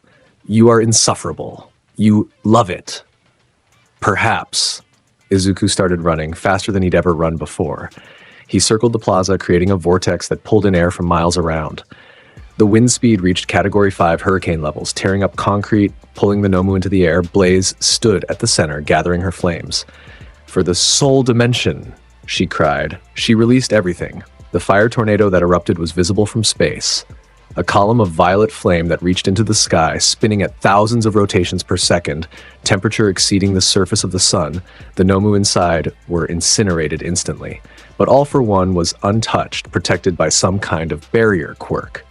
"You are insufferable. You love it." "Perhaps." Izuku started running, faster than he'd ever run before. He circled the plaza, creating a vortex that pulled in air from miles around. The wind speed reached Category 5 hurricane levels, tearing up concrete, pulling the Nomu into the air. Blaze stood at the center, gathering her flames. "For the soul dimension," she cried. She released everything. The fire tornado that erupted was visible from space. A column of violet flame that reached into the sky, spinning at thousands of rotations per second, temperature exceeding the surface of the sun. The Nomu inside were incinerated instantly. But All for One was untouched, protected by some kind of barrier quirk.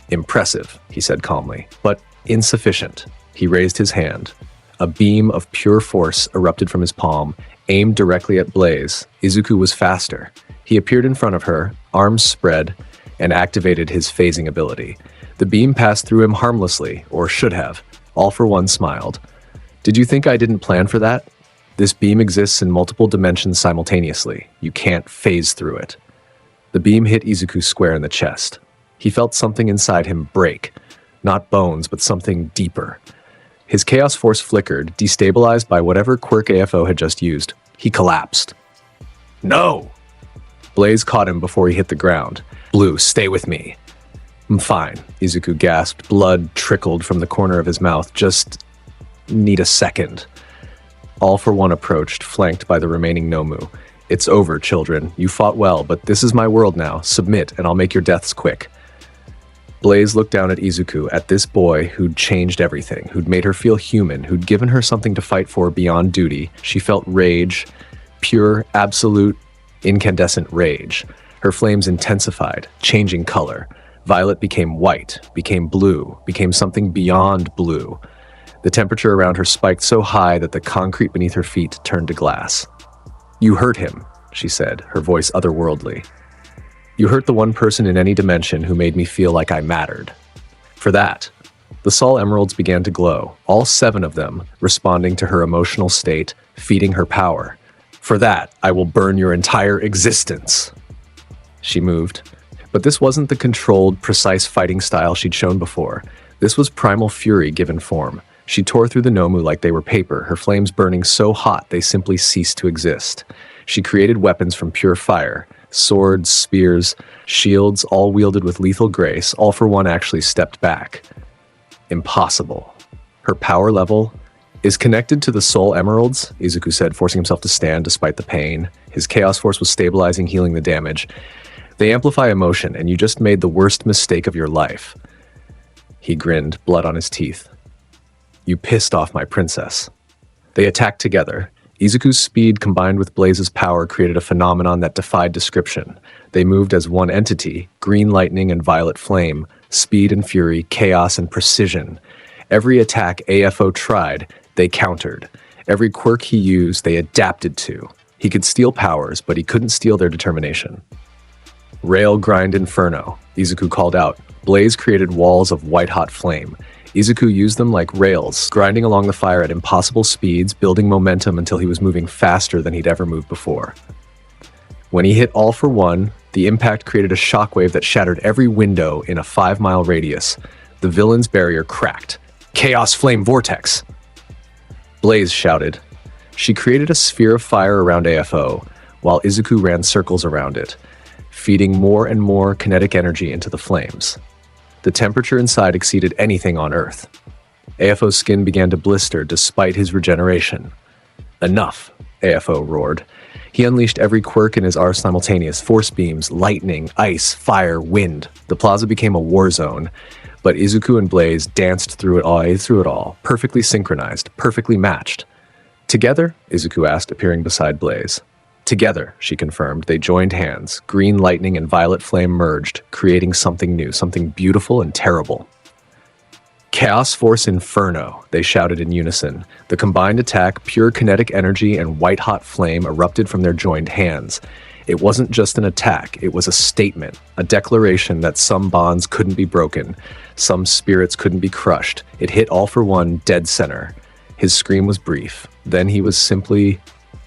"Impressive," he said calmly, "but insufficient." He raised his hand. A beam of pure force erupted from his palm, aimed directly at Blaze. Izuku was faster. He appeared in front of her, arms spread, and activated his phasing ability. The beam passed through him harmlessly, or should have. All for One smiled. "Did you think I didn't plan for that? This beam exists in multiple dimensions simultaneously. You can't phase through it." The beam hit Izuku square in the chest. He felt something inside him break. Not bones, but something deeper. His chaos force flickered, destabilized by whatever quirk AFO had just used. He collapsed. "No!" Blaze caught him before he hit the ground. "Blue, stay with me." "I'm fine," Izuku gasped. Blood trickled from the corner of his mouth. "Just need a second." All for One approached, flanked by the remaining Nomu. "It's over, children. You fought well, but this is my world now. Submit, and I'll make your deaths quick." Blaze looked down at Izuku, at this boy who'd changed everything, who'd made her feel human, who'd given her something to fight for beyond duty. She felt rage, pure, absolute, incandescent rage. Her flames intensified, changing color. Violet became white, became blue, became something beyond blue. The temperature around her spiked so high that the concrete beneath her feet turned to glass. "You hurt him," she said, her voice otherworldly. "You hurt the one person in any dimension who made me feel like I mattered. For that," the Sol Emeralds began to glow, all 7 of them, responding to her emotional state, feeding her power. "For that, I will burn your entire existence." She moved. But this wasn't the controlled, precise fighting style she'd shown before. This was primal fury given form. She tore through the Nomu like they were paper, her flames burning so hot they simply ceased to exist. She created weapons from pure fire. Swords, spears, shields, all wielded with lethal grace. All for One actually stepped back. Impossible. Her power level is connected to the Soul Emeralds, Izuku said, forcing himself to stand despite the pain. His Chaos Force was stabilizing, healing the damage. They amplify emotion, and you just made the worst mistake of your life. He grinned, blood on his teeth. You pissed off my princess. They attacked together. Izuku's speed combined with Blaze's power created a phenomenon that defied description. They moved as one entity, green lightning and violet flame, speed and fury, chaos and precision. Every attack AFO tried, they countered. Every quirk he used, they adapted to. He could steal powers, but he couldn't steal their determination. Rail grind inferno, Izuku called out. Blaze created walls of white-hot flame. Izuku used them like rails, grinding along the fire at impossible speeds, building momentum until he was moving faster than he'd ever moved before. When he hit all for one, the impact created a shockwave that shattered every window in a 5-mile radius. The villain's barrier cracked. Chaos Flame Vortex! Blaze shouted. She created a sphere of fire around AFO, while Izuku ran circles around it, feeding more and more kinetic energy into the flames. The temperature inside exceeded anything on Earth. AFO's skin began to blister despite his regeneration. Enough, AFO roared. He unleashed every quirk in his simultaneous force beams, lightning, ice, fire, wind. The plaza became a war zone, but Izuku and Blaze danced through it all, perfectly synchronized, perfectly matched. Together? Izuku asked, appearing beside Blaze. Together, she confirmed. They joined hands. Green lightning and violet flame merged, creating something new, something beautiful and terrible. Chaos Force Inferno, they shouted in unison. The combined attack, pure kinetic energy and white-hot flame erupted from their joined hands. It wasn't just an attack, it was a statement, a declaration that some bonds couldn't be broken, some spirits couldn't be crushed. It hit all for one dead center. His scream was brief. Then he was simply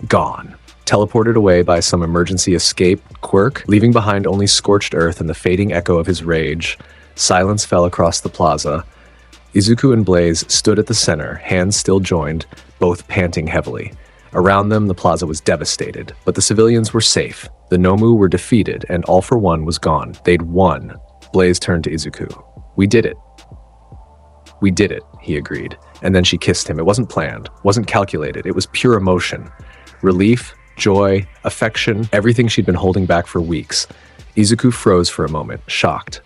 gone. Teleported away by some emergency escape quirk, leaving behind only scorched earth and the fading echo of his rage. Silence fell across the plaza. Izuku and Blaze stood at the center, hands still joined, both panting heavily. Around them, the plaza was devastated, but the civilians were safe. The Nomu were defeated, and All for One was gone. They'd won. Blaze turned to Izuku. We did it. We did it, he agreed. And then she kissed him. It wasn't planned, wasn't calculated. It was pure emotion. Relief, joy, affection, everything she'd been holding back for weeks. Izuku froze for a moment, shocked.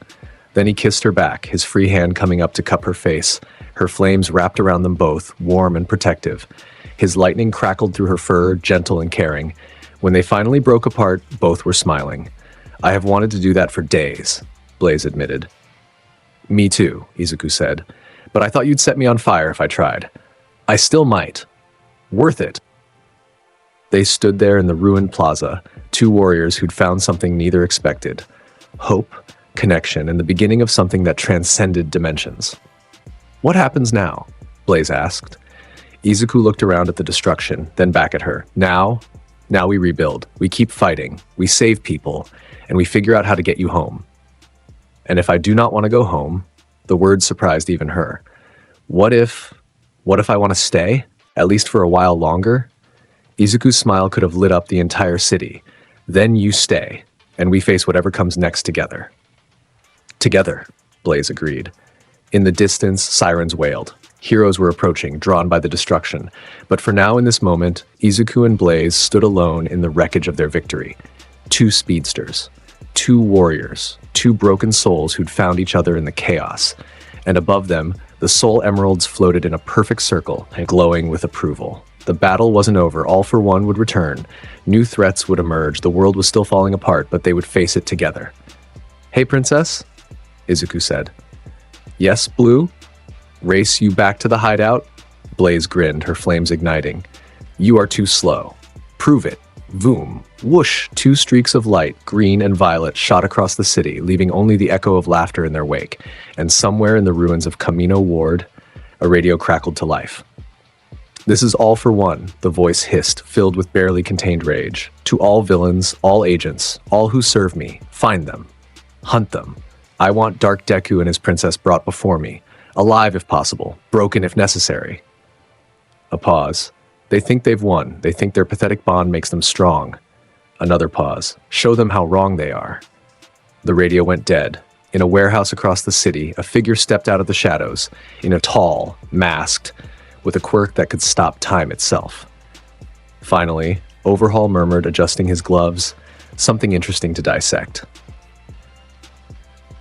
Then he kissed her back, his free hand coming up to cup her face. Her flames wrapped around them both, warm and protective. His lightning crackled through her fur, gentle and caring. When they finally broke apart, both were smiling. I have wanted to do that for days, Blaze admitted. Me too, Izuku said. But I thought you'd set me on fire if I tried. I still might. Worth it. They stood there in the ruined plaza, two warriors who'd found something neither expected. Hope, connection, and the beginning of something that transcended dimensions. What happens now? Blaze asked. Izuku looked around at the destruction, then back at her. Now we rebuild. We keep fighting. We save people. And we figure out how to get you home. And if I do not want to go home, the words surprised even her. What if I want to stay? At least for a while longer? Izuku's smile could have lit up the entire city. Then you stay, and we face whatever comes next together. Together, Blaze agreed. In the distance, sirens wailed. Heroes were approaching, drawn by the destruction. But for now, in this moment, Izuku and Blaze stood alone in the wreckage of their victory. Two speedsters. Two warriors. Two broken souls who'd found each other in the chaos. And above them, the soul emeralds floated in a perfect circle, glowing with approval. The battle wasn't over. All for One would return. New threats would emerge. The world was still falling apart, but they would face it together. Hey, princess, Izuku said. Yes, Blue? Race you back to the hideout? Blaze grinned, her flames igniting. You are too slow. Prove it. Voom. Whoosh. Two streaks of light, green and violet, shot across the city, leaving only the echo of laughter in their wake. And somewhere in the ruins of Kamino Ward, a radio crackled to life. This is All for One, the voice hissed, filled with barely contained rage. To all villains, all agents, all who serve me, find them. Hunt them. I want Dark Deku and his princess brought before me. Alive if possible, broken if necessary. A pause. They think they've won. They think their pathetic bond makes them strong. Another pause. Show them how wrong they are. The radio went dead. In a warehouse across the city, a figure stepped out of the shadows, in a tall, masked, with a quirk that could stop time itself. Finally, Overhaul murmured, adjusting his gloves, something interesting to dissect.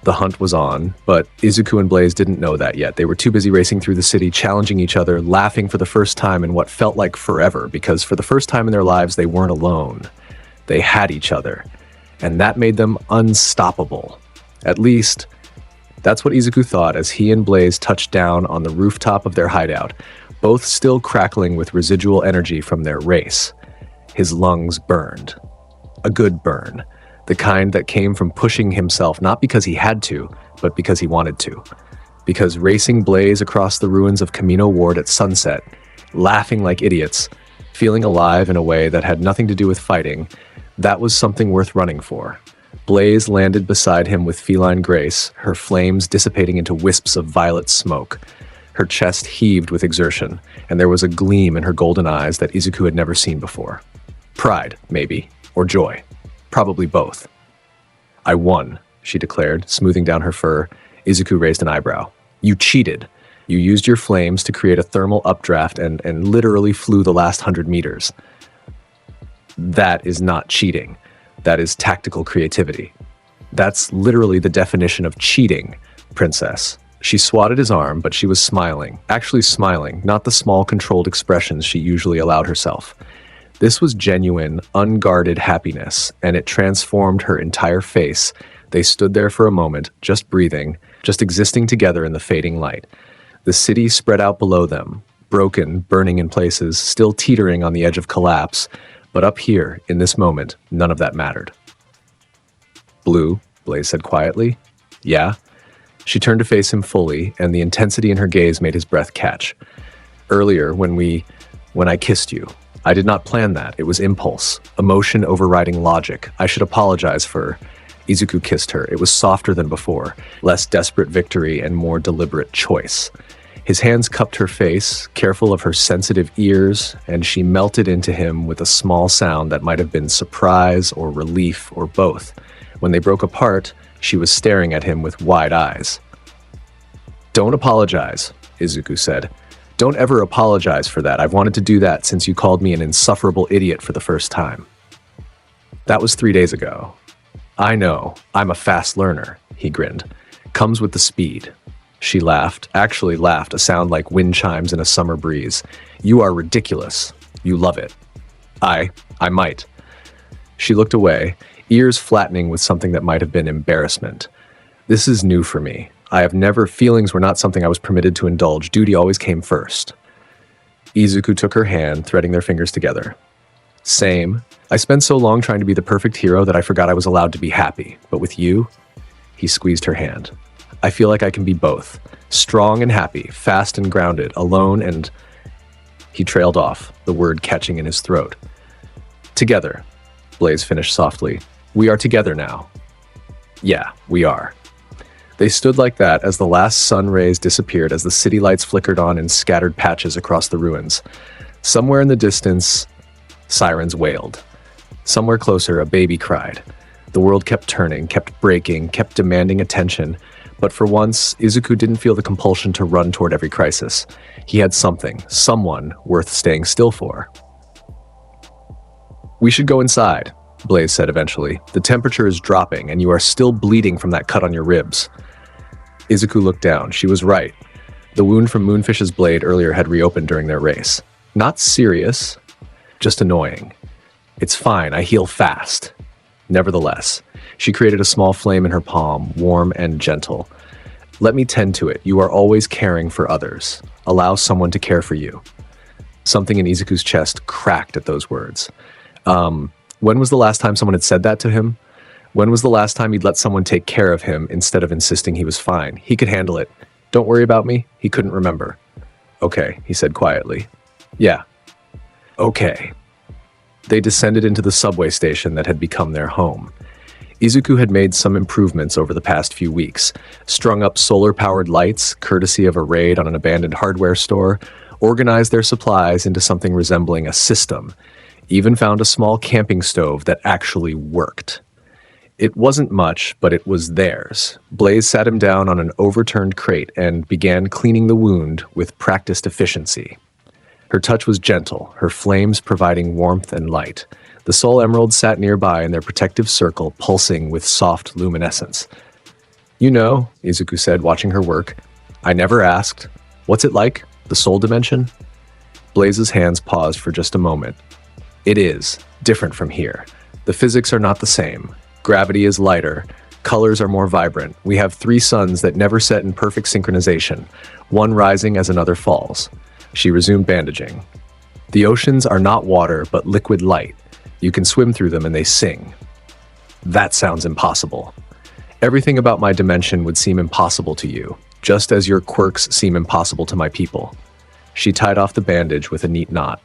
The hunt was on, but Izuku and Blaze didn't know that yet. They were too busy racing through the city, challenging each other, laughing for the first time in what felt like forever, because for the first time in their lives, they weren't alone. They had each other, and that made them unstoppable. At least, that's what Izuku thought as he and Blaze touched down on the rooftop of their hideout, both still crackling with residual energy from their race. His lungs burned. A good burn. The kind that came from pushing himself not because he had to, but because he wanted to. Because racing Blaze across the ruins of Camino Ward at sunset, laughing like idiots, feeling alive in a way that had nothing to do with fighting, that was something worth running for. Blaze landed beside him with feline grace, her flames dissipating into wisps of violet smoke. Her chest heaved with exertion, and there was a gleam in her golden eyes that Izuku had never seen before. Pride, maybe, or joy. Probably both. "I won," she declared, smoothing down her fur. Izuku raised an eyebrow. "You cheated. You used your flames to create a thermal updraft and literally flew the last 100 meters. That is not cheating. That is tactical creativity. That's literally the definition of cheating, princess." She swatted his arm, but she was smiling. Actually smiling, not the small, controlled expressions she usually allowed herself. This was genuine, unguarded happiness, and it transformed her entire face. They stood there for a moment, just breathing, just existing together in the fading light. The city spread out below them, broken, burning in places, still teetering on the edge of collapse. But up here, in this moment, none of that mattered. "Blue," Blaze said quietly. "Yeah?" She turned to face him fully, and the intensity in her gaze made his breath catch. "Earlier, when I kissed you, I did not plan that. It was impulse, emotion overriding logic. I should apologize for..." Izuku kissed her. It was softer than before, less desperate victory and more deliberate choice. His hands cupped her face, careful of her sensitive ears, and she melted into him with a small sound that might have been surprise or relief or both. When they broke apart, she was staring at him with wide eyes. "Don't apologize," Izuku said. "Don't ever apologize for that. I've wanted to do that since you called me an insufferable idiot for the first time." "That was 3 days ago." "I know. I'm a fast learner," he grinned. "Comes with the speed." She laughed, actually laughed, a sound like wind chimes in a summer breeze. "You are ridiculous. You love it." I might." She looked away, ears flattening with something that might have been embarrassment. "This is new for me. Feelings were not something I was permitted to indulge. Duty always came first." Izuku took her hand, threading their fingers together. "Same. I spent so long trying to be the perfect hero that I forgot I was allowed to be happy. But with you..." He squeezed her hand. "I feel like I can be both. Strong and happy, fast and grounded, alone and..." He trailed off, the word catching in his throat. "Together," Blaze finished softly. "We are together now." "Yeah, we are." They stood like that as the last sun rays disappeared, as the city lights flickered on in scattered patches across the ruins. Somewhere in the distance, sirens wailed. Somewhere closer, a baby cried. The world kept turning, kept breaking, kept demanding attention. But for once, Izuku didn't feel the compulsion to run toward every crisis. He had someone worth staying still for. "We should go inside," Blaze said eventually. "The temperature is dropping, and you are still bleeding from that cut on your ribs." Izuku looked down. She was right. The wound from Moonfish's blade earlier had reopened during their race. Not serious, just annoying. "It's fine, I heal fast." Nevertheless, she created a small flame in her palm, warm and gentle. "Let me tend to it. You are always caring for others. Allow someone to care for you." Something in Izuku's chest cracked at those words. When was the last time someone had said that to him? When was the last time he'd let someone take care of him instead of insisting he was fine? He could handle it. "Don't worry about me." He couldn't remember. "Okay," he said quietly. "Yeah." "Okay." They descended into the subway station that had become their home. Izuku had made some improvements over the past few weeks, strung up solar-powered lights, courtesy of a raid on an abandoned hardware store, organized their supplies into something resembling a system, even found a small camping stove that actually worked. It wasn't much, but it was theirs. Blaze sat him down on an overturned crate and began cleaning the wound with practiced efficiency. Her touch was gentle, her flames providing warmth and light. The Soul Emerald sat nearby in their protective circle, pulsing with soft luminescence. You know, Izuku said, watching her work. I never asked. What's it like? The soul dimension? Blaze's hands paused for just a moment. It is different from here. The physics are not the same. Gravity is lighter. Colors are more vibrant. We have 3 suns that never set in perfect synchronization, one rising as another falls. She resumed bandaging. The oceans are not water, but liquid light. You can swim through them and they sing. That sounds impossible. Everything about my dimension would seem impossible to you, just as your quirks seem impossible to my people. She tied off the bandage with a neat knot.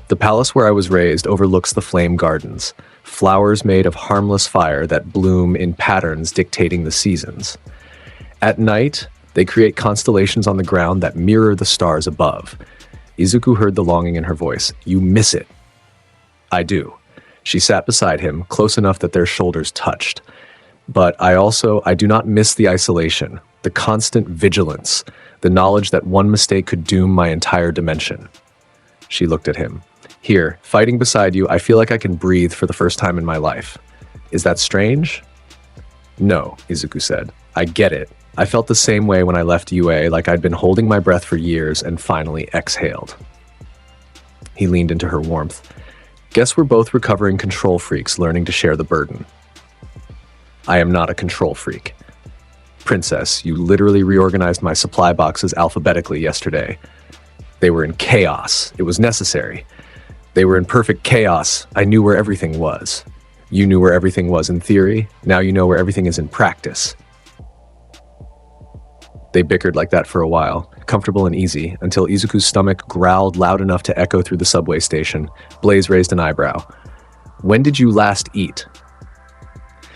The palace where I was raised overlooks the flame gardens, flowers made of harmless fire that bloom in patterns dictating the seasons. At night, they create constellations on the ground that mirror the stars above. Izuku heard the longing in her voice. You miss it. I do. She sat beside him, close enough that their shoulders touched. But I do not miss the isolation, the constant vigilance, the knowledge that one mistake could doom my entire dimension. She looked at him. Here, fighting beside you, I feel like I can breathe for the first time in my life. Is that strange? No, Izuku said. I get it. I felt the same way when I left UA, like I'd been holding my breath for years and finally exhaled. He leaned into her warmth. Guess we're both recovering control freaks learning to share the burden. I am not a control freak. Princess, you literally reorganized my supply boxes alphabetically yesterday. They were in chaos. It was necessary. They were in perfect chaos. I knew where everything was. You knew where everything was in theory. Now you know where everything is in practice. They bickered like that for a while, comfortable and easy, until Izuku's stomach growled loud enough to echo through the subway station. Blaze raised an eyebrow. When did you last eat?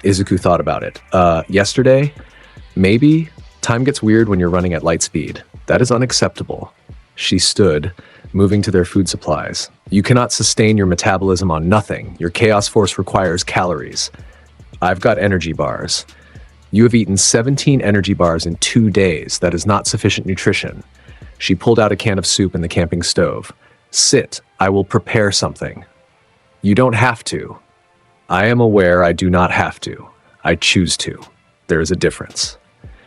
Izuku thought about it. Yesterday? Maybe? Time gets weird when you're running at light speed. That is unacceptable. She stood, moving to their food supplies. You cannot sustain your metabolism on nothing. Your chaos force requires calories. I've got energy bars. You have eaten 17 energy bars in 2 days. That is not sufficient nutrition. She pulled out a can of soup in the camping stove. Sit. I will prepare something. You don't have to. I am aware I do not have to. I choose to. There is a difference.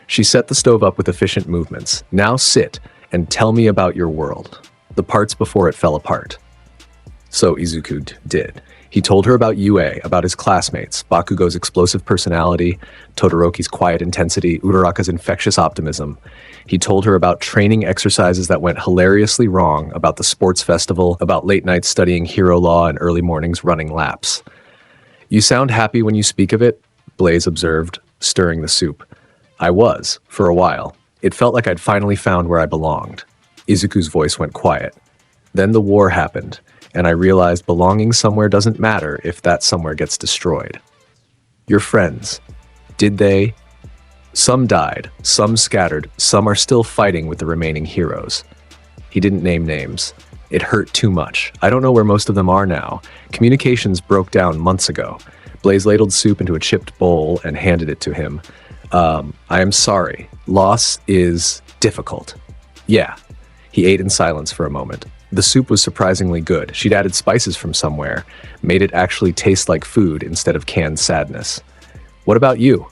She set the stove up with efficient movements. Now sit and tell me about your world. The parts before it fell apart. So Izuku did. He told her about UA, about his classmates, Bakugo's explosive personality, Todoroki's quiet intensity, Uraraka's infectious optimism. He told her about training exercises that went hilariously wrong, about the sports festival, about late nights studying hero law and early mornings running laps. You sound happy when you speak of it, Blaze observed, stirring the soup. I was, for a while. It felt like I'd finally found where I belonged. Izuku's voice went quiet. Then the war happened, and I realized belonging somewhere doesn't matter if that somewhere gets destroyed. Your friends, did they? Some died, some scattered, some are still fighting with the remaining heroes. He didn't name names. It hurt too much. I don't know where most of them are now. Communications broke down months ago. Blaze ladled soup into a chipped bowl and handed it to him. I am sorry. Loss is difficult. Yeah. He ate in silence for a moment. The soup was surprisingly good. She'd added spices from somewhere, made it actually taste like food instead of canned sadness. What about you?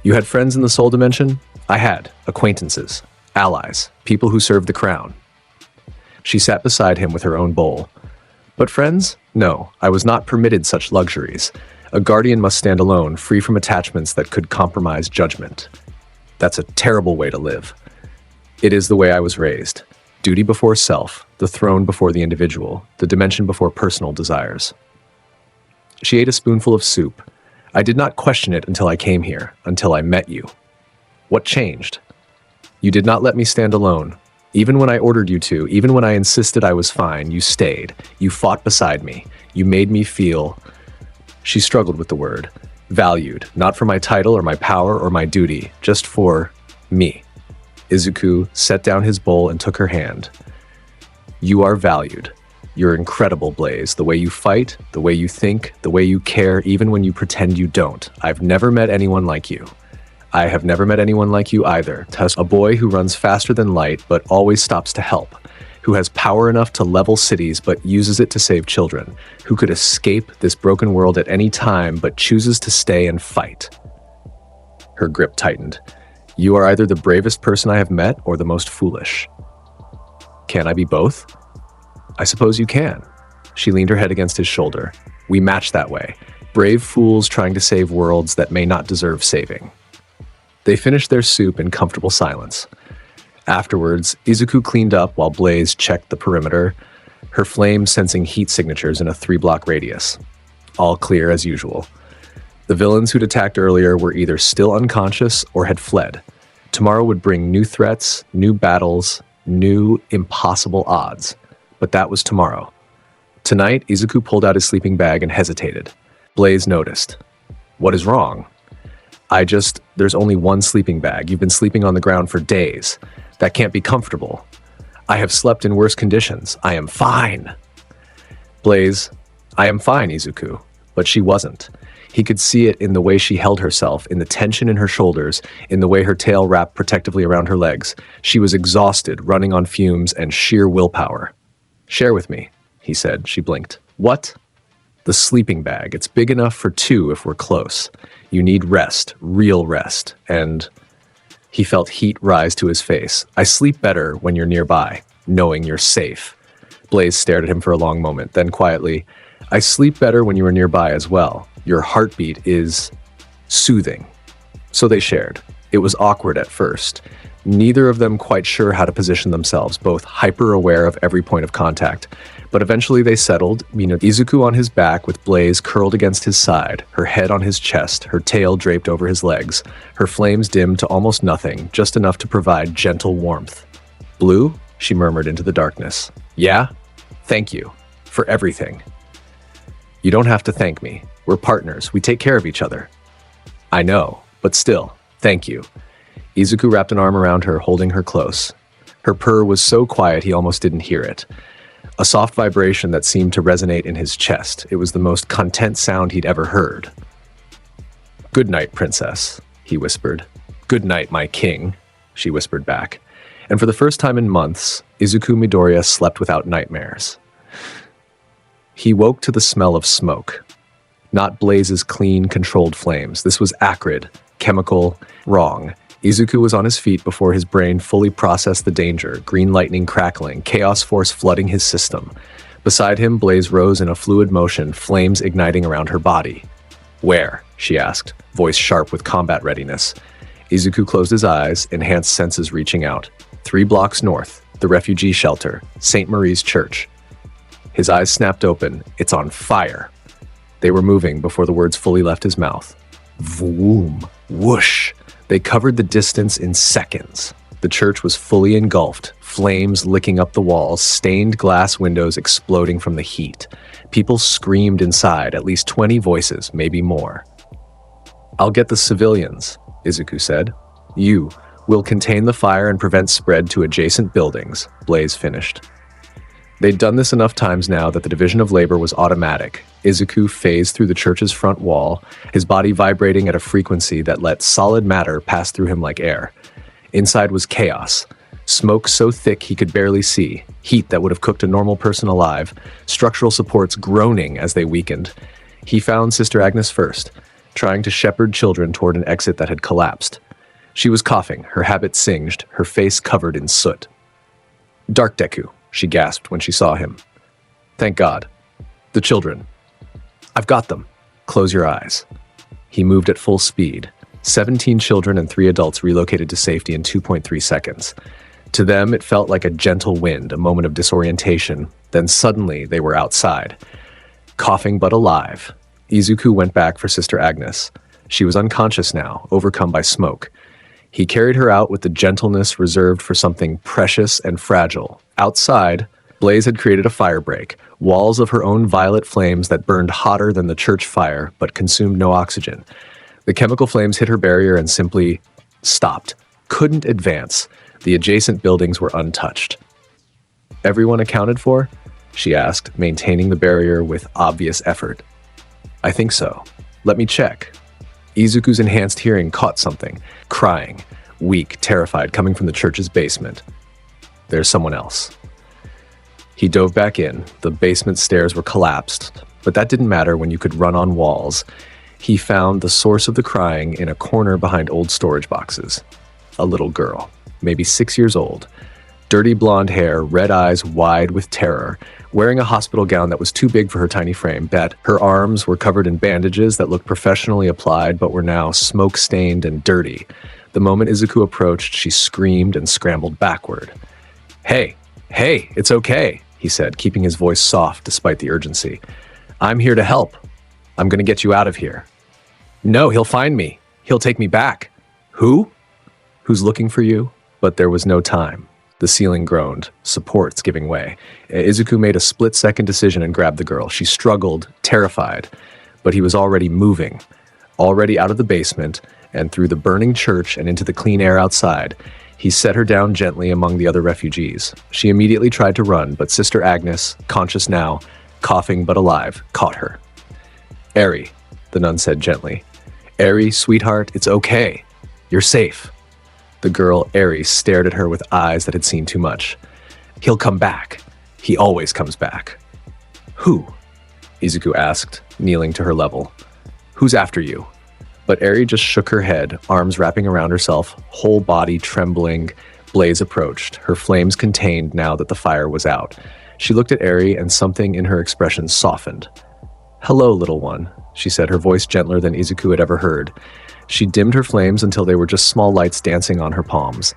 You had friends in the soul dimension? I had. Acquaintances. Allies. People who served the crown. She sat beside him with her own bowl. But friends? No, I was not permitted such luxuries. A guardian must stand alone, free from attachments that could compromise judgment. That's a terrible way to live. It is the way I was raised. Duty before self, the throne before the individual, the dimension before personal desires. She ate a spoonful of soup. I did not question it until I came here, until I met you. What changed? You did not let me stand alone. Even when I ordered you to, even when I insisted I was fine, you stayed. You fought beside me. You made me feel... She struggled with the word. Valued, not for my title or my power or my duty, just for me. Izuku set down his bowl and took her hand. You are valued. You're incredible, Blaze. The way you fight, the way you think, the way you care, even when you pretend you don't. I've never met anyone like you. I have never met anyone like you either. A boy who runs faster than light, but always stops to help. Who has power enough to level cities, but uses it to save children. Who could escape this broken world at any time, but chooses to stay and fight. Her grip tightened. You are either the bravest person I have met or the most foolish. Can I be both? I suppose you can. She leaned her head against his shoulder. We match that way. Brave fools trying to save worlds that may not deserve saving. They finished their soup in comfortable silence. Afterwards, Izuku cleaned up while Blaze checked the perimeter, her flame sensing heat signatures in a 3-block radius. All clear as usual. The villains who'd attacked earlier were either still unconscious or had fled. Tomorrow would bring new threats, new battles, new impossible odds. But that was tomorrow. Tonight, Izuku pulled out his sleeping bag and hesitated. Blaze noticed. What is wrong? There's only one sleeping bag. You've been sleeping on the ground for days. That can't be comfortable. I have slept in worse conditions. I am fine. Blaze, I am fine, Izuku. But she wasn't. He could see it in the way she held herself, in the tension in her shoulders, in the way her tail wrapped protectively around her legs. She was exhausted, running on fumes and sheer willpower. Share with me, he said. She blinked. What? The sleeping bag. It's big enough for 2 if we're close. You need rest, real rest. And he felt heat rise to his face. I sleep better when you're nearby, knowing you're safe. Blaze stared at him for a long moment, then quietly, I sleep better when you are nearby as well. Your heartbeat is soothing. So they shared. It was awkward at first. Neither of them quite sure how to position themselves, both hyper-aware of every point of contact. But eventually they settled, Izuku on his back with Blaze curled against his side, her head on his chest, her tail draped over his legs, her flames dimmed to almost nothing, just enough to provide gentle warmth. Blue? She murmured into the darkness. Yeah? Thank you. For everything. You don't have to thank me. We're partners. We take care of each other. I know, but still, thank you. Izuku wrapped an arm around her, holding her close. Her purr was so quiet he almost didn't hear it. A soft vibration that seemed to resonate in his chest. It was the most content sound he'd ever heard. Good night, princess, he whispered. Good night, my king, she whispered back. And for the first time in months, Izuku Midoriya slept without nightmares. He woke to the smell of smoke. Not Blaze's clean, controlled flames. This was acrid, chemical, wrong. Izuku was on his feet before his brain fully processed the danger, green lightning crackling, chaos force flooding his system. Beside him, Blaze rose in a fluid motion, flames igniting around her body. Where? She asked, voice sharp with combat readiness. Izuku closed his eyes, enhanced senses reaching out. 3 blocks north, the refugee shelter, St. Marie's Church. His eyes snapped open. It's on fire. They were moving before the words fully left his mouth. Vroom. Whoosh. They covered the distance in seconds. The church was fully engulfed, flames licking up the walls, stained glass windows exploding from the heat. People screamed inside, at least 20 voices, maybe more. I'll get the civilians, Izuku said. You will contain the fire and prevent spread to adjacent buildings, Blaze finished. They'd done this enough times now that the division of labor was automatic. Izuku phased through the church's front wall, his body vibrating at a frequency that let solid matter pass through him like air. Inside was chaos. Smoke so thick he could barely see, heat that would have cooked a normal person alive, structural supports groaning as they weakened. He found Sister Agnes first, trying to shepherd children toward an exit that had collapsed. She was coughing, her habit singed, her face covered in soot. Dark Deku, she gasped when she saw him. Thank God. The children. I've got them. Close your eyes. He moved at full speed. 17 children and 3 adults relocated to safety in 2.3 seconds. To them, it felt like a gentle wind, a moment of disorientation. Then suddenly, they were outside. Coughing but alive. Izuku went back for Sister Agnes. She was unconscious now, overcome by smoke. He carried her out with the gentleness reserved for something precious and fragile. Outside, Blaze had created a fire break, walls of her own violet flames that burned hotter than the church fire but consumed no oxygen. The chemical flames hit her barrier and simply stopped, couldn't advance. The adjacent buildings were untouched. Everyone accounted for? She asked, maintaining the barrier with obvious effort. I think so. Let me check. Izuku's enhanced hearing caught something, crying, weak, terrified, coming from the church's basement. There's someone else. He dove back in. The basement stairs were collapsed, but that didn't matter when you could run on walls. He found the source of the crying in a corner behind old storage boxes. A little girl, maybe 6 years old. Dirty blonde hair, red eyes wide with terror, wearing a hospital gown that was too big for her tiny frame. Her arms were covered in bandages that looked professionally applied but were now smoke-stained and dirty. The moment Izuku approached, she screamed and scrambled backward. Hey, it's okay, he said, keeping his voice soft despite the urgency. I'm here to help. I'm going to get you out of here. No, he'll find me. He'll take me back. Who? Who's looking for you? But there was no time. The ceiling groaned, supports giving way. Izuku made a split-second decision and grabbed the girl. She struggled, terrified, but he was already moving, already out of the basement and through the burning church and into the clean air outside. He set her down gently among the other refugees. She immediately tried to run, but Sister Agnes, conscious now, coughing but alive, caught her. Eri, the nun said gently. Eri, sweetheart, it's okay. You're safe. The girl, Eri, stared at her with eyes that had seen too much. He'll come back. He always comes back. Who? Izuku asked, kneeling to her level. Who's after you? But Eri just shook her head, arms wrapping around herself, whole body trembling. Blaze approached, her flames contained now that the fire was out. She looked at Eri and something in her expression softened. Hello, little one, she said, her voice gentler than Izuku had ever heard. She dimmed her flames until they were just small lights dancing on her palms.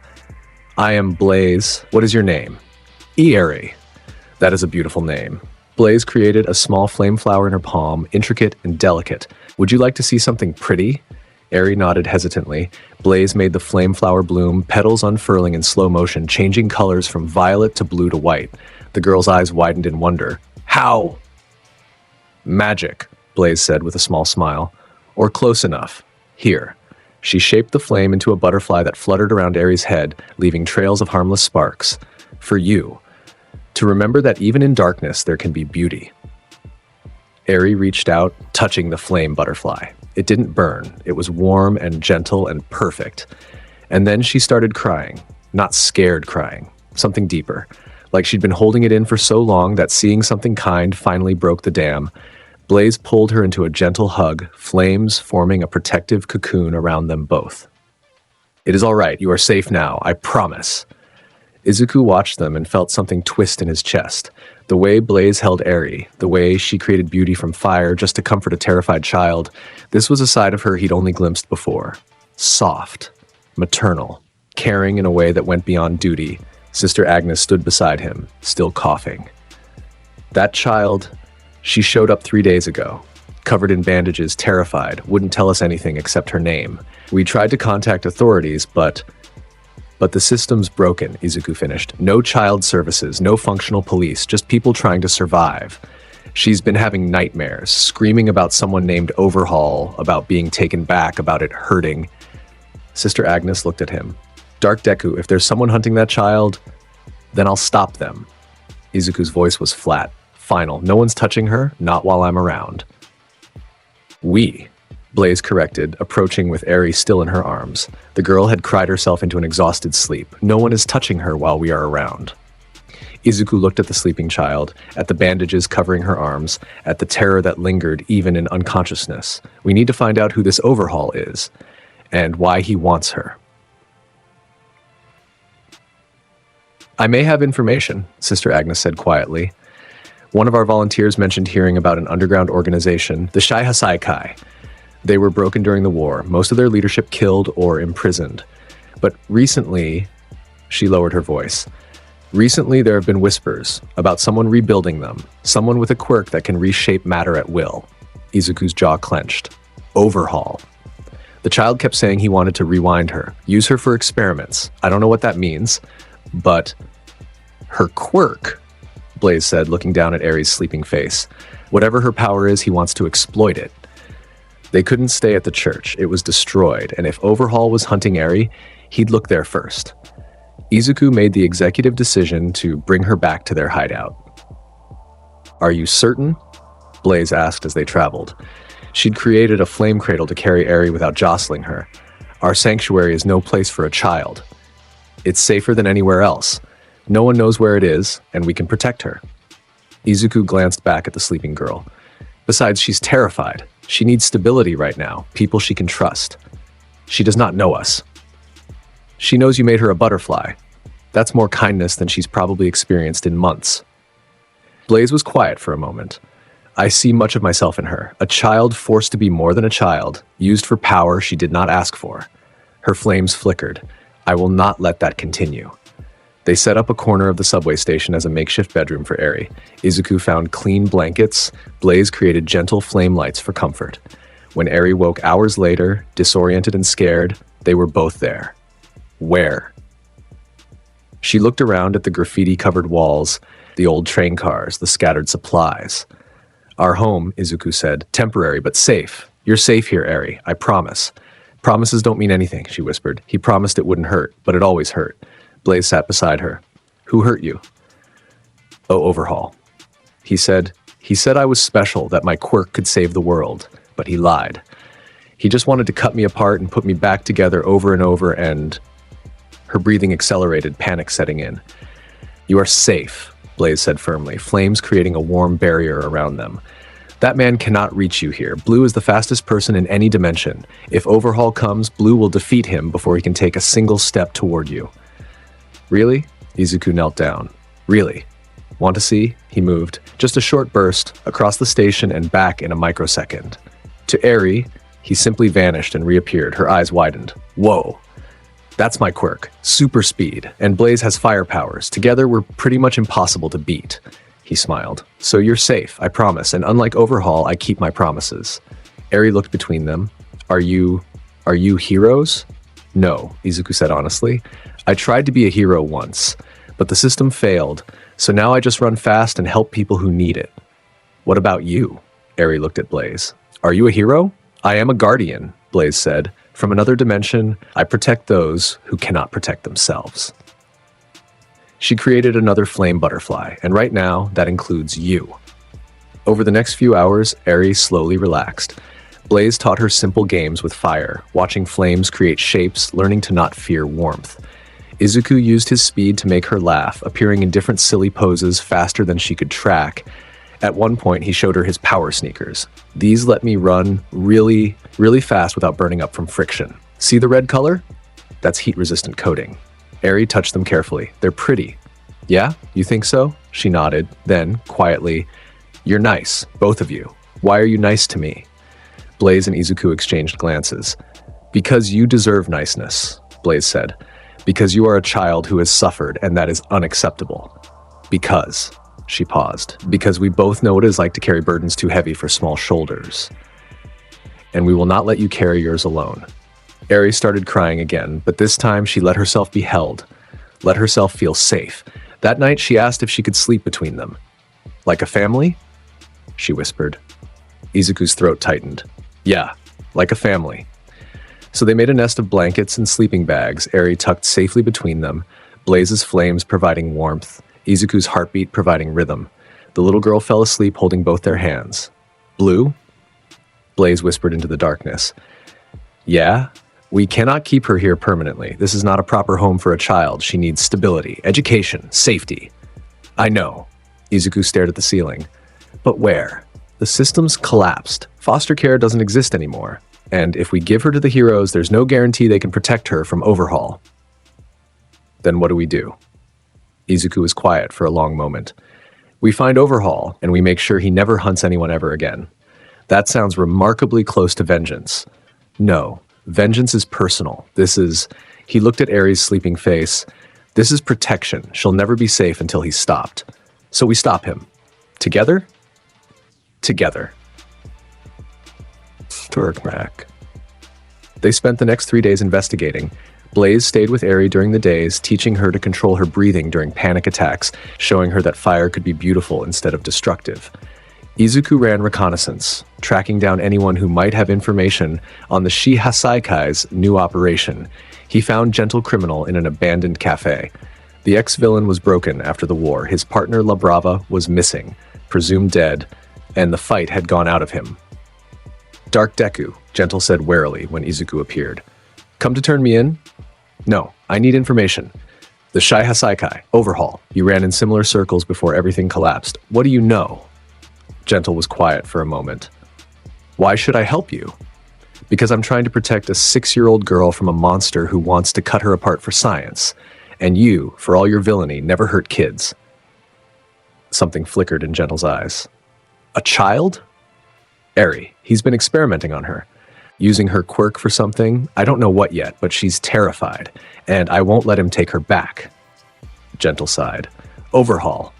I am Blaze. What is your name? Eri. That is a beautiful name. Blaze created a small flame flower in her palm, intricate and delicate. Would you like to see something pretty? Eri nodded hesitantly. Blaze made the flame flower bloom, petals unfurling in slow motion, changing colors from violet to blue to white. The girl's eyes widened in wonder. How? Magic, Blaze said with a small smile. Or close enough. Here. She shaped the flame into a butterfly that fluttered around Eri's head, leaving trails of harmless sparks. For you. To remember that even in darkness there can be beauty. Eri reached out, touching the flame butterfly. It didn't burn. It was warm and gentle and perfect. And then she started crying. Not scared crying. Something deeper. Like she'd been holding it in for so long that seeing something kind finally broke the dam. Blaze pulled her into a gentle hug, flames forming a protective cocoon around them both. It is all right. You are safe now. I promise. Izuku watched them and felt something twist in his chest. The way Blaze held Eri, the way she created beauty from fire just to comfort a terrified child, this was a side of her he'd only glimpsed before. Soft, maternal, caring in a way that went beyond duty. Sister Agnes stood beside him, still coughing. That child, she showed up 3 days ago, covered in bandages, terrified, wouldn't tell us anything except her name. We tried to contact authorities, but the system's broken, Izuku finished. No child services, no functional police, just people trying to survive. She's been having nightmares, screaming about someone named Overhaul, about being taken back, about it hurting. Sister Agnes looked at him. Dark Deku, if there's someone hunting that child, then I'll stop them. Izuku's voice was flat, final. No one's touching her, not while I'm around. We. Blaze corrected, approaching with Eri still in her arms. The girl had cried herself into an exhausted sleep. No one is touching her while we are around. Izuku looked at the sleeping child, at the bandages covering her arms, at the terror that lingered even in unconsciousness. We need to find out who this Overhaul is, and why he wants her. I may have information, Sister Agnes said quietly. One of our volunteers mentioned hearing about an underground organization, the Shihasaikai. They were broken during the war, most of their leadership killed or imprisoned. But recently, she lowered her voice. Recently, there have been whispers about someone rebuilding them, someone with a quirk that can reshape matter at will. Izuku's jaw clenched. Overhaul. The child kept saying he wanted to rewind her, use her for experiments. I don't know what that means, but her quirk, Blaze said, looking down at Eri's sleeping face. Whatever her power is, he wants to exploit it. They couldn't stay at the church. It was destroyed, and if Overhaul was hunting Eri, he'd look there first. Izuku made the executive decision to bring her back to their hideout. Are you certain? Blaze asked as they traveled. She'd created a flame cradle to carry Eri without jostling her. Our sanctuary is no place for a child. It's safer than anywhere else. No one knows where it is, and we can protect her. Izuku glanced back at the sleeping girl. Besides, she's terrified. She needs stability right now, people she can trust. She does not know us. She knows you made her a butterfly. That's more kindness than she's probably experienced in months. Blaze was quiet for a moment. I see much of myself in her, a child forced to be more than a child, used for power she did not ask for. Her flames flickered. I will not let that continue. They set up a corner of the subway station as a makeshift bedroom for Eri. Izuku found clean blankets. Blaze created gentle flame lights for comfort. When Eri woke hours later, disoriented and scared, they were both there. Where? She looked around at the graffiti-covered walls, the old train cars, the scattered supplies. Our home, Izuku said, temporary but safe. You're safe here, Eri, I promise. Promises don't mean anything, she whispered. He promised it wouldn't hurt, but it always hurt. Blaze sat beside her. Who hurt you? Oh, Overhaul. He said I was special, that my quirk could save the world, but he lied. He just wanted to cut me apart and put me back together over and over, and... Her breathing accelerated, panic setting in. You are safe, Blaze said firmly, flames creating a warm barrier around them. That man cannot reach you here. Blue is the fastest person in any dimension. If Overhaul comes, Blue will defeat him before he can take a single step toward you. Really? Izuku knelt down. Really? Want to see? He moved. Just a short burst, across the station and back in a microsecond. To Eri, he simply vanished and reappeared, her eyes widened. Whoa. That's my quirk. Super speed. And Blaze has fire powers. Together, we're pretty much impossible to beat. He smiled. So you're safe, I promise, and unlike Overhaul, I keep my promises. Eri looked between them. Are you heroes? No, Izuku said honestly. I tried to be a hero once, but the system failed, so now I just run fast and help people who need it. What about you? Eri looked at Blaze. Are you a hero? I am a guardian, Blaze said. From another dimension, I protect those who cannot protect themselves. She created another flame butterfly, and right now, that includes you. Over the next few hours, Eri slowly relaxed. Blaze taught her simple games with fire, watching flames create shapes, learning to not fear warmth. Izuku used his speed to make her laugh, appearing in different silly poses faster than she could track. At one point, he showed her his power sneakers. These let me run really, really fast without burning up from friction. See the red color? That's heat-resistant coating. Eri touched them carefully. They're pretty. Yeah? You think so? She nodded. Then, quietly, you're nice, both of you. Why are you nice to me? Blaze and Izuku exchanged glances. Because you deserve niceness, Blaze said. Because you are a child who has suffered, and that is unacceptable. Because, she paused, because we both know what it is like to carry burdens too heavy for small shoulders. And we will not let you carry yours alone. Eri started crying again, but this time she let herself be held, let herself feel safe. That night she asked if she could sleep between them. Like a family? She whispered. Izuku's throat tightened. Yeah, like a family. So they made a nest of blankets and sleeping bags, Eri tucked safely between them, Blaze's flames providing warmth, Izuku's heartbeat providing rhythm. The little girl fell asleep holding both their hands. Blue? Blaze whispered into the darkness. Yeah? We cannot keep her here permanently. This is not a proper home for a child. She needs stability, education, safety. I know. Izuku stared at the ceiling. But where? The system's collapsed. Foster care doesn't exist anymore. And if we give her to the heroes, there's no guarantee they can protect her from Overhaul. Then what do we do? Izuku was quiet for a long moment. We find Overhaul, and we make sure he never hunts anyone ever again. That sounds remarkably close to vengeance. No. Vengeance is personal. He looked at Eri's sleeping face. This is protection. She'll never be safe until he's stopped. So we stop him. Together? Together. Turkmak. They spent the next 3 days investigating. Blaze stayed with Eri during the days, teaching her to control her breathing during panic attacks, showing her that fire could be beautiful instead of destructive. Izuku ran reconnaissance, tracking down anyone who might have information on the Shihasaikai's new operation. He found Gentle Criminal in an abandoned cafe. The ex-villain was broken after the war. His partner La Brava was missing, presumed dead, and the fight had gone out of him. Dark Deku, Gentle said warily when Izuku appeared. Come to turn me in? No, I need information. The Shihasaikai, Overhaul. You ran in similar circles before everything collapsed. What do you know? Gentle was quiet for a moment. Why should I help you? Because I'm trying to protect a 6-year-old girl from a monster who wants to cut her apart for science. And you, for all your villainy, never hurt kids. Something flickered in Gentle's eyes. A child? Eri, he's been experimenting on her. Using her quirk for something, I don't know what yet, but she's terrified, and I won't let him take her back. Gentle sighed. Overhaul.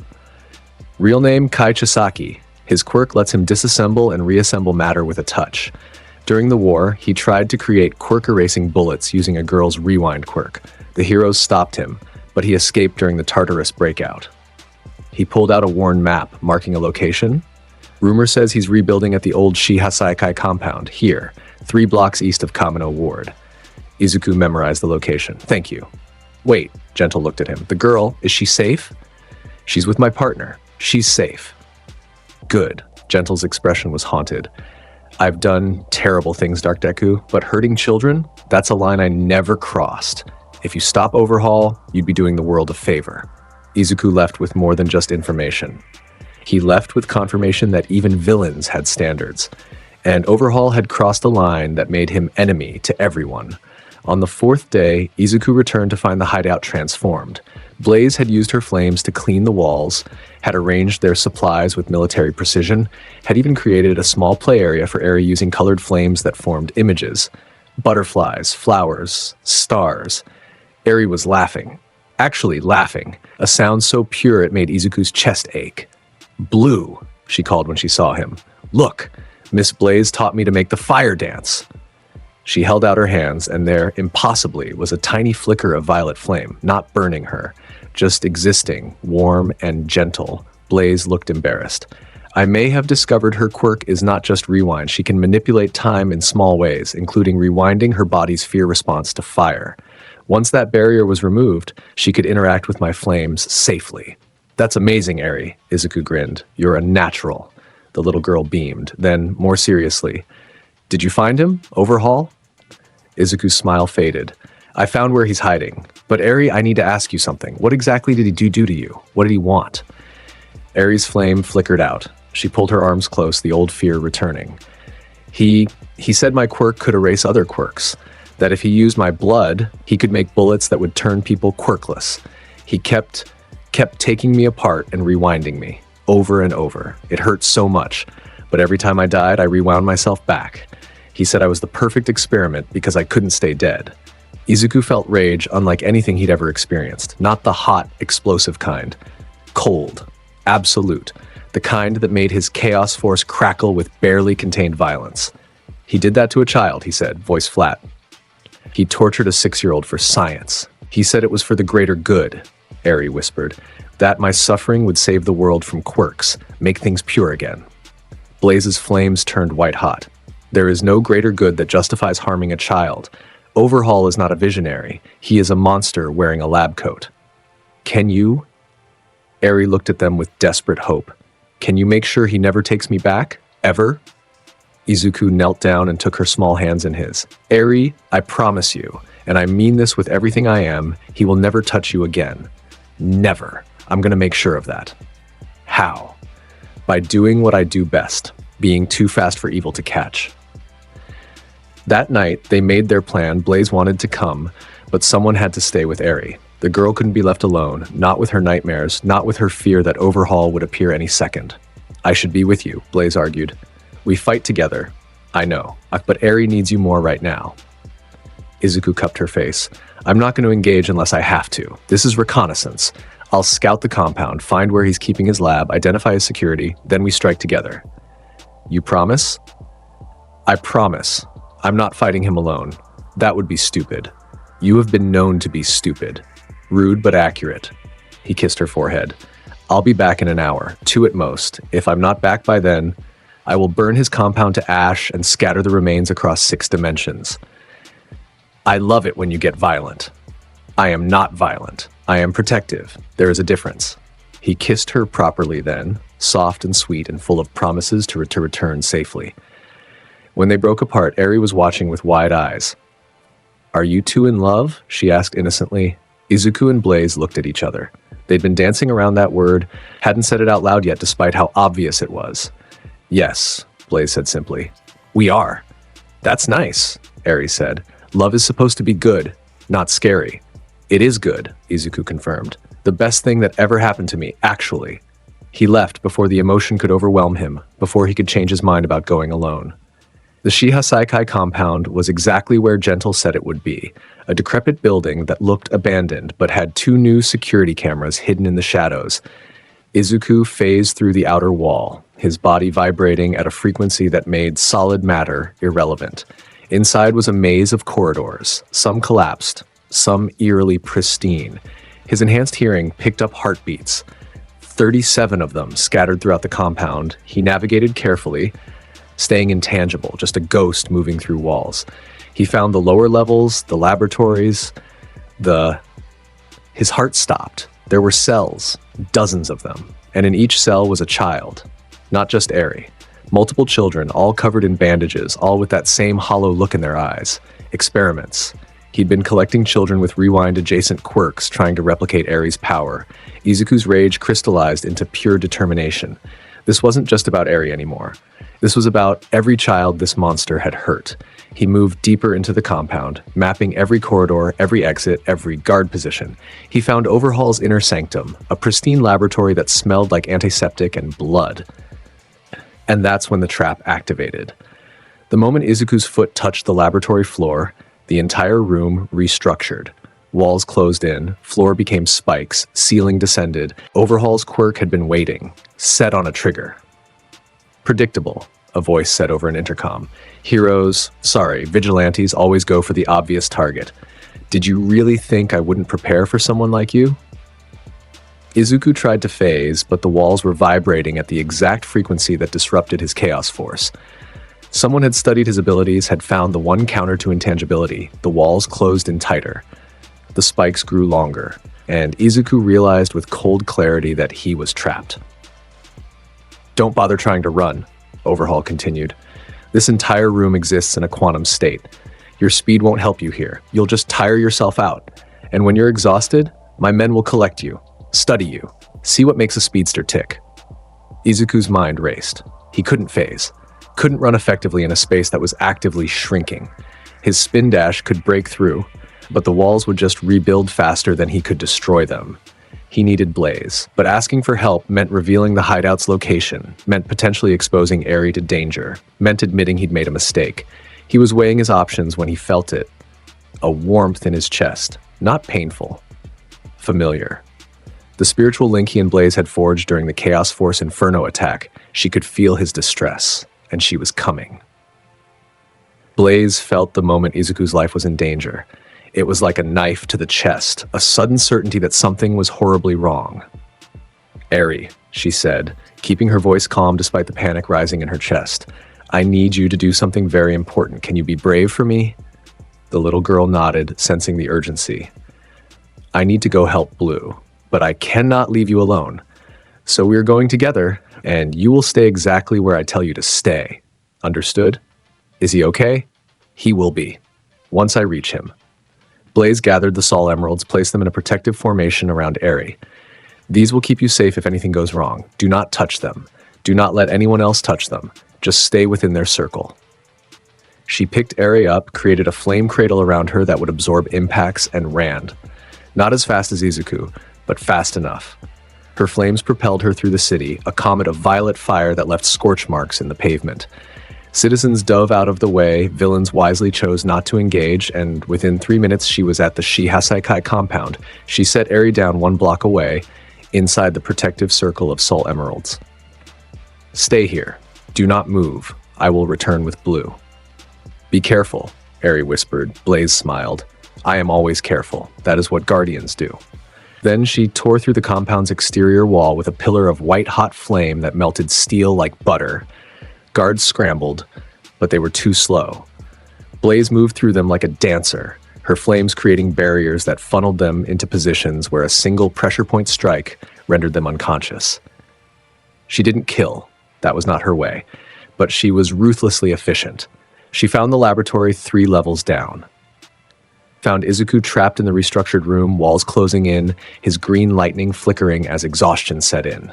Real name Kai Chisaki. His quirk lets him disassemble and reassemble matter with a touch. During the war, he tried to create quirk-erasing bullets using a girl's rewind quirk. The heroes stopped him, but he escaped during the Tartarus breakout. He pulled out a worn map, marking a location. Rumor says he's rebuilding at the old Shihasaikai compound, here, 3 blocks east of Kamino Ward. Izuku memorized the location. Thank you. Wait, Gentle looked at him. The girl, is she safe? She's with my partner. She's safe. Good. Gentle's expression was haunted. I've done terrible things, Dark Deku, but hurting children, that's a line I never crossed. If you stop Overhaul, you'd be doing the world a favor. Izuku left with more than just information. He left with confirmation that even villains had standards, and Overhaul had crossed a line that made him enemy to everyone. On the 4th day, Izuku returned to find the hideout transformed. Blaze had used her flames to clean the walls, had arranged their supplies with military precision, had even created a small play area for Eri using colored flames that formed images. Butterflies, flowers, stars. Eri was laughing. Actually laughing. A sound so pure it made Izuku's chest ache. Blue, she called when she saw him. Look, Miss Blaze taught me to make the fire dance. She held out her hands, and there, impossibly, was a tiny flicker of violet flame, not burning her, just existing, warm and gentle. Blaze looked embarrassed. I may have discovered her quirk is not just rewind. She can manipulate time in small ways, including rewinding her body's fear response to fire. Once that barrier was removed, she could interact with my flames safely. That's amazing, Eri, Izuku grinned. You're a natural. The little girl beamed. Then, more seriously, did you find him? Overhaul? Izuku's smile faded. I found where he's hiding. But Eri, I need to ask you something. What exactly did he do to you? What did he want? Eri's flame flickered out. She pulled her arms close, the old fear returning. He said my quirk could erase other quirks. That if he used my blood, he could make bullets that would turn people quirkless. He kept taking me apart and rewinding me, over and over. It hurt so much, but every time I died, I rewound myself back. He said I was the perfect experiment because I couldn't stay dead. Izuku felt rage unlike anything he'd ever experienced, not the hot, explosive kind. Cold, absolute, the kind that made his chaos force crackle with barely contained violence. He did that to a child, he said, voice flat. He tortured a 6-year-old for science. He said it was for the greater good, Eri whispered, that my suffering would save the world from quirks, make things pure again. Blaze's flames turned white hot. There is no greater good that justifies harming a child. Overhaul is not a visionary. He is a monster wearing a lab coat. Can you? Eri looked at them with desperate hope. Can you make sure he never takes me back? Ever? Izuku knelt down and took her small hands in his. Eri, I promise you, and I mean this with everything I am, he will never touch you again. Never. I'm going to make sure of that. How? By doing what I do best, being too fast for evil to catch. That night, they made their plan. Blaze wanted to come, but someone had to stay with Eri. The girl couldn't be left alone, not with her nightmares, not with her fear that Overhaul would appear any second. I should be with you, Blaze argued. We fight together. I know, but Eri needs you more right now. Izuku cupped her face. I'm not going to engage unless I have to. This is reconnaissance. I'll scout the compound, find where he's keeping his lab, identify his security, then we strike together. You promise? I promise. I'm not fighting him alone. That would be stupid. You have been known to be stupid. Rude but accurate. He kissed her forehead. I'll be back in an hour, 2 at most. If I'm not back by then, I will burn his compound to ash and scatter the remains across 6 dimensions. I love it when you get violent. I am not violent. I am protective. There is a difference. He kissed her properly then, soft and sweet and full of promises to return safely. When they broke apart, Eri was watching with wide eyes. Are you two in love? She asked innocently. Izuku and Blaze looked at each other. They'd been dancing around that word, hadn't said it out loud yet despite how obvious it was. Yes, Blaze said simply. We are. That's nice, Eri said. Love is supposed to be good, not scary. It is good, Izuku confirmed. The best thing that ever happened to me, actually. He left before the emotion could overwhelm him, before he could change his mind about going alone. The Shiha Saikai compound was exactly where Gentle said it would be, a decrepit building that looked abandoned but had 2 new security cameras hidden in the shadows. Izuku phased through the outer wall, his body vibrating at a frequency that made solid matter irrelevant. Inside was a maze of corridors, some collapsed, some eerily pristine. His enhanced hearing picked up heartbeats, 37 of them scattered throughout the compound. He navigated carefully, staying intangible, just a ghost moving through walls. He found the lower levels, the laboratories, His heart stopped. There were cells, dozens of them, and in each cell was a child. Not just Eri. Multiple children, all covered in bandages, all with that same hollow look in their eyes. Experiments. He'd been collecting children with rewind-adjacent quirks, trying to replicate Eri's power. Izuku's rage crystallized into pure determination. This wasn't just about Eri anymore. This was about every child this monster had hurt. He moved deeper into the compound, mapping every corridor, every exit, every guard position. He found Overhaul's inner sanctum, a pristine laboratory that smelled like antiseptic and blood. And that's when the trap activated. The moment Izuku's foot touched the laboratory floor, the entire room restructured. Walls closed in, floor became spikes, ceiling descended. Overhaul's quirk had been waiting, set on a trigger. Predictable, a voice said over an intercom. Vigilantes always go for the obvious target. Did you really think I wouldn't prepare for someone like you? Izuku tried to phase, but the walls were vibrating at the exact frequency that disrupted his chaos force. Someone had studied his abilities, had found the one counter to intangibility. The walls closed in tighter. The spikes grew longer, and Izuku realized with cold clarity that he was trapped. Don't bother trying to run, Overhaul continued. This entire room exists in a quantum state. Your speed won't help you here. You'll just tire yourself out. And when you're exhausted, my men will collect you, study you, see what makes a speedster tick. Izuku's mind raced. He couldn't phase, couldn't run effectively in a space that was actively shrinking. His spin dash could break through, but the walls would just rebuild faster than he could destroy them. He needed Blaze, but asking for help meant revealing the hideout's location, meant potentially exposing Eri to danger, meant admitting he'd made a mistake. He was weighing his options when he felt it. A warmth in his chest, not painful, familiar. The spiritual link he and Blaze had forged during the Chaos Force Inferno attack, she could feel his distress, and she was coming. Blaze felt the moment Izuku's life was in danger. It was like a knife to the chest, a sudden certainty that something was horribly wrong. Eri, she said, keeping her voice calm despite the panic rising in her chest. I need you to do something very important. Can you be brave for me? The little girl nodded, sensing the urgency. I need to go help Blue, but I cannot leave you alone. So we are going together, and you will stay exactly where I tell you to stay. Understood? Is he okay? He will be, once I reach him. Blaze gathered the Sol Emeralds, placed them in a protective formation around Eri. These will keep you safe if anything goes wrong. Do not touch them. Do not let anyone else touch them. Just stay within their circle. She picked Eri up, created a flame cradle around her that would absorb impacts, and ran. Not as fast as Izuku, but fast enough. Her flames propelled her through the city, a comet of violet fire that left scorch marks in the pavement. Citizens dove out of the way, villains wisely chose not to engage, and within 3 minutes she was at the Shiha Saikai compound. She set Eri down 1 block away, inside the protective circle of Sol Emeralds. Stay here. Do not move. I will return with Blue. Be careful, Eri whispered. Blaze smiled. I am always careful. That is what guardians do. Then she tore through the compound's exterior wall with a pillar of white-hot flame that melted steel like butter. Guards scrambled, but they were too slow. Blaze moved through them like a dancer, her flames creating barriers that funneled them into positions where a single pressure point strike rendered them unconscious. She didn't kill, that was not her way, but she was ruthlessly efficient. She found the laboratory 3 levels down. Found Izuku trapped in the restructured room, walls closing in, his green lightning flickering as exhaustion set in.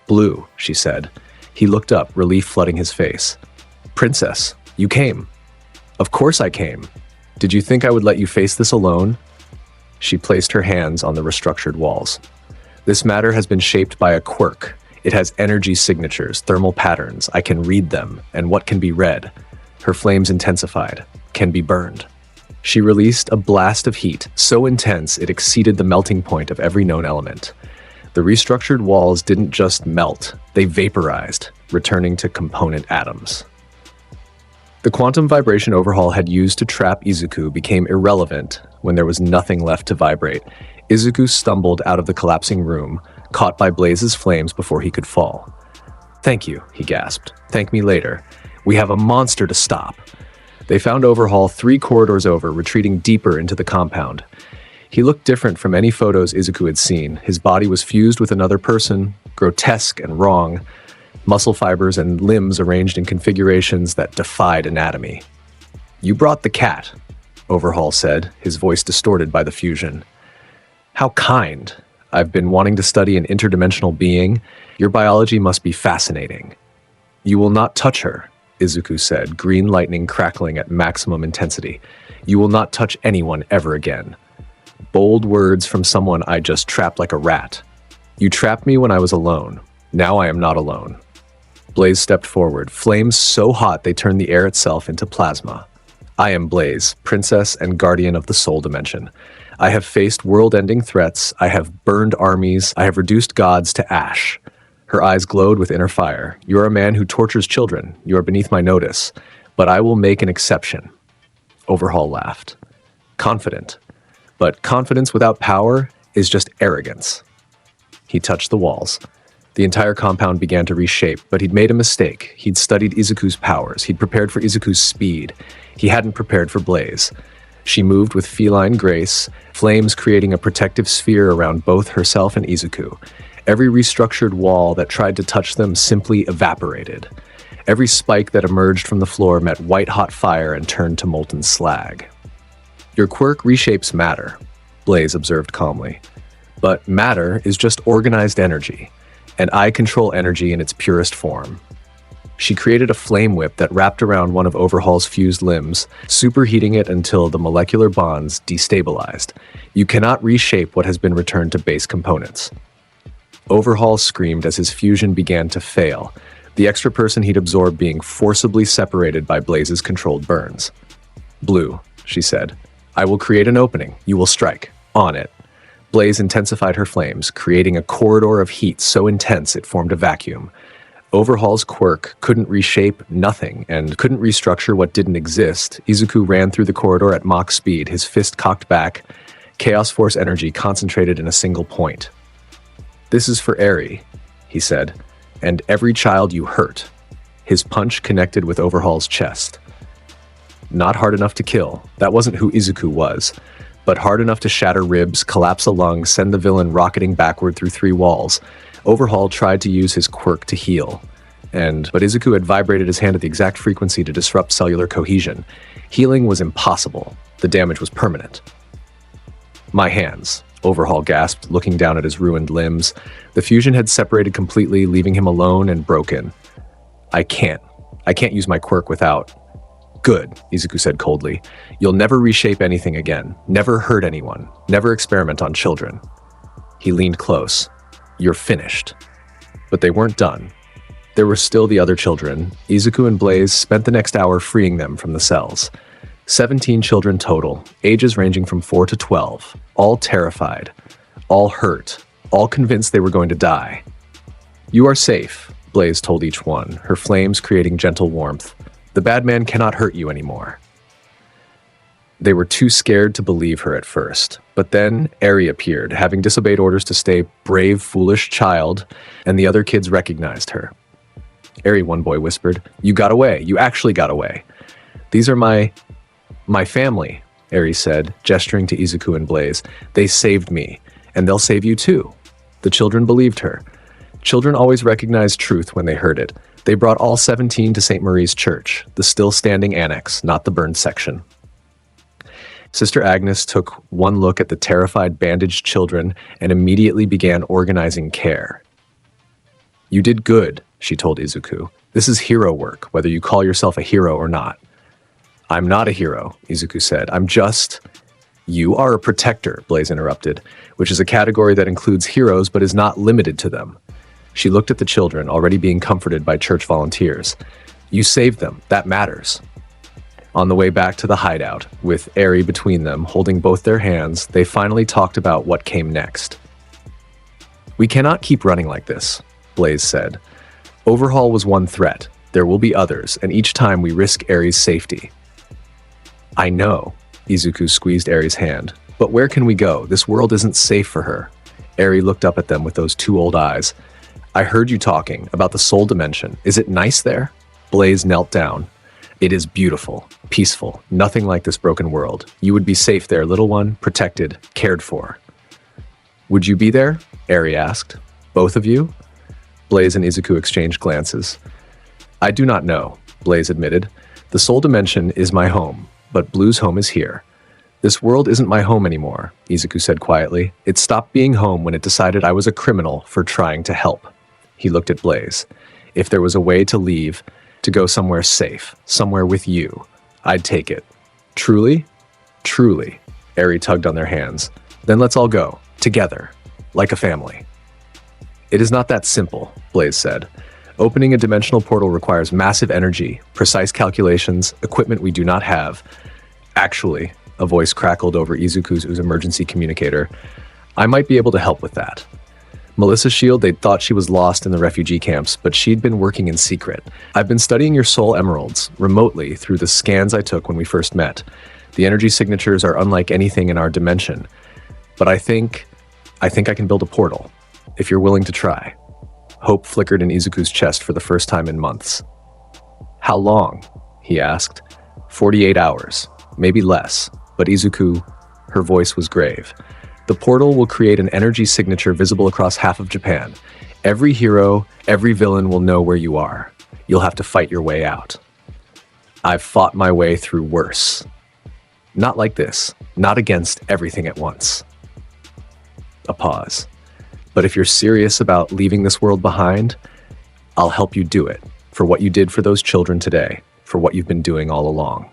Blue, she said. He looked up, relief flooding his face. Princess, you came. Of course I came. Did you think I would let you face this alone? She placed her hands on the restructured walls. This matter has been shaped by a quirk. It has energy signatures, thermal patterns. I can read them, and what can be read? Her flames intensified, can be burned. She released a blast of heat, so intense it exceeded the melting point of every known element. The restructured walls didn't just melt, they vaporized, returning to component atoms. The quantum vibration overhaul had used to trap Izuku became irrelevant when there was nothing left to vibrate. Izuku stumbled out of the collapsing room, caught by Blaze's flames before he could fall. "Thank you," he gasped. "Thank me later. We have a monster to stop." They found Overhaul 3 corridors over, retreating deeper into the compound. He looked different from any photos Izuku had seen. His body was fused with another person, grotesque and wrong, muscle fibers and limbs arranged in configurations that defied anatomy. "You brought the cat," Overhaul said, his voice distorted by the fusion. "How kind. I've been wanting to study an interdimensional being. Your biology must be fascinating." "You will not touch her," Izuku said, green lightning crackling at maximum intensity. "You will not touch anyone ever again." Bold words from someone I just trapped like a rat. "You trapped me when I was alone. Now I am not alone." Blaze stepped forward, flames so hot they turned the air itself into plasma. "I am Blaze, princess and guardian of the soul dimension. I have faced world-ending threats, I have burned armies, I have reduced gods to ash." Her eyes glowed with inner fire. "You are a man who tortures children. You are beneath my notice. But I will make an exception." Overhaul laughed. "Confident. But confidence without power is just arrogance." He touched the walls. The entire compound began to reshape, but he'd made a mistake. He'd studied Izuku's powers. He'd prepared for Izuku's speed. He hadn't prepared for Blaze. She moved with feline grace, flames creating a protective sphere around both herself and Izuku. Every restructured wall that tried to touch them simply evaporated. Every spike that emerged from the floor met white-hot fire and turned to molten slag. "Your quirk reshapes matter," Blaze observed calmly. "But matter is just organized energy, and I control energy in its purest form." She created a flame whip that wrapped around one of Overhaul's fused limbs, superheating it until the molecular bonds destabilized. "You cannot reshape what has been returned to base components." Overhaul screamed as his fusion began to fail, the extra person he'd absorbed being forcibly separated by Blaze's controlled burns. "Blue," she said. "I will create an opening. You will strike. On it." Blaze intensified her flames, creating a corridor of heat so intense it formed a vacuum. Overhaul's quirk couldn't reshape nothing and couldn't restructure what didn't exist. Izuku ran through the corridor at Mach speed, his fist cocked back, chaos force energy concentrated in a single point. "This is for Eri," he said, "and every child you hurt." His punch connected with Overhaul's chest. Not hard enough to kill. That wasn't who Izuku was. But hard enough to shatter ribs, collapse a lung, send the villain rocketing backward through 3 walls. Overhaul tried to use his quirk to heal. But Izuku had vibrated his hand at the exact frequency to disrupt cellular cohesion. Healing was impossible. The damage was permanent. "My hands," Overhaul gasped, looking down at his ruined limbs. The fusion had separated completely, leaving him alone and broken. I can't use my quirk without." "Good," Izuku said coldly. "You'll never reshape anything again. Never hurt anyone. Never experiment on children." He leaned close. "You're finished." But they weren't done. There were still the other children. Izuku and Blaze spent the next hour freeing them from the cells. 17 children total, ages ranging from 4 to 12, all terrified, all hurt, all convinced they were going to die. "You are safe," Blaze told each one, her flames creating gentle warmth. "The bad man cannot hurt you anymore." They were too scared to believe her at first. But then Eri appeared, having disobeyed orders to stay brave, foolish child, and the other kids recognized her. "Eri," one boy whispered, "you got away. You actually got away." "These are my family," Eri said, gesturing to Izuku and Blaze. "They saved me, and they'll save you too." The children believed her. Children always recognized truth when they heard it. They brought all 17 to St. Marie's Church, the still-standing annex, not the burned section. Sister Agnes took one look at the terrified, bandaged children and immediately began organizing care. "You did good," she told Izuku. "This is hero work, whether you call yourself a hero or not." I'm not a hero, Izuku said. I'm just... You are a protector, Blaze interrupted, which is a category that includes heroes but is not limited to them. She looked at the children, already being comforted by church volunteers. You saved them. That matters. On the way back to the hideout, with Eri between them, holding both their hands, they finally talked about what came next. We cannot keep running like this, Blaze said. Overhaul was one threat. There will be others, and each time we risk Eri's safety. I know, Izuku squeezed Eri's hand. But where can we go? This world isn't safe for her. Eri looked up at them with those two old eyes. I heard you talking about the soul dimension. Is it nice there? Blaze knelt down. It is beautiful, peaceful, nothing like this broken world. You would be safe there, little one, protected, cared for. Would you be there? Eri asked. Both of you? Blaze and Izuku exchanged glances. I do not know, Blaze admitted. The soul dimension is my home, but Blue's home is here. This world isn't my home anymore, Izuku said quietly. It stopped being home when it decided I was a criminal for trying to help. He looked at Blaze. If there was a way to leave, to go somewhere safe, somewhere with you, I'd take it. Truly? Truly. Eri tugged on their hands. Then let's all go, together, like a family. It is not that simple, Blaze said. Opening a dimensional portal requires massive energy, precise calculations, equipment we do not have. Actually, a voice crackled over Izuku's emergency communicator. I might be able to help with that. Melissa's shield, they'd thought she was lost in the refugee camps, but she'd been working in secret. I've been studying your soul emeralds, remotely, through the scans I took when we first met. The energy signatures are unlike anything in our dimension. But I think I can build a portal, if you're willing to try. Hope flickered in Izuku's chest for the first time in months. How long? He asked. 48 hours, maybe less, but Izuku, her voice was grave. The portal will create an energy signature visible across half of Japan. Every hero, every villain will know where you are. You'll have to fight your way out. I've fought my way through worse. Not like this, not against everything at once. A pause. But if you're serious about leaving this world behind, I'll help you do it, for what you did for those children today, for what you've been doing all along.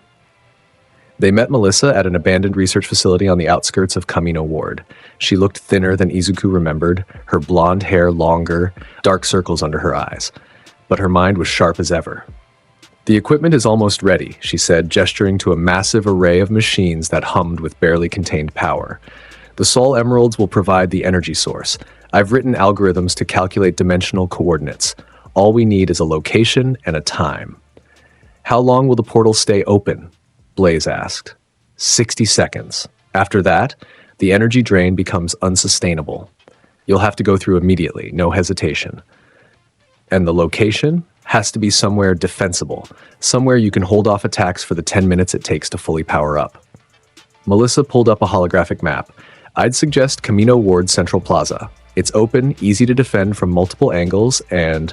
They met Melissa at an abandoned research facility on the outskirts of Kamino Ward. She looked thinner than Izuku remembered, her blonde hair longer, dark circles under her eyes. But her mind was sharp as ever. The equipment is almost ready, she said, gesturing to a massive array of machines that hummed with barely contained power. The soul emeralds will provide the energy source. I've written algorithms to calculate dimensional coordinates. All we need is a location and a time. How long will the portal stay open? Blaze asked. 60 seconds. After that, the energy drain becomes unsustainable. You'll have to go through immediately, no hesitation. And the location has to be somewhere defensible, somewhere you can hold off attacks for the 10 minutes it takes to fully power up. Melissa pulled up a holographic map. I'd suggest Kamino Ward Central Plaza. It's open, easy to defend from multiple angles, and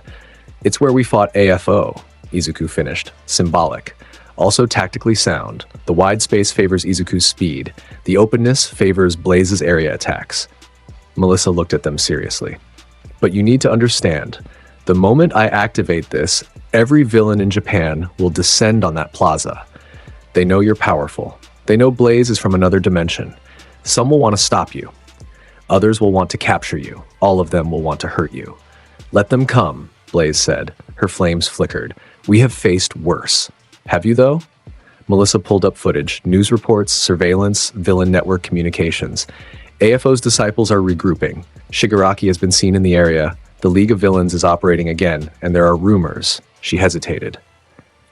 it's where we fought AFO, Izuku finished, symbolic. Also tactically sound. The wide space favors Izuku's speed. The openness favors Blaze's area attacks. Melissa looked at them seriously. But you need to understand, the moment I activate this, every villain in Japan will descend on that plaza. They know you're powerful. They know Blaze is from another dimension. Some will want to stop you. Others will want to capture you. All of them will want to hurt you. Let them come, Blaze said. Her flames flickered. We have faced worse. Have you, though? Melissa pulled up footage, news reports, surveillance, villain network communications. AFO's disciples are regrouping. Shigaraki has been seen in the area. The League of Villains is operating again, and there are rumors. She hesitated.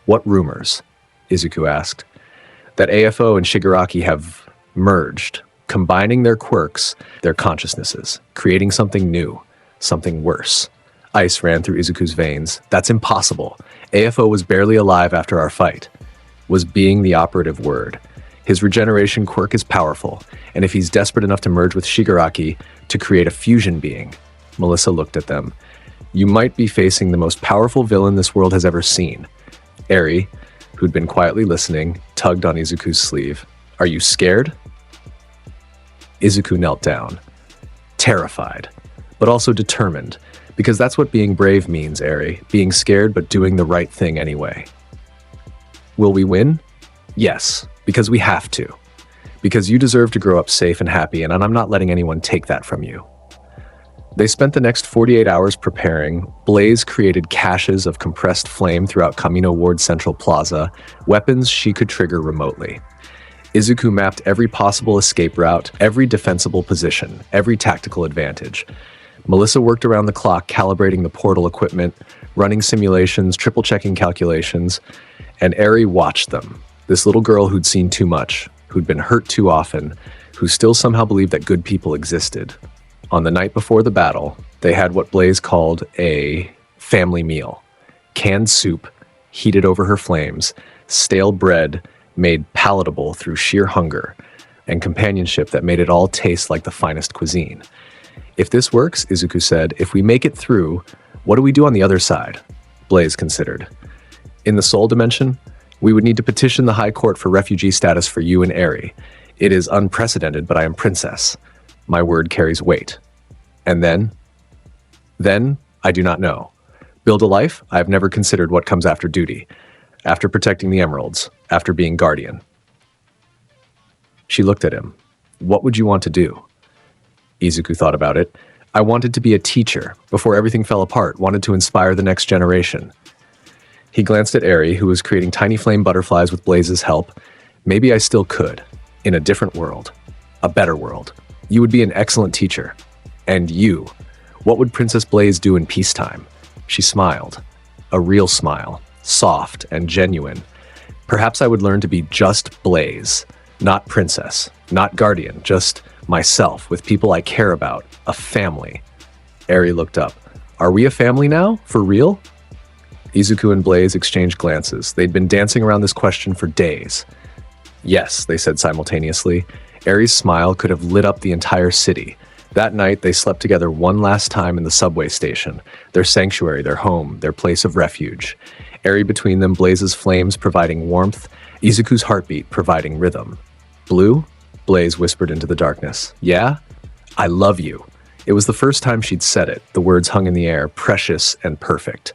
What rumors? Izuku asked. That AFO and Shigaraki have merged, combining their quirks, their consciousnesses, creating something new, something worse. Ice ran through Izuku's veins. That's impossible. AFO was barely alive after our fight. Was being the operative word. His regeneration quirk is powerful, and if he's desperate enough to merge with Shigaraki to create a fusion being, Melissa looked at them. You might be facing the most powerful villain this world has ever seen. Eri, who'd been quietly listening, tugged on Izuku's sleeve. Are you scared? Izuku knelt down. Terrified, but also determined. Because that's what being brave means, Eri. Being scared but doing the right thing anyway. Will we win? Yes, because we have to. Because you deserve to grow up safe and happy, and I'm not letting anyone take that from you. They spent the next 48 hours preparing. Blaze created caches of compressed flame throughout Kamino Ward Central Plaza, weapons she could trigger remotely. Izuku mapped every possible escape route, every defensible position, every tactical advantage. Melissa worked around the clock calibrating the portal equipment, running simulations, triple-checking calculations, and Eri watched them. This little girl who'd seen too much, who'd been hurt too often, who still somehow believed that good people existed. On the night before the battle, they had what Blaze called a family meal. Canned soup, heated over her flames, stale bread made palatable through sheer hunger, and companionship that made it all taste like the finest cuisine. If this works, Izuku said, if we make it through, what do we do on the other side? Blaze considered. In the Soul Dimension, we would need to petition the High Court for refugee status for you and Eri. It is unprecedented, but I am princess. My word carries weight. And then? Then, I do not know. Build a life? I have never considered what comes after duty. After protecting the emeralds. After being guardian. She looked at him. What would you want to do? Izuku thought about it. I wanted to be a teacher, before everything fell apart, wanted to inspire the next generation. He glanced at Eri, who was creating tiny flame butterflies with Blaze's help. Maybe I still could, in a different world. A better world. You would be an excellent teacher. And you, what would Princess Blaze do in peacetime? She smiled. A real smile, soft and genuine. Perhaps I would learn to be just Blaze, not princess, not guardian, just myself, with people I care about, a family. Eri looked up. Are we a family now? For real? Izuku and Blaze exchanged glances. They'd been dancing around this question for days. Yes, they said simultaneously. Eri's smile could have lit up the entire city. That night, they slept together one last time in the subway station, their sanctuary, their home, their place of refuge. Eri between them, Blaze's flames providing warmth, Izuku's heartbeat providing rhythm. Blue? Blaze whispered into the darkness. Yeah? I love you. It was the first time she'd said it. The words hung in the air, precious and perfect.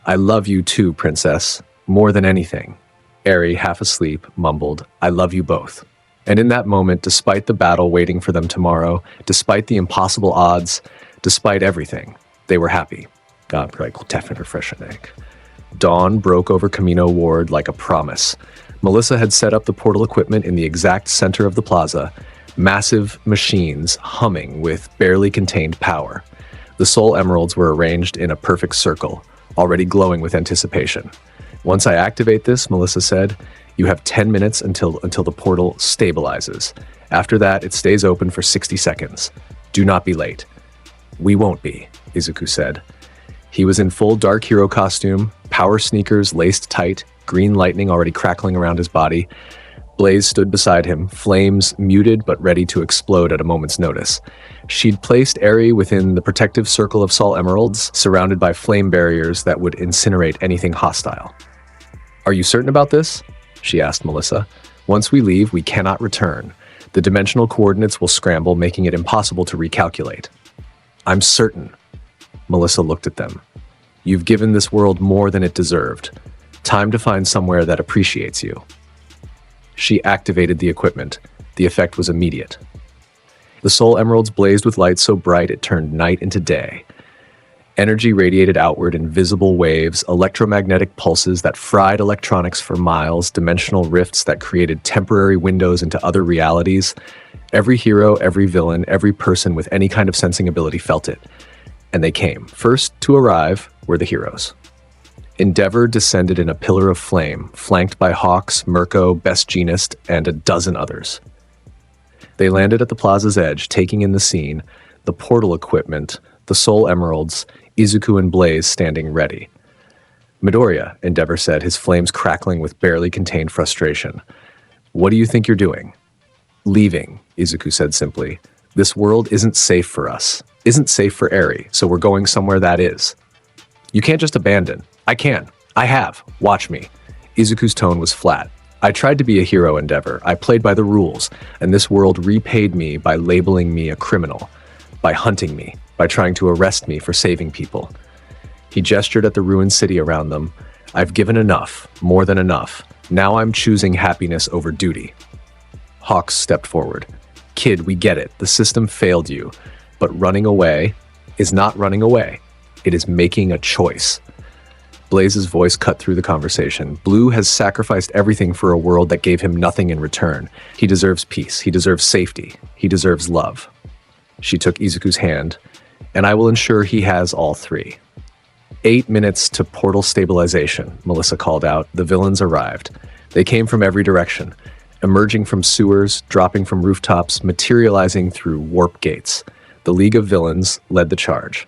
I love you too, princess. More than anything. Eri, half asleep, mumbled, I love you both. And in that moment, despite the battle waiting for them tomorrow, despite the impossible odds, despite everything, they were happy. God, like definitely refreshing. Dawn broke over Kamino Ward like a promise. Melissa had set up the portal equipment in the exact center of the plaza, massive machines humming with barely contained power. The soul emeralds were arranged in a perfect circle, already glowing with anticipation. Once I activate this, Melissa said, you have 10 minutes until the portal stabilizes. After that, it stays open for 60 seconds. Do not be late. We won't be, Izuku said. He was in full dark hero costume, power sneakers laced tight, green lightning already crackling around his body. Blaze stood beside him, flames muted but ready to explode at a moment's notice. She'd placed Eri within the protective circle of Sol Emeralds, surrounded by flame barriers that would incinerate anything hostile. Are you certain about this? She asked Melissa. Once we leave, we cannot return. The dimensional coordinates will scramble, making it impossible to recalculate. I'm certain. Melissa looked at them. You've given this world more than it deserved. Time to find somewhere that appreciates you. She activated the equipment. The effect was immediate. The soul emeralds blazed with light so bright it turned night into day. Energy radiated outward in visible waves, electromagnetic pulses that fried electronics for miles, dimensional rifts that created temporary windows into other realities. Every hero, every villain, every person with any kind of sensing ability felt it. And they came. First to arrive were the heroes. Endeavor descended in a pillar of flame, flanked by Hawks, Mirko, Best Jeanist, and a dozen others. They landed at the plaza's edge, taking in the scene, the portal equipment, the soul emeralds, Izuku and Blaze standing ready. Midoriya, Endeavor said, his flames crackling with barely contained frustration. What do you think you're doing? Leaving, Izuku said simply. This world isn't safe for us, isn't safe for Eri, so we're going somewhere that is. You can't just abandon. I can. I have. Watch me. Izuku's tone was flat. I tried to be a hero, Endeavor. I played by the rules, and this world repaid me by labeling me a criminal, by hunting me, by trying to arrest me for saving people. He gestured at the ruined city around them. I've given enough, more than enough. Now I'm choosing happiness over duty. Hawks stepped forward. Kid, we get it. The system failed you. But running away is not running away. It is making a choice. Blaze's voice cut through the conversation. Blue has sacrificed everything for a world that gave him nothing in return. He deserves peace. He deserves safety. He deserves love. She took Izuku's hand, and I will ensure he has all three. 8 minutes to portal stabilization, Melissa called out. The villains arrived. They came from every direction, emerging from sewers, dropping from rooftops, materializing through warp gates. The League of Villains led the charge.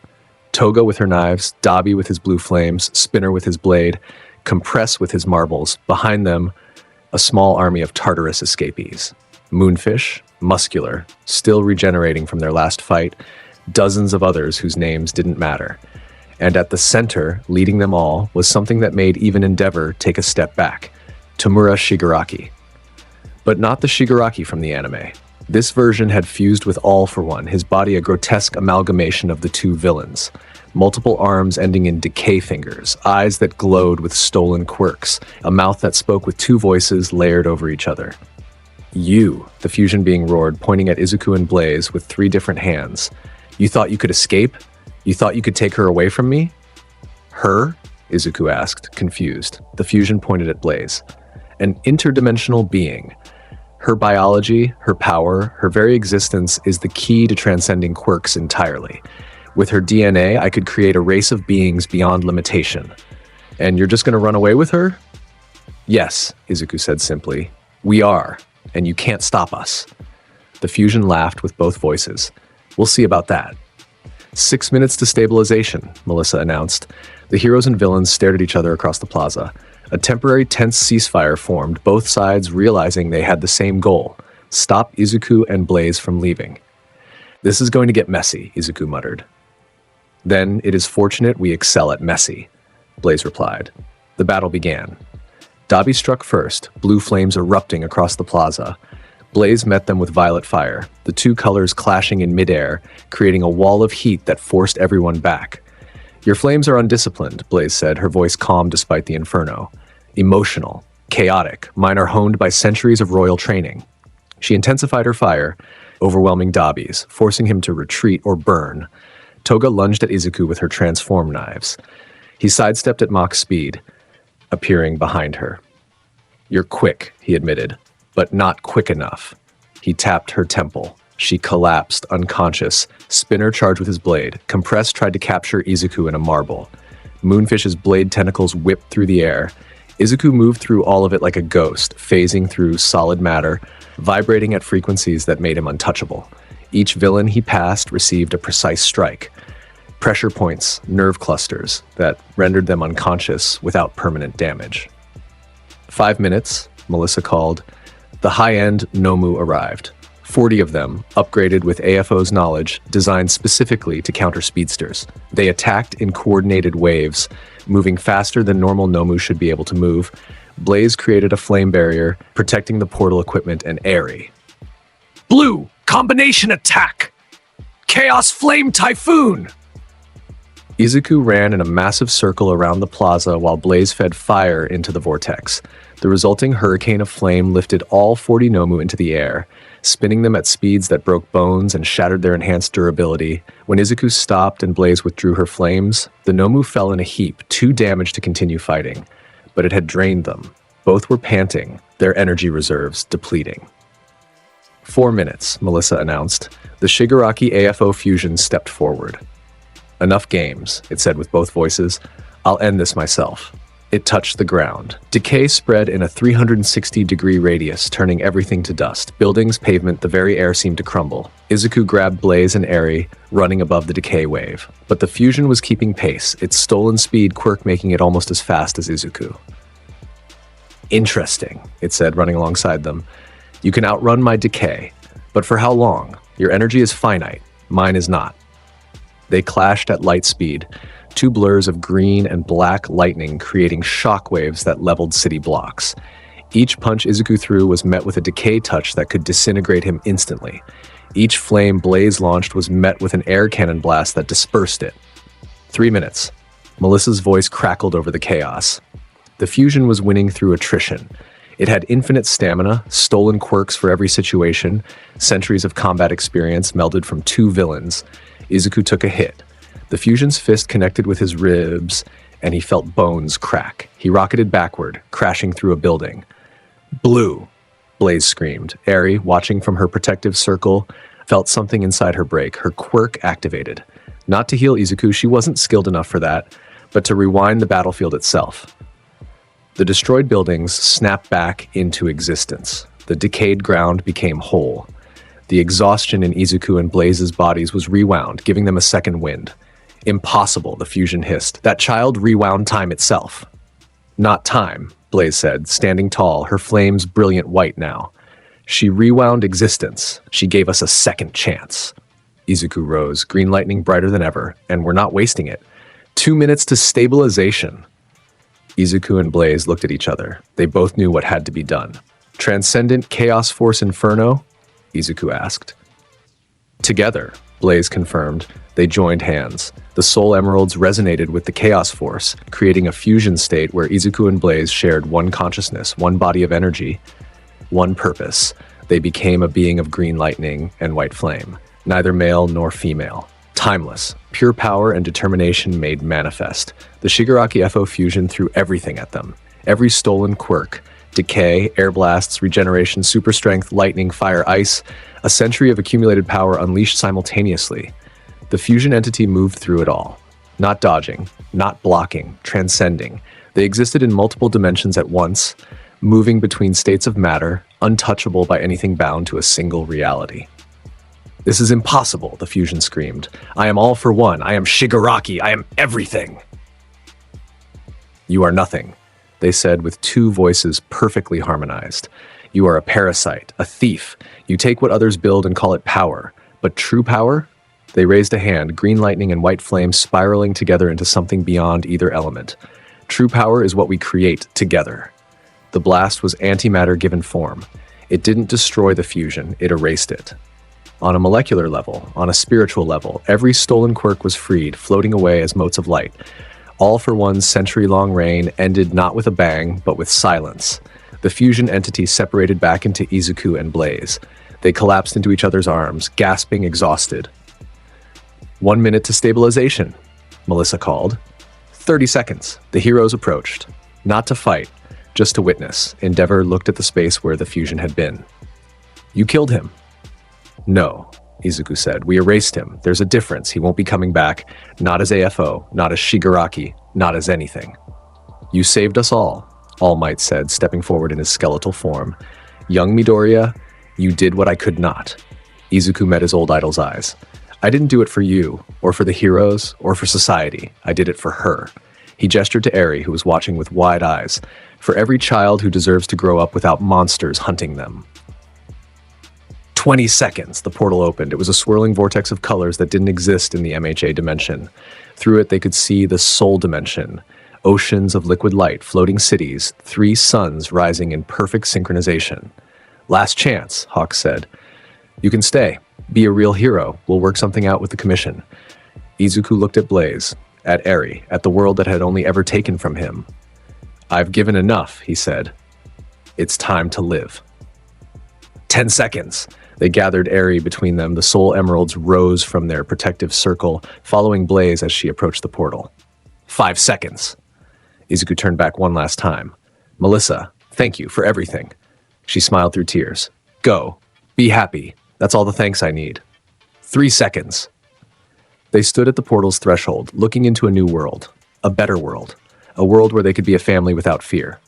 Toga with her knives, Dabi with his blue flames, Spinner with his blade, Compress with his marbles. Behind them, a small army of Tartarus escapees. Moonfish, muscular, still regenerating from their last fight, dozens of others whose names didn't matter. And at the center, leading them all, was something that made even Endeavor take a step back. Tamura Shigaraki. But not the Shigaraki from the anime. This version had fused with All for One, his body a grotesque amalgamation of the two villains. Multiple arms ending in decay fingers, eyes that glowed with stolen quirks, a mouth that spoke with two voices layered over each other. You, the fusion being roared, pointing at Izuku and Blaze with 3 different hands. You thought you could escape? You thought you could take her away from me? Her? Izuku asked, confused. The fusion pointed at Blaze. An interdimensional being. Her biology, her power, her very existence is the key to transcending quirks entirely. With her DNA, I could create a race of beings beyond limitation. And you're just going to run away with her? Yes, Izuku said simply. We are, and you can't stop us. The fusion laughed with both voices. We'll see about that. 6 minutes to stabilization, Melissa announced. The heroes and villains stared at each other across the plaza. A temporary tense ceasefire formed, both sides realizing they had the same goal: stop Izuku and Blaze from leaving. This is going to get messy, Izuku muttered. Then it is fortunate we excel at messy, Blaze replied. The battle began. Dabi struck first, blue flames erupting across the plaza. Blaze met them with violet fire, the two colors clashing in midair, creating a wall of heat that forced everyone back. Your flames are undisciplined, Blaze said, her voice calm despite the inferno. Emotional, chaotic, mine are honed by centuries of royal training. She intensified her fire, overwhelming Dabi's, forcing him to retreat or burn. Toga lunged at Izuku with her transform knives. He sidestepped at Mach speed, appearing behind her. You're quick, he admitted, but not quick enough. He tapped her temple. She collapsed, unconscious. Spinner charged with his blade. Compress tried to capture Izuku in a marble. Moonfish's blade tentacles whipped through the air. Izuku moved through all of it like a ghost, phasing through solid matter, vibrating at frequencies that made him untouchable. Each villain he passed received a precise strike. Pressure points, nerve clusters, that rendered them unconscious without permanent damage. 5 minutes, Melissa called. The high-end Nomu arrived. 40 of them, upgraded with AFO's knowledge, designed specifically to counter speedsters. They attacked in coordinated waves, moving faster than normal Nomu should be able to move. Blaze created a flame barrier, protecting the portal equipment and Aerie. Blue! Combination attack! Chaos Flame Typhoon! Izuku ran in a massive circle around the plaza while Blaze fed fire into the vortex. The resulting hurricane of flame lifted all 40 Nomu into the air, spinning them at speeds that broke bones and shattered their enhanced durability. When Izuku stopped and Blaze withdrew her flames, the Nomu fell in a heap, too damaged to continue fighting. But it had drained them. Both were panting, their energy reserves depleting. 4 minutes, Melissa announced. The Shigaraki AFO fusion stepped forward. Enough games, it said with both voices. I'll end this myself. It touched the ground. Decay spread in a 360-degree radius, turning everything to dust. Buildings, pavement, the very air seemed to crumble. Izuku grabbed Blaze and Aerie, running above the decay wave. But the fusion was keeping pace, its stolen speed quirk making it almost as fast as Izuku. Interesting, it said, running alongside them. You can outrun my decay, but for how long? Your energy is finite. Mine is not. They clashed at light speed, two blurs of green and black lightning creating shockwaves that leveled city blocks. Each punch Izuku threw was met with a decay touch that could disintegrate him instantly. Each flame Blaze launched was met with an air cannon blast that dispersed it. 3 minutes. Melissa's voice crackled over the chaos. The fusion was winning through attrition. It had infinite stamina, stolen quirks for every situation, centuries of combat experience melded from two villains. Izuku took a hit. The fusion's fist connected with his ribs, and he felt bones crack. He rocketed backward, crashing through a building. Blue! Blaze screamed. Eri, watching from her protective circle, felt something inside her break. Her quirk activated. Not to heal Izuku, she wasn't skilled enough for that, but to rewind the battlefield itself. The destroyed buildings snapped back into existence. The decayed ground became whole. The exhaustion in Izuku and Blaze's bodies was rewound, giving them a second wind. Impossible, the fusion hissed. That child rewound time itself. Not time, Blaze said, standing tall, her flames brilliant white now. She rewound existence. She gave us a second chance. Izuku rose, green lightning brighter than ever, and we're not wasting it. 2 minutes to stabilization. Izuku and Blaze looked at each other. They both knew what had to be done. Transcendent Chaos Force Inferno? Izuku asked. Together, Blaze confirmed. They joined hands. The Soul Emeralds resonated with the Chaos Force, creating a fusion state where Izuku and Blaze shared one consciousness, one body of energy, one purpose. They became a being of green lightning and white flame, neither male nor female. Timeless, pure power and determination made manifest. The Shigaraki FO fusion threw everything at them. Every stolen quirk, decay, air blasts, regeneration, super strength, lightning, fire, ice, a century of accumulated power unleashed simultaneously. The fusion entity moved through it all. Not dodging, not blocking, transcending. They existed in multiple dimensions at once, moving between states of matter, untouchable by anything bound to a single reality. This is impossible, the fusion screamed. I am all for one. I am Shigaraki. I am everything. You are nothing, they said with two voices perfectly harmonized. You are a parasite, a thief. You take what others build and call it power. But true power? They raised a hand, green lightning and white flame spiraling together into something beyond either element. True power is what we create together. The blast was antimatter given form. It didn't destroy the fusion, it erased it. On a molecular level, on a spiritual level, every stolen quirk was freed, floating away as motes of light. All for One's century-long reign ended not with a bang, but with silence. The fusion entity separated back into Izuku and Blaze. They collapsed into each other's arms, gasping, exhausted. 1 minute to stabilization, Melissa called. 30 seconds. The heroes approached. Not to fight, just to witness. Endeavor looked at the space where the fusion had been. You killed him. No, Izuku said. We erased him. There's a difference. He won't be coming back. Not as AFO, not as Shigaraki, not as anything. You saved us all, All Might said, stepping forward in his skeletal form. Young Midoriya, you did what I could not. Izuku met his old idol's eyes. I didn't do it for you, or for the heroes, or for society. I did it for her. He gestured to Eri, who was watching with wide eyes. For every child who deserves to grow up without monsters hunting them. 20 seconds, the portal opened. It was a swirling vortex of colors that didn't exist in the MHA dimension. Through it, they could see the soul dimension. Oceans of liquid light, floating cities, 3 suns rising in perfect synchronization. Last chance, Hawk said. You can stay. Be a real hero. We'll work something out with the commission. Izuku looked at Blaze, at Eri, at the world that had only ever taken from him. I've given enough, he said. It's time to live. 10 seconds. They gathered Eri between them. The soul emeralds rose from their protective circle, following Blaze as she approached the portal. 5 seconds. Izuku turned back one last time. Melissa, thank you for everything. She smiled through tears. Go. Be happy. That's all the thanks I need. 3 seconds. They stood at the portal's threshold, looking into a new world. A better world. A world where they could be a family without fear.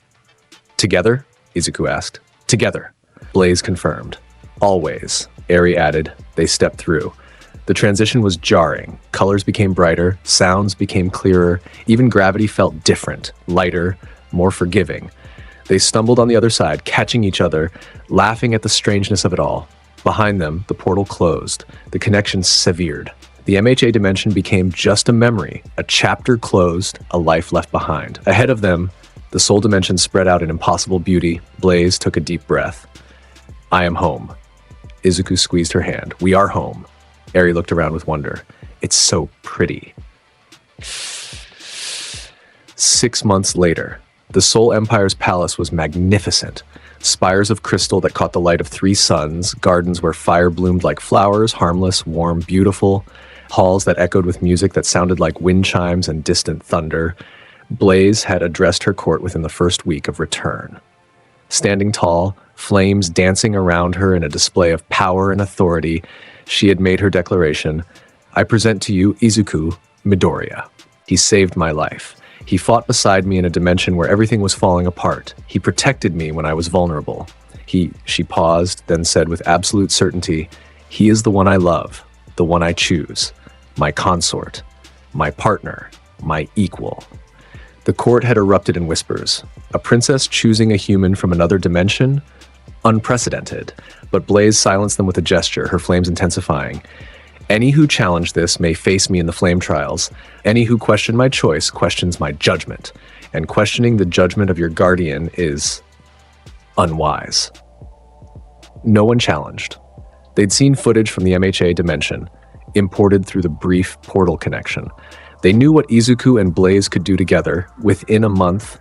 Together? Izuku asked. Together. Blaze confirmed. Always, Eri added. They stepped through. The transition was jarring. Colors became brighter, sounds became clearer, even gravity felt different, lighter, more forgiving. They stumbled on the other side, catching each other, laughing at the strangeness of it all. Behind them, the portal closed. The connection severed. The MHA dimension became just a memory, a chapter closed, a life left behind. Ahead of them, the soul dimension spread out in impossible beauty. Blaze took a deep breath. I am home. Izuku squeezed her hand. We are home. Eri looked around with wonder. It's so pretty. 6 months later, The Soul Empire's palace was magnificent. Spires of crystal that caught the light of 3 suns, gardens where fire bloomed like flowers, harmless, warm, beautiful, halls that echoed with music that sounded like wind chimes and distant thunder. Blaze had addressed her court within the first week of return. Standing tall, flames dancing around her in a display of power and authority, she had made her declaration, "I present to you Izuku Midoriya. He saved my life. He fought beside me in a dimension where everything was falling apart. He protected me when I was vulnerable. She paused, then said with absolute certainty, he is the one I love, the one I choose, my consort, my partner, my equal." The court had erupted in whispers. A princess choosing a human from another dimension? Unprecedented. But Blaze silenced them with a gesture, her flames intensifying. "Any who challenge this may face me in the flame trials. Any who question my choice questions my judgment. And questioning the judgment of your guardian is unwise." No one challenged. They'd seen footage from the MHA dimension, imported through the brief portal connection. They knew what Izuku and Blaze could do together. Within a month,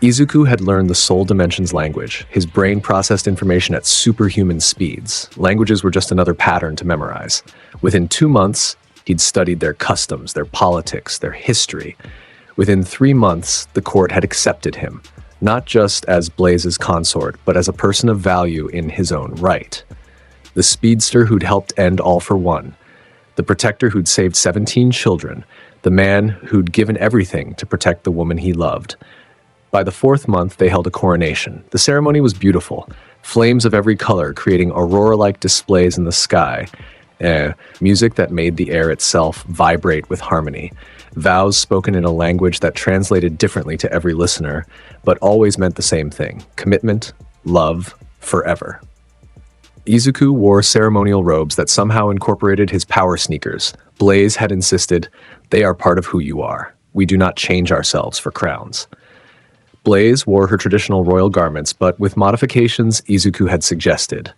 Izuku had learned the Soul Dimension's language. His brain processed information at superhuman speeds. Languages were just another pattern to memorize. Within 2 months, he'd studied their customs, their politics, their history. Within 3 months, the court had accepted him, not just as Blaze's consort, but as a person of value in his own right. The speedster who'd helped end All for One, the protector who'd saved 17 children, the man who'd given everything to protect the woman he loved. By the 4th month, they held a coronation. The ceremony was beautiful, flames of every color creating aurora-like displays in the sky, music that made the air itself vibrate with harmony, vows spoken in a language that translated differently to every listener, but always meant the same thing: commitment, love, forever. Izuku wore ceremonial robes that somehow incorporated his power sneakers. Blaze had insisted, "They are part of who you are. We do not change ourselves for crowns." Blaze wore her traditional royal garments, but with modifications Izuku had suggested.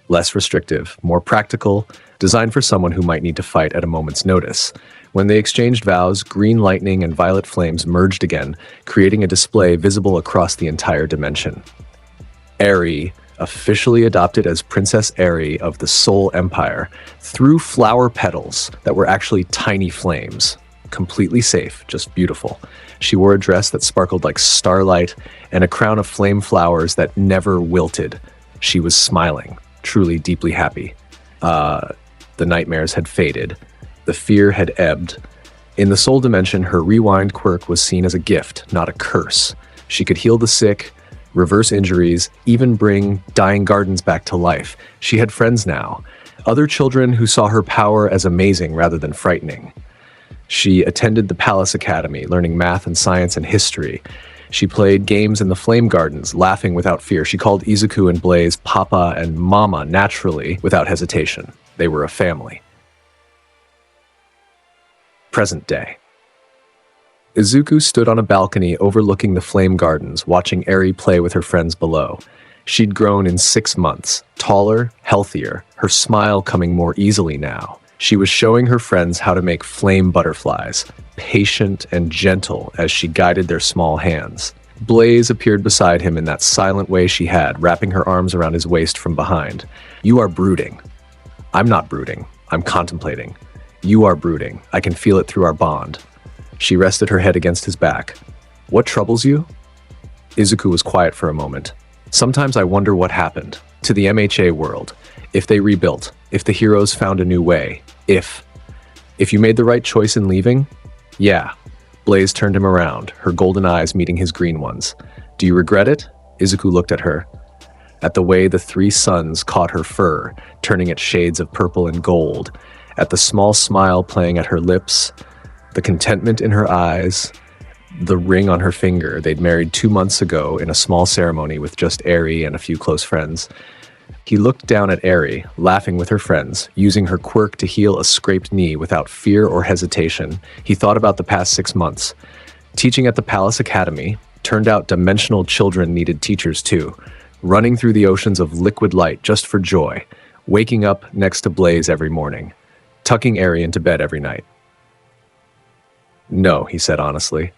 Less restrictive, more practical, designed for someone who might need to fight at a moment's notice. When they exchanged vows, green lightning and violet flames merged again, creating a display visible across the entire dimension. Eri, officially adopted as Princess Eri of the Soul Empire, threw flower petals that were actually tiny flames. Completely safe, just beautiful. She wore a dress that sparkled like starlight and a crown of flame flowers that never wilted. She was smiling, truly deeply happy. The nightmares had faded. The fear had ebbed. In the Soul Dimension, her rewind quirk was seen as a gift, not a curse. She could heal the sick, reverse injuries, even bring dying gardens back to life. She had friends now, other children who saw her power as amazing rather than frightening. She attended the Palace Academy, learning math and science and history. She played games in the Flame Gardens, laughing without fear. She called Izuku and Blaze Papa and Mama naturally, without hesitation. They were a family. Present day. Izuku stood on a balcony overlooking the Flame Gardens, watching Eri play with her friends below. She'd grown in 6 months, taller, healthier, her smile coming more easily now. She was showing her friends how to make flame butterflies, patient and gentle as she guided their small hands. Blaze appeared beside him in that silent way she had, wrapping her arms around his waist from behind. "You are brooding." "I'm not brooding. I'm contemplating." "You are brooding. I can feel it through our bond." She rested her head against his back. "What troubles you?" Izuku was quiet for a moment. "Sometimes I wonder what happened to the MHA world. If they rebuilt, if the heroes found a new way, if you made the right choice in leaving?" "Yeah." Blaze turned him around, her golden eyes meeting his green ones. "Do you regret it?" Izuku looked at her, at the way the 3 suns caught her fur, turning it shades of purple and gold, at the small smile playing at her lips, the contentment in her eyes, the ring on her finger they'd married 2 months ago in a small ceremony with just Eri and a few close friends. He looked down at Eri, laughing with her friends, using her quirk to heal a scraped knee without fear or hesitation. He thought about the past 6 months. Teaching at the Palace Academy, turned out dimensional children needed teachers too. Running through the oceans of liquid light just for joy. Waking up next to Blaze every morning. Tucking Eri into bed every night. "No," he said honestly.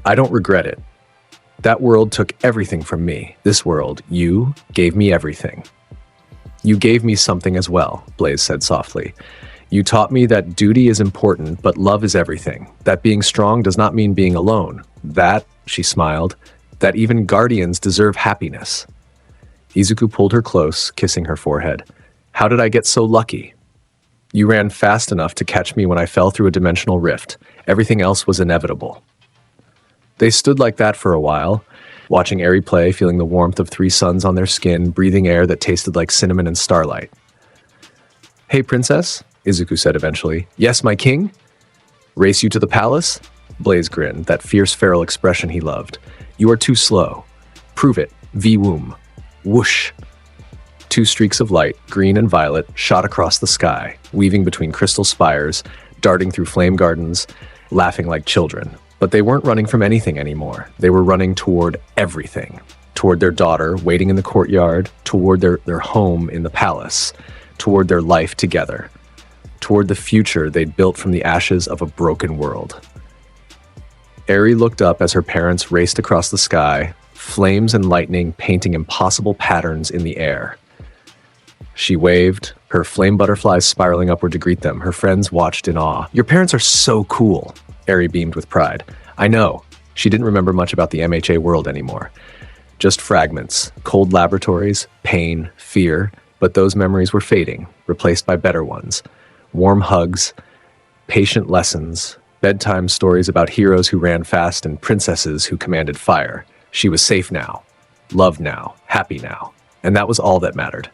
"I don't regret it. That world took everything from me. This world, you gave me everything. You gave me something as well, Blaze said softly. You taught me that duty is important, but love is everything. That being strong does not mean being alone. That, she smiled, that even guardians deserve happiness. Izuku pulled her close, kissing her forehead. How did I get so lucky? You ran fast enough to catch me when I fell through a dimensional rift. Everything else was inevitable. They stood like that for a while, watching Eri play, feeling the warmth of 3 suns on their skin, breathing air that tasted like cinnamon and starlight. Hey, princess, Izuku said eventually. Yes, my king? Race you to the palace? Blaze grinned, that fierce feral expression he loved. You are too slow. Prove it. V-woom. Whoosh. 2 streaks of light, green and violet, shot across the sky, weaving between crystal spires, darting through flame gardens, laughing like children. But they weren't running from anything anymore. They were running toward everything. Toward their daughter, waiting in the courtyard, toward their home in the palace, toward their life together, toward the future they'd built from the ashes of a broken world. Eri looked up as her parents raced across the sky, flames and lightning painting impossible patterns in the air. She waved, her flame butterflies spiraling upward to greet them. Her friends watched in awe. Your parents are so cool, Eri beamed with pride. I know. She didn't remember much about the MHA world anymore. Just fragments, cold laboratories, pain, fear, but those memories were fading, replaced by better ones. Warm hugs, patient lessons, bedtime stories about heroes who ran fast and princesses who commanded fire. She was safe now, loved now, happy now, and that was all that mattered.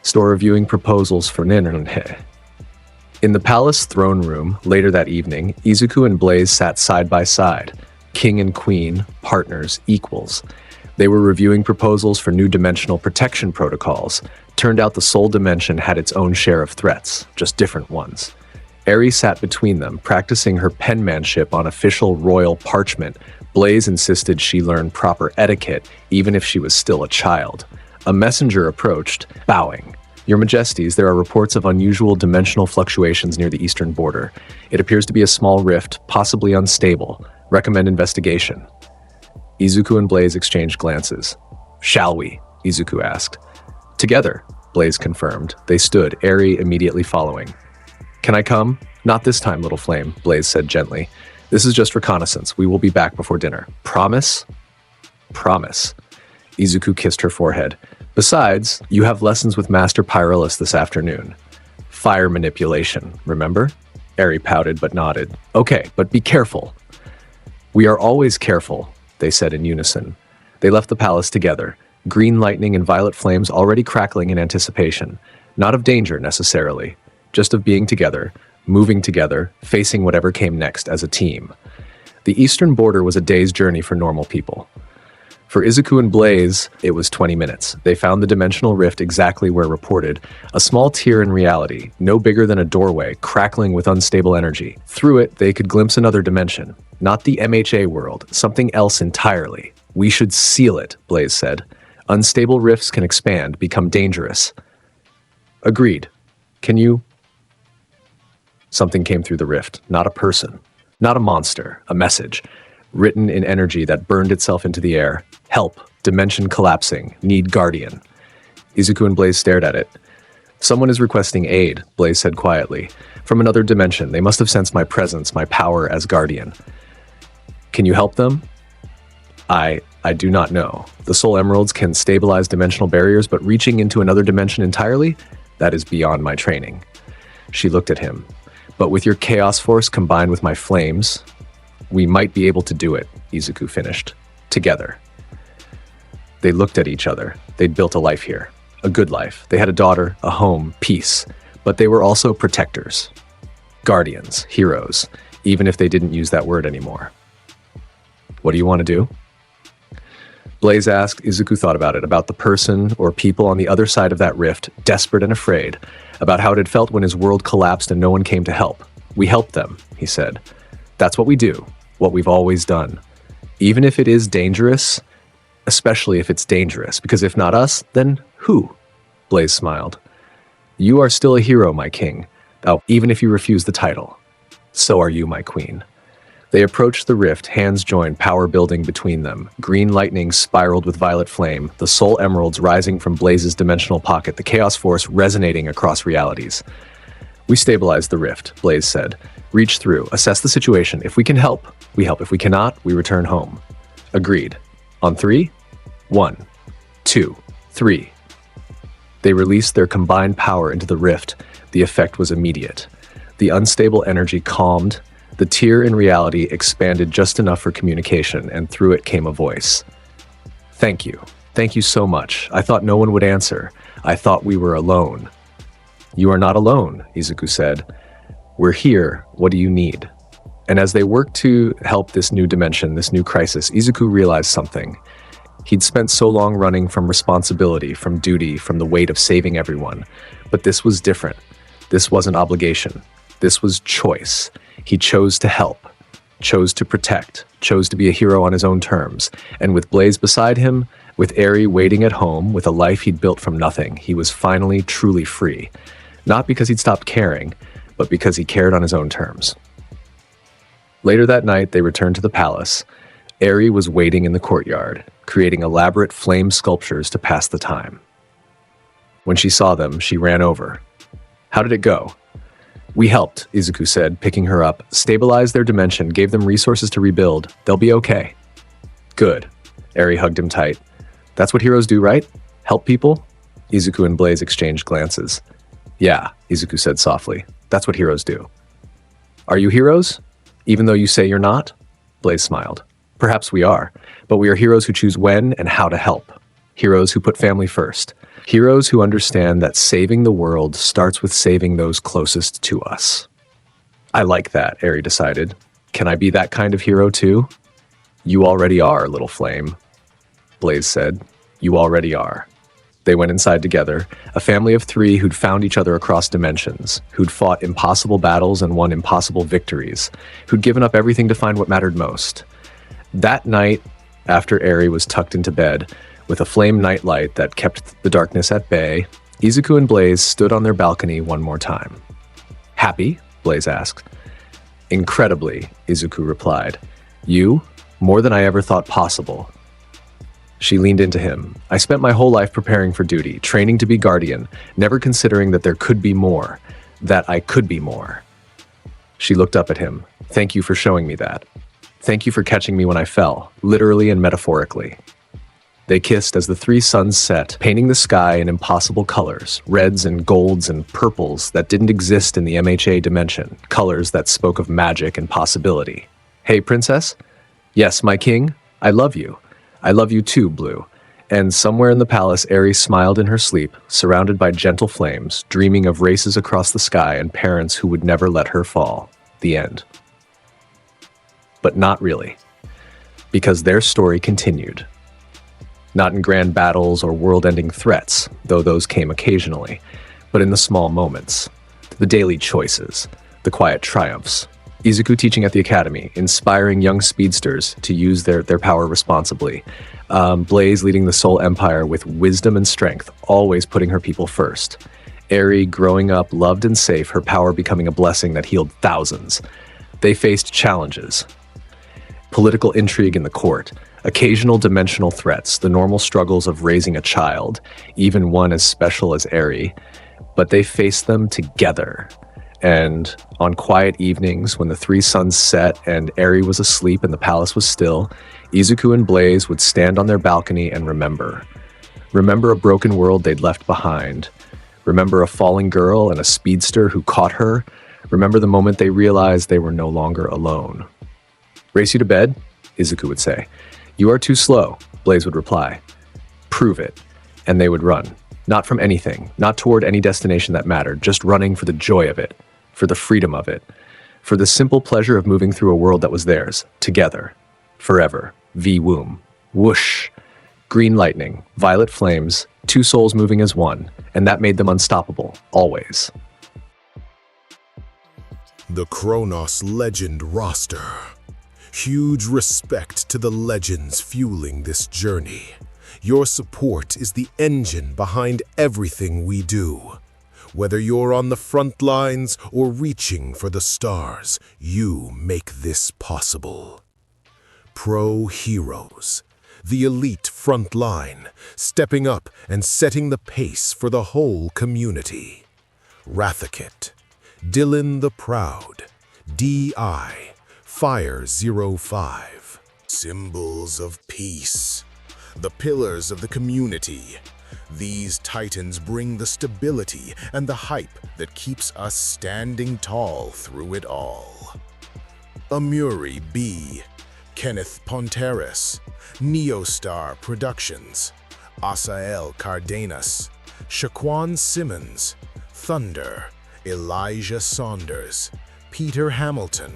Store reviewing proposals for bnha. In the palace throne room, later that evening, Izuku and Blaze sat side by side, king and queen, partners, equals. They were reviewing proposals for new dimensional protection protocols. Turned out the Soul Dimension had its own share of threats, just different ones. Eri sat between them, practicing her penmanship on official royal parchment. Blaze insisted she learn proper etiquette, even if she was still a child. A messenger approached, bowing. Your Majesties, there are reports of unusual dimensional fluctuations near the eastern border. It appears to be a small rift, possibly unstable. Recommend investigation. Izuku and Blaze exchanged glances. Shall we? Izuku asked. Together, Blaze confirmed. They stood, Eri immediately following. Can I come? Not this time, little flame, Blaze said gently. This is just reconnaissance. We will be back before dinner. Promise? Promise. Izuku kissed her forehead. Besides, you have lessons with Master Pyrillus this afternoon. Fire manipulation, remember? Eri pouted but nodded. Okay, but be careful. We are always careful, they said in unison. They left the palace together, green lightning and violet flames already crackling in anticipation. Not of danger, necessarily, just of being together, moving together, facing whatever came next as a team. The eastern border was a day's journey for normal people. For Izuku and Blaze, it was 20 minutes. They found the dimensional rift exactly where reported, a small tear in reality, no bigger than a doorway, crackling with unstable energy. Through it, they could glimpse another dimension. Not the MHA world, something else entirely. We should seal it, Blaze said. Unstable rifts can expand, become dangerous. Agreed. Can you? Something came through the rift, not a person, not a monster, a message, written in energy that burned itself into the air. Help, dimension collapsing, need guardian. Izuku and Blaze stared at it. Someone is requesting aid, Blaze said quietly. From another dimension, they must have sensed my presence, my power as guardian. Can you help them? I do not know. The soul emeralds can stabilize dimensional barriers, but reaching into another dimension entirely? That is beyond my training. She looked at him. But with your chaos force combined with my flames, we might be able to do it, Izuku finished. Together. They looked at each other. They'd built a life here. A good life. They had a daughter, a home, peace. But they were also protectors. Guardians, heroes, even if they didn't use that word anymore. What do you want to do? Blaze asked. Izuku thought about it, about the person or people on the other side of that rift, desperate and afraid, about how it had felt when his world collapsed and no one came to help. We helped them, he said. That's what we do, what we've always done. Even if it is dangerous, especially if it's dangerous, because if not us, then who? Blaze smiled. You are still a hero, my king. Oh, even if you refuse the title. So are you, my queen. They approached the rift, hands joined, power building between them. Green lightning spiraled with violet flame, the soul emeralds rising from Blaze's dimensional pocket, the chaos force resonating across realities. We stabilized the rift, Blaze said. Reach through, assess the situation. If we can help, we help. If we cannot, we return home. Agreed. On 3? 1, 2, 3. They released their combined power into the rift. The effect was immediate. The unstable energy calmed. The tier in reality expanded just enough for communication, and through it came a voice. Thank you. Thank you so much. I thought no one would answer. I thought we were alone. You are not alone, Izuku said. We're here. What do you need? And as they worked to help this new dimension, this new crisis, Izuku realized something. He'd spent so long running from responsibility, from duty, from the weight of saving everyone. But this was different. This wasn't obligation. This was choice. He chose to help, chose to protect, chose to be a hero on his own terms. And with Blaze beside him, with Eri waiting at home, with a life he'd built from nothing, he was finally truly free. Not because he'd stopped caring, but because he cared on his own terms. Later that night, they returned to the palace. Eri was waiting in the courtyard, creating elaborate flame sculptures to pass the time. When she saw them, she ran over. How did it go? We helped, Izuku said, picking her up, stabilized their dimension, gave them resources to rebuild. They'll be okay. Good. Eri hugged him tight. That's what heroes do, right? Help people? Izuku and Blaze exchanged glances. Yeah, Izuku said softly. That's what heroes do. Are you heroes? Even though you say you're not? Blaze smiled. Perhaps we are, but we are heroes who choose when and how to help. Heroes who put family first. Heroes who understand that saving the world starts with saving those closest to us. I like that, Eri decided. Can I be that kind of hero too? You already are, little flame. Blaze said. You already are. They went inside together, a family of 3 who'd found each other across dimensions, who'd fought impossible battles and won impossible victories, who'd given up everything to find what mattered most. That night, after Eri was tucked into bed, with a flame nightlight that kept the darkness at bay, Izuku and Blaze stood on their balcony one more time. Happy? Blaze asked. Incredibly, Izuku replied. You? More than I ever thought possible. She leaned into him. I spent my whole life preparing for duty, training to be guardian, never considering that there could be more, that I could be more. She looked up at him. Thank you for showing me that. Thank you for catching me when I fell, literally and metaphorically. They kissed as the 3 suns set, painting the sky in impossible colors, reds and golds and purples that didn't exist in the MHA dimension, colors that spoke of magic and possibility. Hey, princess? Yes, my king? I love you. I love you too, Blue. And somewhere in the palace, Eri smiled in her sleep, surrounded by gentle flames, dreaming of races across the sky and parents who would never let her fall. The end. But not really. Because their story continued. Not in grand battles or world-ending threats, though those came occasionally, but in the small moments, the daily choices, the quiet triumphs. Izuku teaching at the academy, inspiring young speedsters to use their power responsibly. Blaze leading the Soul Empire with wisdom and strength, always putting her people first. Eri growing up loved and safe, her power becoming a blessing that healed thousands. They faced challenges. Political intrigue in the court, occasional dimensional threats, the normal struggles of raising a child, even one as special as Eri, but they faced them together. And on quiet evenings, when the 3 suns set and Eri was asleep and the palace was still, Izuku and Blaze would stand on their balcony and remember. Remember a broken world they'd left behind. Remember a falling girl and a speedster who caught her. Remember the moment they realized they were no longer alone. Race you to bed? Izuku would say. You are too slow, Blaze would reply. Prove it. And they would run. Not from anything, not toward any destination that mattered, just running for the joy of it, for the freedom of it, for the simple pleasure of moving through a world that was theirs, together, forever. V-Womb. Whoosh. Green lightning, violet flames, 2 souls moving as one, and that made them unstoppable, always. The Chronos Legend roster. Huge respect to the legends fueling this journey. Your support is the engine behind everything we do. Whether you're on the front lines or reaching for the stars, you make this possible. Pro heroes, the elite front line, stepping up and setting the pace for the whole community. Rathakit, Dylan the Proud, D.I., Fire 05. Symbols of peace, the pillars of the community. These titans bring the stability and the hype that keeps us standing tall through it all. Amuri B., Kenneth Ponteris, Neostar Productions, Asael Cardenas, Shaquan Simmons, Thunder, Elijah Saunders, Peter Hamilton,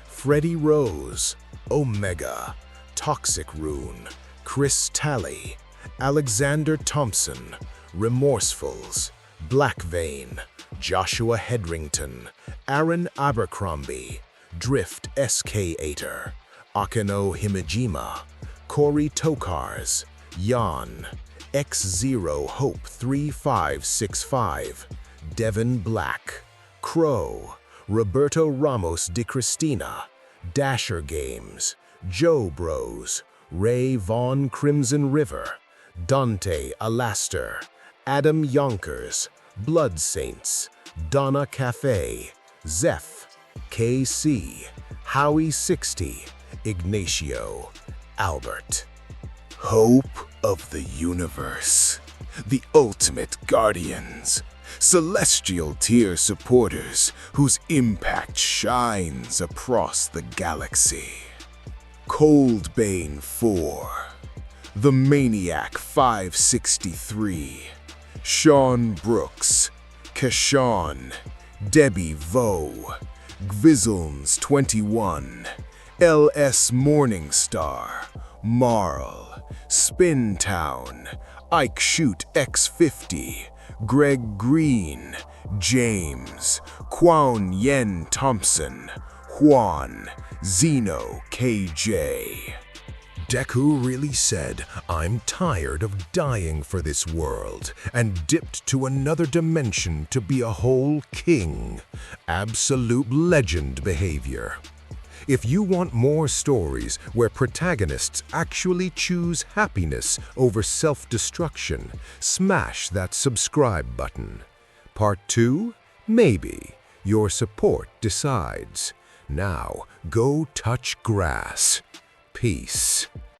Freddie Rose, Omega, Toxic Rune, Chris Talley, Alexander Thompson, Remorsefuls, Black Vein, Joshua Hedrington, Aaron Abercrombie, Drift SK8er, Akeno Himejima, Corey Tokars, Jan, X0 Hope 3565, Devin Black, Crow, Roberto Ramos de Cristina, Dasher Games, Joe Bros, Ray Vaughn Crimson River, Dante Alaster, Adam Yonkers, Blood Saints, Donna Cafe, Zeph, KC, Howie 60, Ignacio, Albert. Hope of the universe, the ultimate guardians, celestial tier supporters whose impact shines across the galaxy. Coldbane 4, The Maniac 563, Sean Brooks, Kashawn, Debbie Vo, Gvizzlms 21, LS Morningstar, Marl, Spintown, Ike Shoot X50, Greg Green, James, Kwon Yen Thompson, Juan, Zeno KJ. Deku really said, "I'm tired of dying for this world," and dipped to another dimension to be a whole king. Absolute legend behavior. If you want more stories where protagonists actually choose happiness over self-destruction, smash that subscribe button. Part 2? Maybe. Your support decides. Now, go touch grass. Peace.